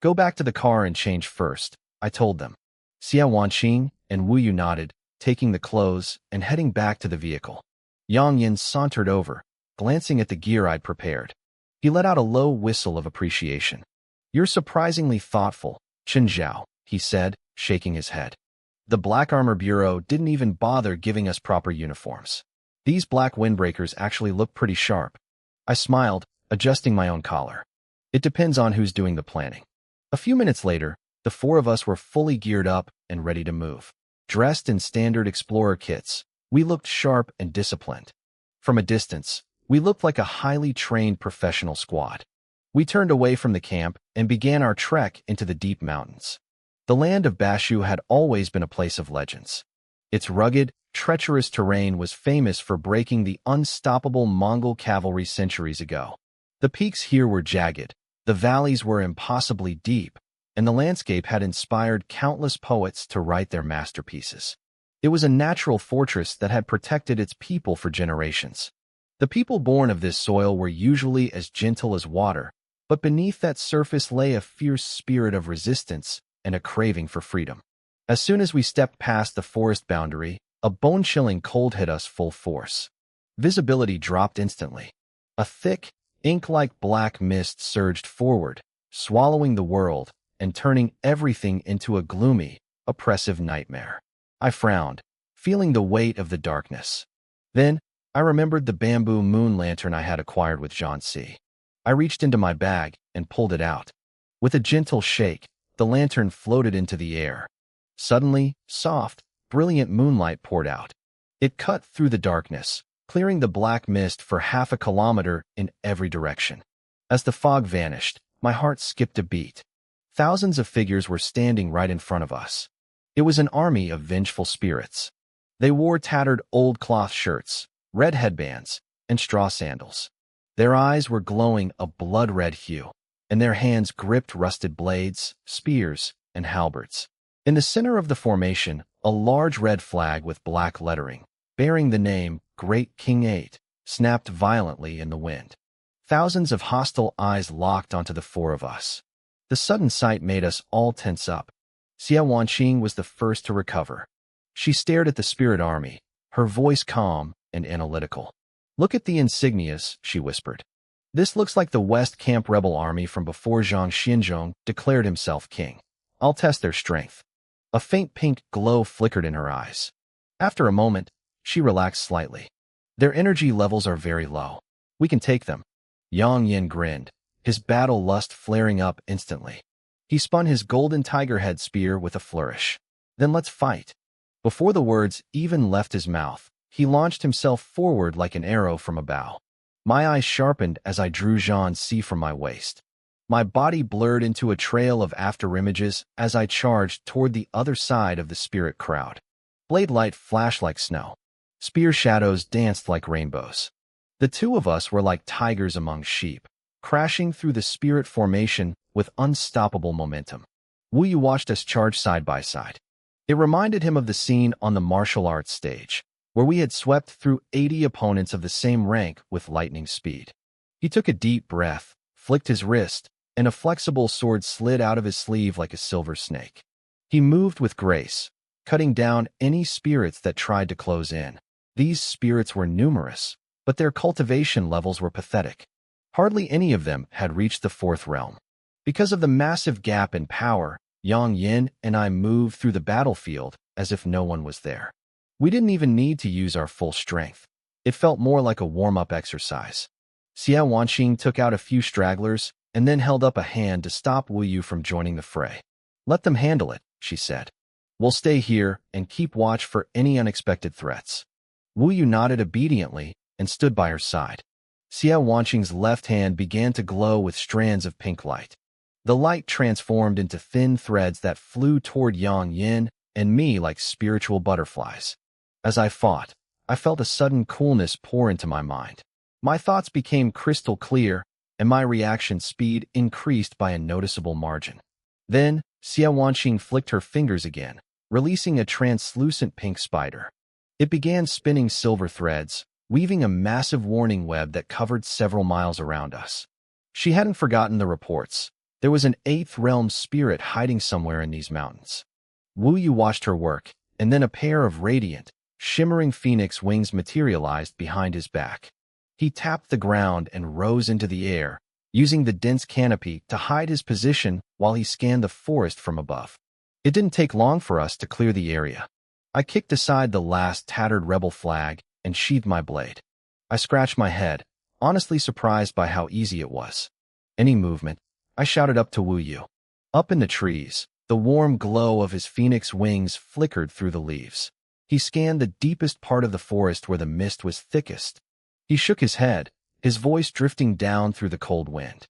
"Go back to the car and change first," I told them. Xia Wanqing and Wu Yu nodded, taking the clothes and heading back to the vehicle. Yang Yin sauntered over, glancing at the gear I'd prepared. He let out a low whistle of appreciation. "You're surprisingly thoughtful, Chen Zhao," he said, shaking his head. "The Black Armor Bureau didn't even bother giving us proper uniforms. These black windbreakers actually look pretty sharp." I smiled, adjusting my own collar. "It depends on who's doing the planning." A few minutes later, the 4 of us were fully geared up and ready to move. Dressed in standard explorer kits, we looked sharp and disciplined. From a distance, we looked like a highly trained professional squad. We turned away from the camp and began our trek into the deep mountains. The land of Bashu had always been a place of legends. Its rugged, treacherous terrain was famous for breaking the unstoppable Mongol cavalry centuries ago. The peaks here were jagged, the valleys were impossibly deep, and the landscape had inspired countless poets to write their masterpieces. It was a natural fortress that had protected its people for generations. The people born of this soil were usually as gentle as water, but beneath that surface lay a fierce spirit of resistance and a craving for freedom. As soon as we stepped past the forest boundary, a bone-chilling cold hit us full force. Visibility dropped instantly. A thick, ink-like black mist surged forward, swallowing the world and turning everything into a gloomy, oppressive nightmare. I frowned, feeling the weight of the darkness. Then, I remembered the bamboo moon lantern I had acquired with Zhansi. I reached into my bag and pulled it out. With a gentle shake, the lantern floated into the air. Suddenly, soft, brilliant moonlight poured out. It cut through the darkness, clearing the black mist for half a kilometer in every direction. As the fog vanished, my heart skipped a beat. Thousands of figures were standing right in front of us. It was an army of vengeful spirits. They wore tattered old cloth shirts, red headbands, and straw sandals. Their eyes were glowing a blood-red hue, and their hands gripped rusted blades, spears, and halberds. In the center of the formation, a large red flag with black lettering, bearing the name Great King 8, snapped violently in the wind. Thousands of hostile eyes locked onto the four of us. The sudden sight made us all tense up. Xia Wanqing was the first to recover. She stared at the spirit army, her voice calm and analytical. "Look at the insignias," she whispered. "This looks like the West Camp rebel army from before Zhang Xinzhong declared himself king. I'll test their strength." A faint pink glow flickered in her eyes. After a moment, she relaxed slightly. "Their energy levels are very low. We can take them." Yang Yin grinned, his battle lust flaring up instantly. He spun his golden tiger head spear with a flourish. "Then let's fight." Before the words even left his mouth, he launched himself forward like an arrow from a bow. My eyes sharpened as I drew Zhang Si from my waist. My body blurred into a trail of afterimages as I charged toward the other side of the spirit crowd. Blade light flashed like snow. Spear shadows danced like rainbows. The two of us were like tigers among sheep, crashing through the spirit formation with unstoppable momentum. Wu Yu watched us charge side by side. It reminded him of the scene on the martial arts stage, where we had swept through 80 opponents of the same rank with lightning speed. He took a deep breath, flicked his wrist, and a flexible sword slid out of his sleeve like a silver snake. He moved with grace, cutting down any spirits that tried to close in. These spirits were numerous, but their cultivation levels were pathetic. Hardly any of them had reached the fourth realm. Because of the massive gap in power, Yang Yin and I moved through the battlefield as if no one was there. We didn't even need to use our full strength. It felt more like a warm-up exercise. Xia Wanqing took out a few stragglers and then held up a hand to stop Wu Yu from joining the fray. "Let them handle it," she said. "We'll stay here and keep watch for any unexpected threats." Wu Yu nodded obediently and stood by her side. Xia Wanqing's left hand began to glow with strands of pink light. The light transformed into thin threads that flew toward Yang Yin and me like spiritual butterflies. As I fought, I felt a sudden coolness pour into my mind. My thoughts became crystal clear, and my reaction speed increased by a noticeable margin. Then, Xia Wanqing flicked her fingers again, releasing a translucent pink spider. It began spinning silver threads, weaving a massive warning web that covered several miles around us. She hadn't forgotten the reports. There was an eighth realm spirit hiding somewhere in these mountains. Wu Yu watched her work, and then a pair of radiant, shimmering phoenix wings materialized behind his back. He tapped the ground and rose into the air, using the dense canopy to hide his position while he scanned the forest from above. It didn't take long for us to clear the area. I kicked aside the last tattered rebel flag and sheathed my blade. I scratched my head, honestly surprised by how easy it was. Any movement, I shouted up to Wu Yu. Up in the trees, the warm glow of his phoenix wings flickered through the leaves. He scanned the deepest part of the forest where the mist was thickest. He shook his head, his voice drifting down through the cold wind.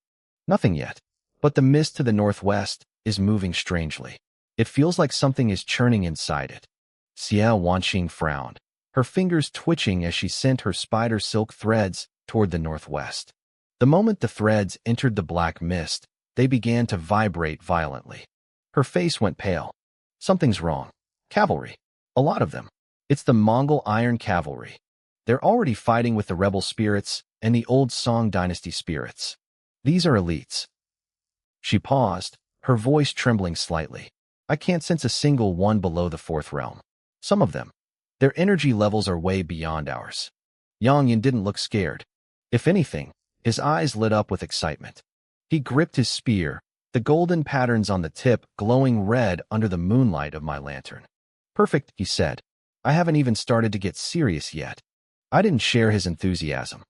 "Nothing yet, but the mist to the northwest is moving strangely. It feels like something is churning inside it." Xia Wanqing frowned, her fingers twitching as she sent her spider silk threads toward the northwest. The moment the threads entered the black mist, they began to vibrate violently. Her face went pale. "Something's wrong. Cavalry. A lot of them. It's the Mongol Iron Cavalry. They're already fighting with the rebel spirits and the old Song Dynasty spirits. These are elites." She paused, her voice trembling slightly. "I can't sense a single one below the fourth realm. Some of them. Their energy levels are way beyond ours." Yang Yin didn't look scared. If anything, his eyes lit up with excitement. He gripped his spear, the golden patterns on the tip glowing red under the moonlight of my lantern. "Perfect," he said. "I haven't even started to get serious yet." I didn't share his enthusiasm.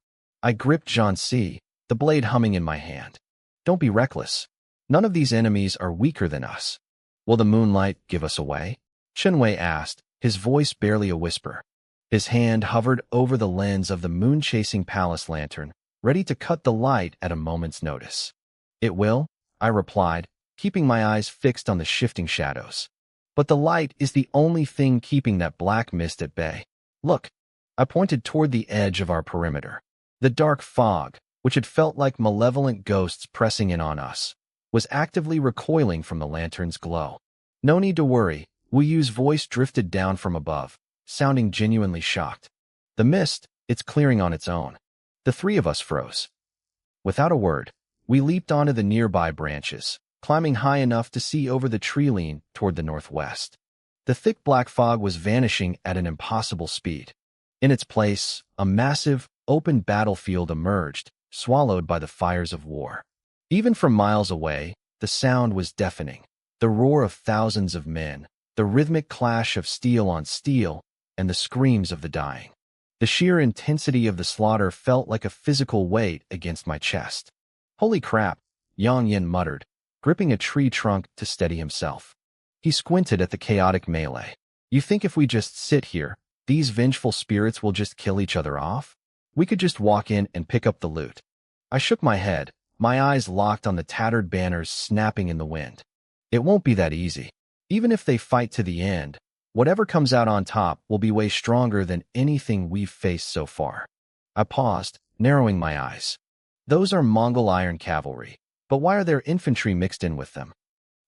I gripped Zhang Si, the blade humming in my hand. "Don't be reckless. None of these enemies are weaker than us." "Will the moonlight give us away?" Chen Wei asked, his voice barely a whisper. His hand hovered over the lens of the moon-chasing palace lantern, ready to cut the light at a moment's notice. "It will," I replied, keeping my eyes fixed on the shifting shadows. But the light is the only thing keeping that black mist at bay. Look, I pointed toward the edge of our perimeter. The dark fog, which had felt like malevolent ghosts pressing in on us, was actively recoiling from the lantern's glow. No need to worry, Wu Yu's voice drifted down from above, sounding genuinely shocked. The mist, it's clearing on its own. The three of us froze. Without a word, we leaped onto the nearby branches, climbing high enough to see over the tree line toward the northwest. The thick black fog was vanishing at an impossible speed. In its place, a massive, open battlefield emerged, swallowed by the fires of war. Even from miles away, the sound was deafening. The roar of thousands of men, the rhythmic clash of steel on steel, and the screams of the dying. The sheer intensity of the slaughter felt like a physical weight against my chest. Holy crap, Yang Yin muttered, gripping a tree trunk to steady himself. He squinted at the chaotic melee. You think if we just sit here, these vengeful spirits will just kill each other off? We could just walk in and pick up the loot. I shook my head, my eyes locked on the tattered banners snapping in the wind. It won't be that easy. Even if they fight to the end, whatever comes out on top will be way stronger than anything we've faced so far. I paused, narrowing my eyes. Those are Mongol iron cavalry, but why are there infantry mixed in with them?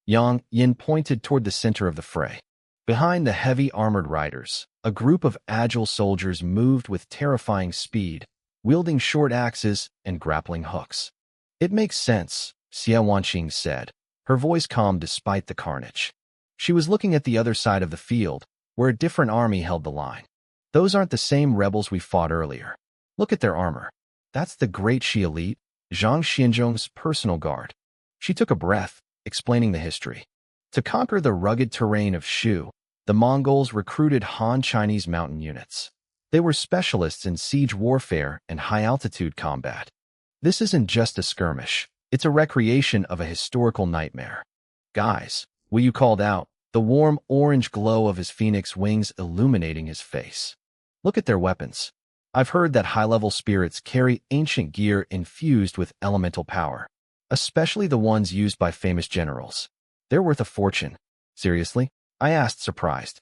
Yang Yin pointed toward the center of the fray. Behind the heavy armored riders, a group of agile soldiers moved with terrifying speed, wielding short axes and grappling hooks. It makes sense, Xia Wanqing said, her voice calm despite the carnage. She was looking at the other side of the field, where a different army held the line. Those aren't the same rebels we fought earlier. Look at their armor. That's the Great Shi Elite, Zhang Xianzhong's personal guard. She took a breath, explaining the history. To conquer the rugged terrain of Shu, the Mongols recruited Han Chinese mountain units. They were specialists in siege warfare and high-altitude combat. This isn't just a skirmish. It's a recreation of a historical nightmare. Guys, Wu Yu called out, the warm orange glow of his phoenix wings illuminating his face. Look at their weapons. I've heard that high-level spirits carry ancient gear infused with elemental power, especially the ones used by famous generals. They're worth a fortune. Seriously? I asked, surprised.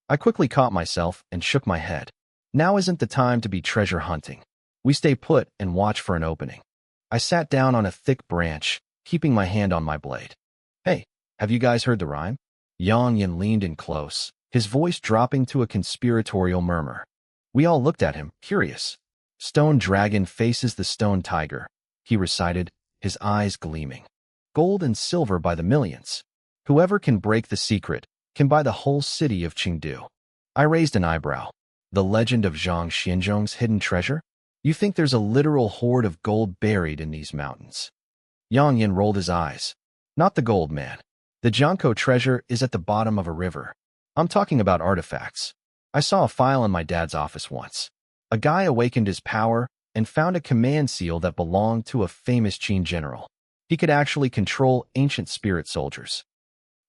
I quickly caught myself and shook my head. Now isn't the time to be treasure hunting. We stay put and watch for an opening. I sat down on a thick branch, keeping my hand on my blade. Hey, have you guys heard the rhyme? Yang Yin leaned in close, his voice dropping to a conspiratorial murmur. We all looked at him, curious. Stone dragon faces the stone tiger, he recited, his eyes gleaming. Gold and silver by the millions. Whoever can break the secret can buy the whole city of Chengdu. I raised an eyebrow. The legend of Zhang Xianzhong's hidden treasure? You think there's a literal hoard of gold buried in these mountains? Yang Yin rolled his eyes. Not the gold, man. The Jiangkou treasure is at the bottom of a river. I'm talking about artifacts. I saw a file in my dad's office once. A guy awakened his power and found a command seal that belonged to a famous Qin general. He could actually control ancient spirit soldiers.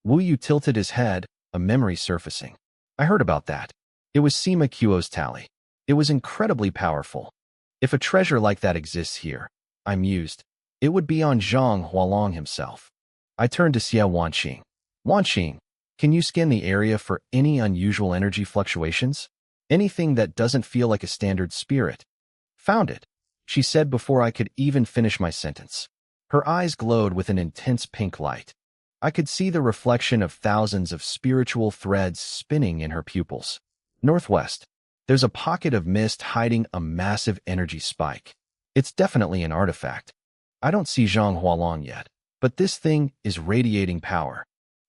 Wu Yu tilted his head, a memory surfacing. I heard about that. It was Sima Qiuo's tally. It was incredibly powerful. If a treasure like that exists here, I mused, it would be on Zhang Hualong himself. I turned to Xia Wanqing. Wanqing, can you scan the area for any unusual energy fluctuations? Anything that doesn't feel like a standard spirit? Found it, she said before I could even finish my sentence. Her eyes glowed with an intense pink light. I could see the reflection of thousands of spiritual threads spinning in her pupils. Northwest. There's a pocket of mist hiding a massive energy spike. It's definitely an artifact. I don't see Zhang Hualong yet, but this thing is radiating power.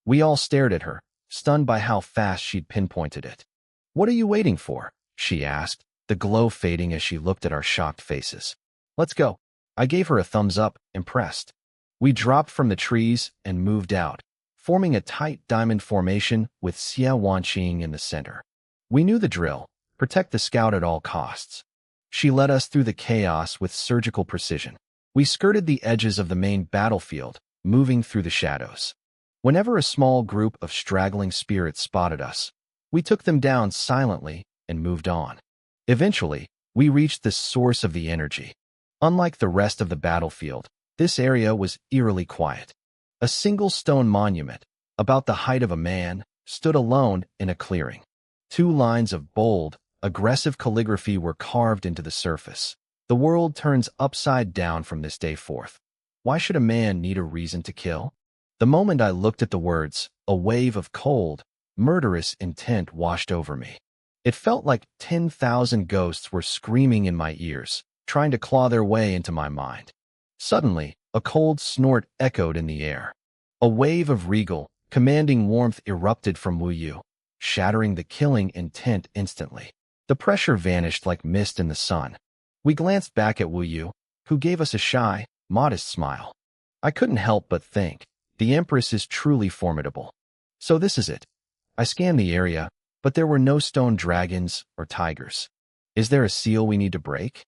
We all stared at her, stunned by how fast she'd pinpointed it. What are you waiting for? She asked, the glow fading as she looked at our shocked faces. Let's go. I gave her a thumbs up, impressed. We dropped from the trees and moved out, forming a tight diamond formation with Xia Wanqing in the center. We knew the drill. Protect the scout at all costs. She led us through the chaos with surgical precision. We skirted the edges of the main battlefield, moving through the shadows. Whenever a small group of straggling spirits spotted us, we took them down silently and moved on. Eventually, we reached the source of the energy. Unlike the rest of the battlefield, this area was eerily quiet. A single stone monument, about the height of a man, stood alone in a clearing. 2 lines of bold, aggressive calligraphy were carved into the surface. The world turns upside down from this day forth. Why should a man need a reason to kill? The moment I looked at the words, a wave of cold, murderous intent washed over me. It felt like 10,000 ghosts were screaming in my ears, trying to claw their way into my mind. Suddenly, a cold snort echoed in the air. A wave of regal, commanding warmth erupted from Wu Yu, shattering the killing intent instantly. The pressure vanished like mist in the sun. We glanced back at Wu Yu, who gave us a shy, modest smile. I couldn't help but think, the Empress is truly formidable. So this is it. I scanned the area, but there were no stone dragons or tigers. Is there a seal we need to break?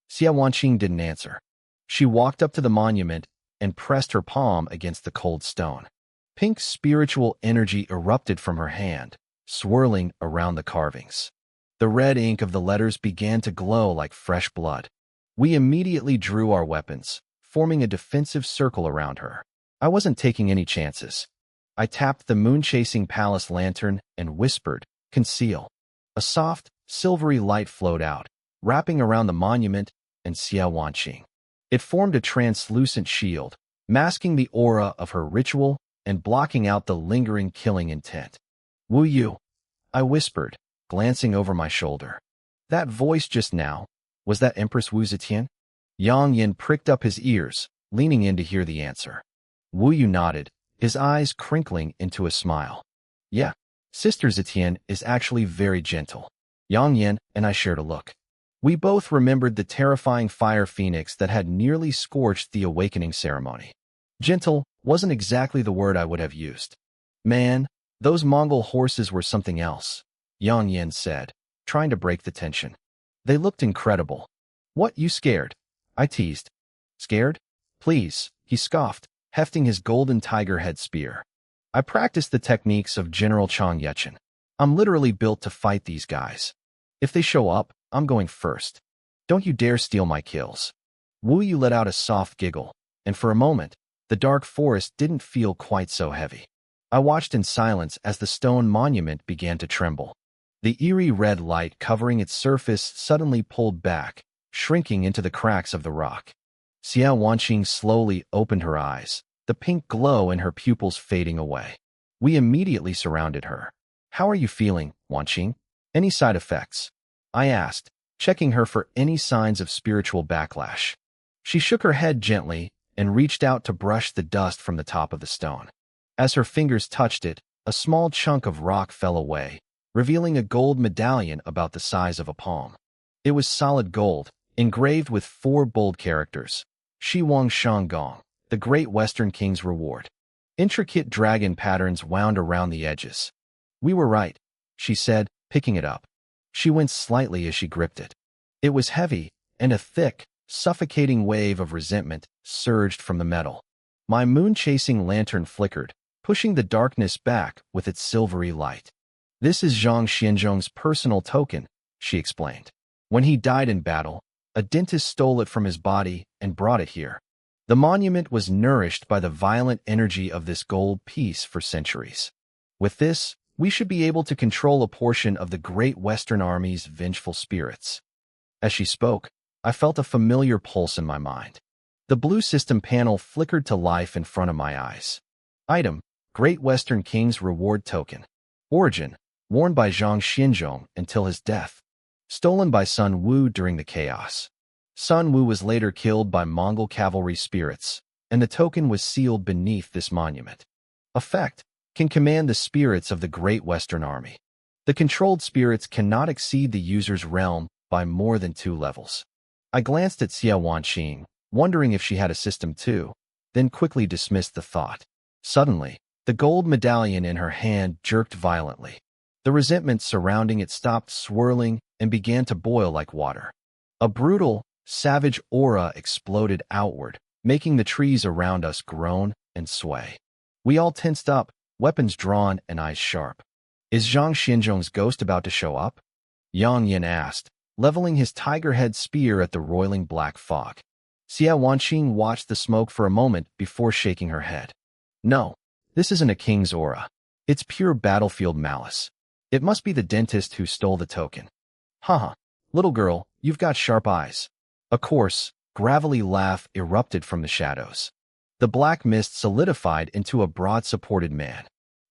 Xia Wanqing didn't answer. She walked up to the monument and pressed her palm against the cold stone. Pink spiritual energy erupted from her hand, swirling around the carvings. The red ink of the letters began to glow like fresh blood. We immediately drew our weapons, forming a defensive circle around her. I wasn't taking any chances. I tapped the moon-chasing palace lantern and whispered, "Conceal." A soft, silvery light flowed out, wrapping around the monument and Xia Wanqing. It formed a translucent shield, masking the aura of her ritual and blocking out the lingering killing intent. "Wu Yu," I whispered, glancing over my shoulder. That voice just now, was that Empress Wu Zetian? Yang Yin pricked up his ears, leaning in to hear the answer. Wu Yu nodded, his eyes crinkling into a smile. "Yeah, Sister Zetian is actually very gentle." Yang Yin and I shared a look. We both remembered the terrifying fire phoenix that had nearly scorched the awakening ceremony. Gentle wasn't exactly the word I would have used. "Man, those Mongol horses were something else," Yang Yin said, trying to break the tension. "They looked incredible." "What, you scared?" I teased. "Scared? Please," he scoffed, hefting his golden tiger head spear. "I practiced the techniques of General Chang Yechen. I'm literally built to fight these guys. If they show up, I'm going first. Don't you dare steal my kills." Wu Yu let out a soft giggle, and for a moment, the dark forest didn't feel quite so heavy. I watched in silence as the stone monument began to tremble. The eerie red light covering its surface suddenly pulled back, shrinking into the cracks of the rock. Xia Wanqing slowly opened her eyes, the pink glow in her pupils fading away. We immediately surrounded her. "How are you feeling, Wanqing? Any side effects?" I asked, checking her for any signs of spiritual backlash. She shook her head gently and reached out to brush the dust from the top of the stone. As her fingers touched it, a small chunk of rock fell away, revealing a gold medallion about the size of a palm. It was solid gold, engraved with 4 bold characters: Shi Wang Shang Gong, the Great Western King's Reward. Intricate dragon patterns wound around the edges. "We were right," she said, picking it up. She winced slightly as she gripped it. It was heavy, and a thick, suffocating wave of resentment surged from the metal. My moon-chasing lantern flickered, pushing the darkness back with its silvery light. "This is Zhang Xianzhong's personal token," she explained. "When he died in battle, a dentist stole it from his body and brought it here. The monument was nourished by the violent energy of this gold piece for centuries. With this, we should be able to control a portion of the Great Western Army's vengeful spirits." As she spoke, I felt a familiar pulse in my mind. The blue system panel flickered to life in front of my eyes. Item: Great Western King's Reward Token. Origin: worn by Zhang Xianzhong until his death. Stolen by Sun Wu during the chaos. Sun Wu was later killed by Mongol cavalry spirits, and the token was sealed beneath this monument. Effect: can command the spirits of the Great Western Army. The controlled spirits cannot exceed the user's realm by more than 2 levels. I glanced at Xia Wanqing, wondering if she had a system too, then quickly dismissed the thought. Suddenly, the gold medallion in her hand jerked violently. The resentment surrounding it stopped swirling and began to boil like water. A brutal, savage aura exploded outward, making the trees around us groan and sway. We all tensed up, weapons drawn and eyes sharp. "Is Zhang Xianzhong's ghost about to show up?" Yang Yin asked, leveling his tiger-head spear at the roiling black fog. Xia Wanqing watched the smoke for a moment before shaking her head. No, this isn't a king's aura. It's pure battlefield malice. It must be the dentist who stole the token. Haha, little girl, you've got sharp eyes. A coarse, gravelly laugh erupted from the shadows. The black mist solidified into a broad-supported man.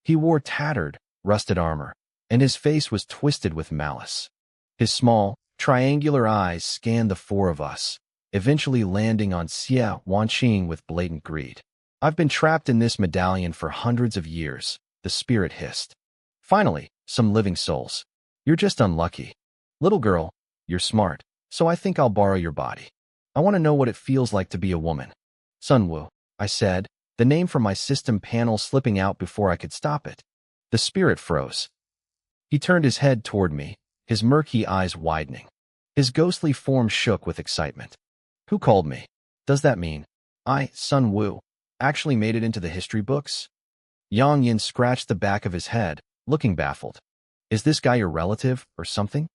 He wore tattered, rusted armor, and his face was twisted with malice. His small, triangular eyes scanned the four of us, eventually landing on Xia Wanqing with blatant greed. I've been trapped in this medallion for hundreds of years, the spirit hissed. Finally, some living souls. You're just unlucky. Little girl, you're smart, so I think I'll borrow your body. I want to know what it feels like to be a woman. Sunwoo, I said, the name from my system panel slipping out before I could stop it. The spirit froze. He turned his head toward me, his murky eyes widening. His ghostly form shook with excitement. Who called me? Does that mean I, Sunwoo, actually made it into the history books? Yang Yin scratched the back of his head, looking baffled. Is this guy your relative, or something?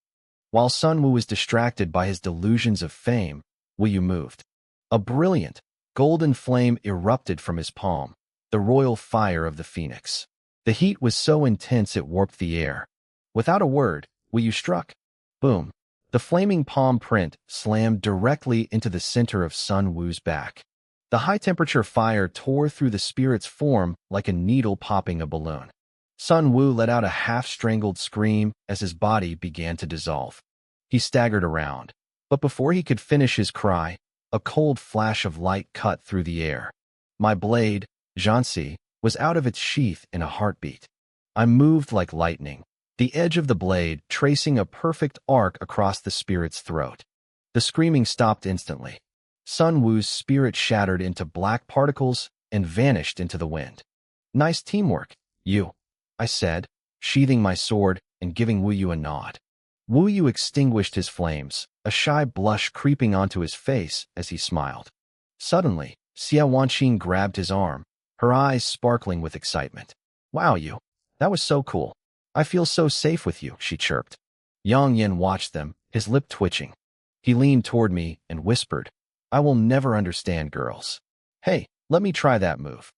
While Sunwoo was distracted by his delusions of fame, Wu moved. A brilliant, golden flame erupted from his palm, the royal fire of the phoenix. The heat was so intense it warped the air. Without a word, Wu struck. Boom. The flaming palm print slammed directly into the center of Sun Wu's back. The high-temperature fire tore through the spirit's form like a needle popping a balloon. Sun Wu let out a half-strangled scream as his body began to dissolve. He staggered around, but before he could finish his cry, a cold flash of light cut through the air. My blade, Zhansi, was out of its sheath in a heartbeat. I moved like lightning, the edge of the blade tracing a perfect arc across the spirit's throat. The screaming stopped instantly. Sun Wu's spirit shattered into black particles and vanished into the wind. Nice teamwork, you, I said, sheathing my sword and giving Wu Yu a nod. Wu Yu extinguished his flames, a shy blush creeping onto his face as he smiled. Suddenly, Xia Wanqing grabbed his arm, her eyes sparkling with excitement. Wow, you, that was so cool. I feel so safe with you, she chirped. Yang Yin watched them, his lip twitching. He leaned toward me and whispered, I will never understand girls. Hey, let me try that move.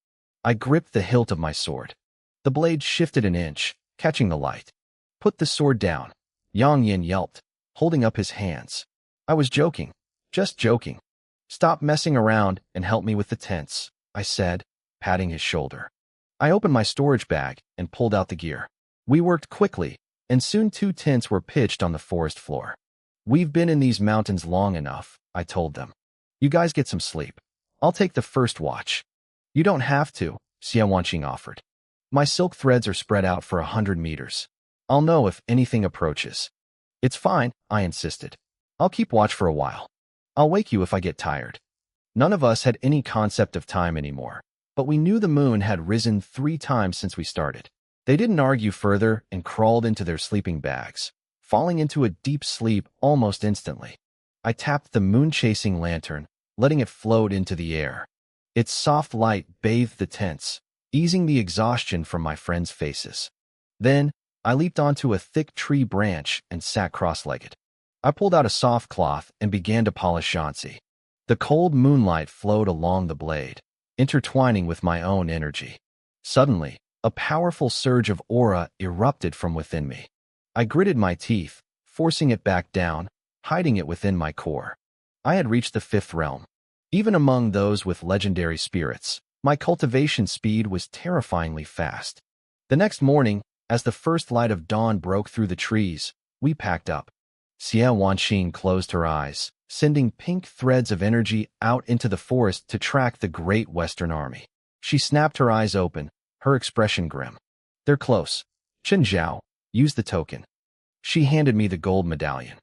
I gripped the hilt of my sword. The blade shifted an inch, catching the light. Put the sword down, Yang Yin yelped, holding up his hands. I was joking, just joking. Stop messing around and help me with the tents, I said, patting his shoulder. I opened my storage bag and pulled out the gear. We worked quickly, and soon 2 tents were pitched on the forest floor. We've been in these mountains long enough, I told them. You guys get some sleep. I'll take the first watch. You don't have to, Xia Wanqing offered. My silk threads are spread out for 100 meters. I'll know if anything approaches. It's fine, I insisted. I'll keep watch for a while. I'll wake you if I get tired. None of us had any concept of time anymore, but we knew the moon had risen 3 times since we started. They didn't argue further and crawled into their sleeping bags, falling into a deep sleep almost instantly. I tapped the moon-chasing lantern, letting it float into the air. Its soft light bathed the tents, easing the exhaustion from my friends' faces. Then, I leaped onto a thick tree branch and sat cross-legged. I pulled out a soft cloth and began to polish Zhansi. The cold moonlight flowed along the blade, intertwining with my own energy. Suddenly, a powerful surge of aura erupted from within me. I gritted my teeth, forcing it back down, hiding it within my core. I had reached the 5th realm. Even among those with legendary spirits, my cultivation speed was terrifyingly fast. The next morning, as the first light of dawn broke through the trees, we packed up. Xia Wanqing closed her eyes, sending pink threads of energy out into the forest to track the Great Western Army. She snapped her eyes open, her expression grim. They're close. Chen Zhao, use the token. She handed me the gold medallion.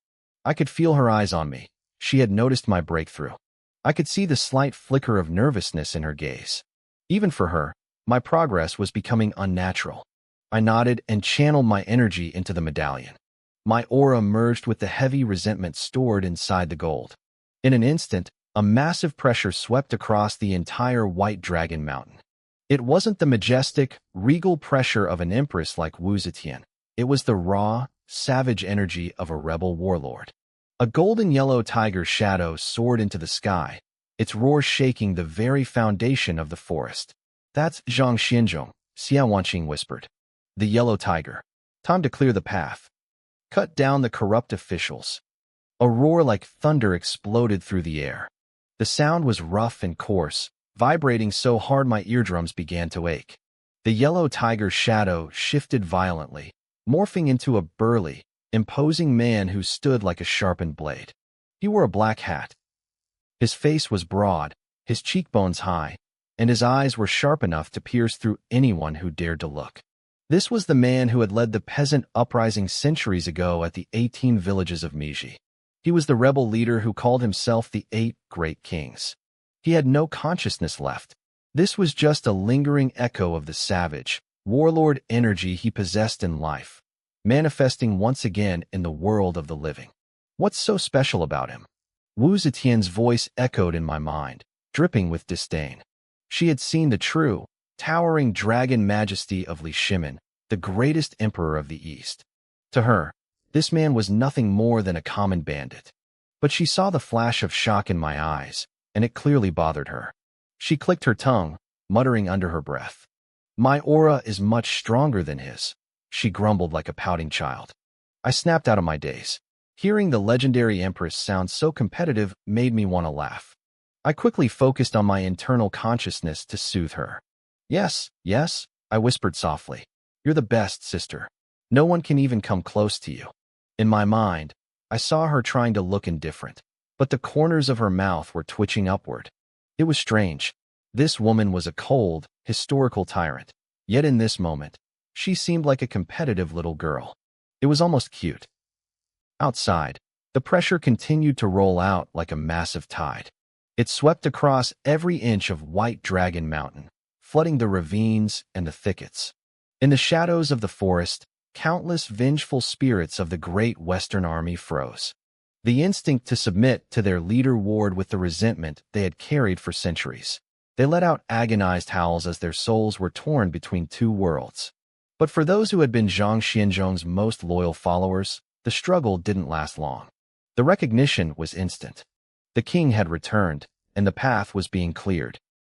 I could feel her eyes on me. She had noticed my breakthrough. I could see the slight flicker of nervousness in her gaze. Even for her, my progress was becoming unnatural. I nodded and channeled my energy into the medallion. My aura merged with the heavy resentment stored inside the gold. In an instant, a massive pressure swept across the entire White Dragon Mountain. It wasn't the majestic, regal pressure of an empress like Wu Zetian. It was the raw, savage energy of a rebel warlord. A golden-yellow tiger's shadow soared into the sky, its roar shaking the very foundation of the forest. That's Zhang Xianzhong, Xia Wanqing whispered. The yellow tiger. Time to clear the path. Cut down the corrupt officials. A roar like thunder exploded through the air. The sound was rough and coarse, vibrating so hard my eardrums began to ache. The yellow tiger's shadow shifted violently, morphing into a burly, imposing man who stood like a sharpened blade. He wore a black hat. His face was broad, his cheekbones high, and his eyes were sharp enough to pierce through anyone who dared to look. This was the man who had led the peasant uprising centuries ago at the 18 villages of Meiji. He was the rebel leader who called himself the 8 Great Kings. He had no consciousness left. This was just a lingering echo of the savage, warlord energy he possessed in life, manifesting once again in the world of the living. What's so special about him? Wu Zetian's voice echoed in my mind, dripping with disdain. She had seen the true, towering dragon majesty of Li Shimin, the greatest emperor of the East. To her, this man was nothing more than a common bandit. But she saw the flash of shock in my eyes, and it clearly bothered her. She clicked her tongue, muttering under her breath. My aura is much stronger than his, she grumbled like a pouting child. I snapped out of my daze. Hearing the legendary empress sound so competitive made me want to laugh. I quickly focused on my internal consciousness to soothe her. Yes, I whispered softly. You're the best, sister. No one can even come close to you. In my mind, I saw her trying to look indifferent, but the corners of her mouth were twitching upward. It was strange. This woman was a cold, historical tyrant. Yet in this moment, she seemed like a competitive little girl. It was almost cute. Outside, the pressure continued to roll out like a massive tide. It swept across every inch of White Dragon Mountain, flooding the ravines and the thickets. In the shadows of the forest, countless vengeful spirits of the great Western army froze. The instinct to submit to their leader warred with the resentment they had carried for centuries. They let out agonized howls as their souls were torn between two worlds. But for those who had been Zhang Xianzhong's most loyal followers, the struggle didn't last long. The recognition was instant. The king had returned, and the path was being cleared.